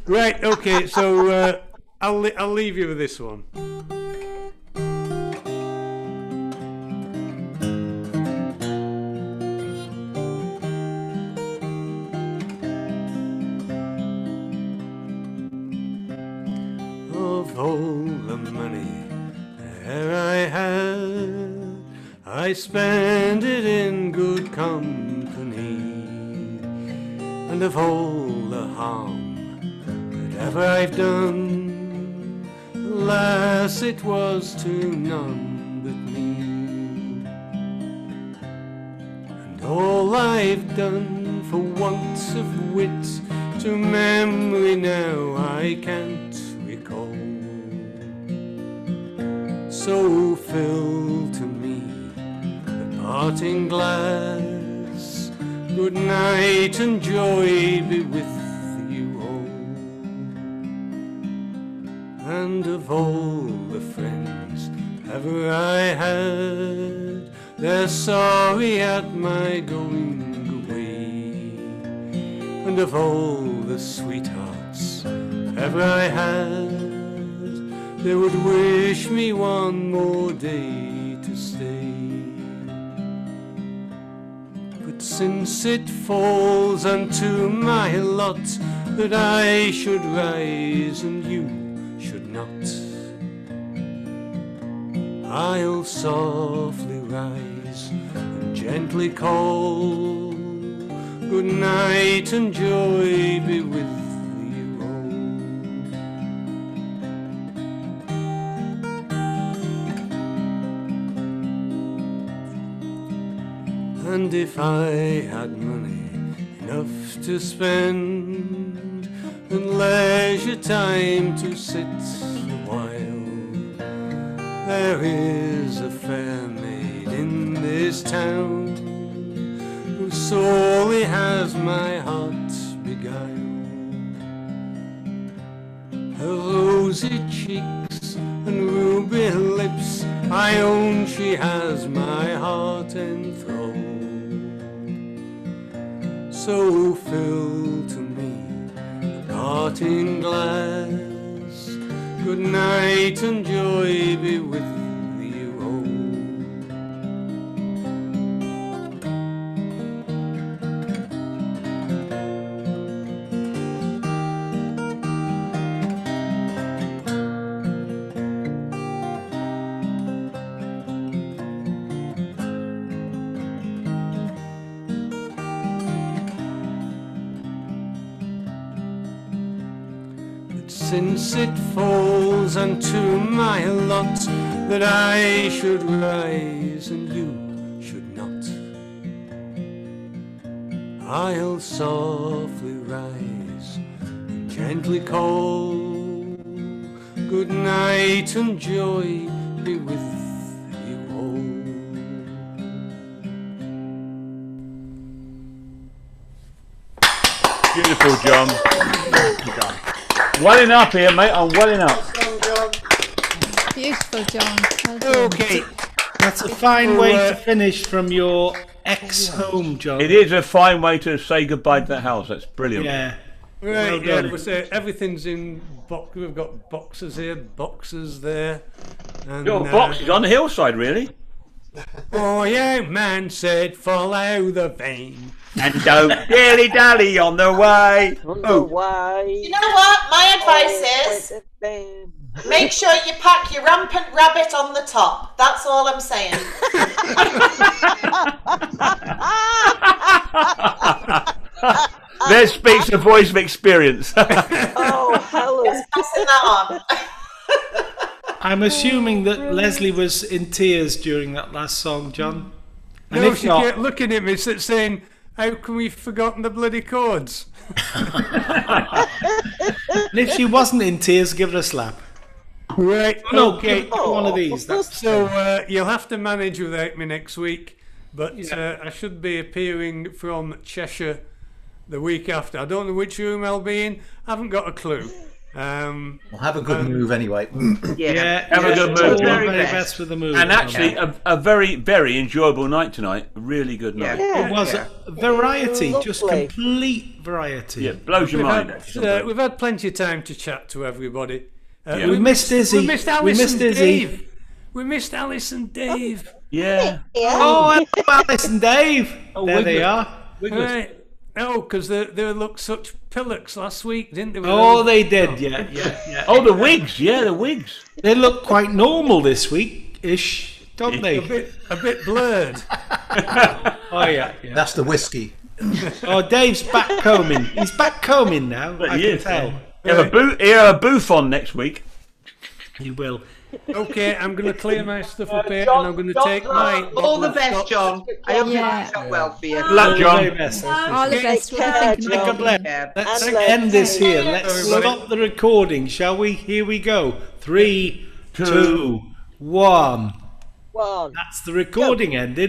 Right. Okay. So I'll leave you with this one. Of all the money that I had, I spend it in good company, and of all the harm that ever I've done, alas, it was to none but me. And all I've done for want of wit, to memory now I can't recall. So fill to me the parting glass, good night and joy be with you all. And of all the friends ever I had, they're sorry at my going away. And of all the sweethearts ever I had, they would wish me one more day to stay. But since it falls unto my lot that I should rise and you should not, I'll softly rise and gently call, good night and joy be with you all. And if I had money enough to spend, and leisure time to sit a while, there is a fair maid in this town who sorely has my heart beguiled. Her rosy cheeks and ruby lips, I own she has my heart enthralled. So fill to me the parting glass, good night and joy be with you all. since it falls unto my lot that I should rise and you should not, I'll softly rise and gently call, good night and joy be with you all. Beautiful, John. Welling up here, mate. I'm welling up. Beautiful, John. Well done. Okay, that's a fine way to finish from your ex-home, John. It is a fine way to say goodbye to the house. That's brilliant. Yeah. Right, Well yeah, done. we say everything's in box. We've got boxes here, boxes there. And, Your box is on the hillside, really. Oh, yeah, man said, follow the vein. And don't dilly-dally on the way. On the way. You know what? My advice is make sure you pack your rampant rabbit on the top. That's all I'm saying. There speaks a voice of experience. Oh, Helen. Passing that on. I'm assuming that Leslie was in tears during that last song, John. And No, if she not, kept looking at me saying, how can we have forgotten the bloody chords? and if she wasn't in tears, give her a slap. Right, No, okay. give her one of these. That's So you'll have to manage without me next week, but I should be appearing from Cheshire the week after. I don't know which room I'll be in. I haven't got a clue. Well, have a good move anyway. yeah, Have a good all move. the very best with the move. And actually, a very, very enjoyable night tonight. A really good night. it was a variety, just Lovely. complete variety. Yeah, blows your mind. actually. We've had plenty of time to chat to everybody. Yeah. We missed Izzy. We missed Alice We missed and Izzy. Dave. We missed Alice and Dave. Yeah. Oh, hello, Alice and Dave. Oh, there they Wiggles. are. Wiggles. Right. Oh, because they looked such pillocks last week, didn't they? Oh, they did. Yeah. Oh, the wigs. Yeah, the wigs. They look quite normal this week-ish, don't they? A bit blurred. Oh yeah. That's the whiskey. Oh, Dave's back combing. He's back combing now. I He can is, tell. You have a booth on next week. He will. Okay, I'm going to clear my stuff up here, and I'm going to take my... All the best, John. I hope Yeah. you works well for you. Good luck, John. Very best. All the best. What are you thinking Take a about? blend. Yeah. Let's And end this here. Everybody. Let's stop the recording, shall we? Here we go. 3, 2, 1. One. That's the recording ended.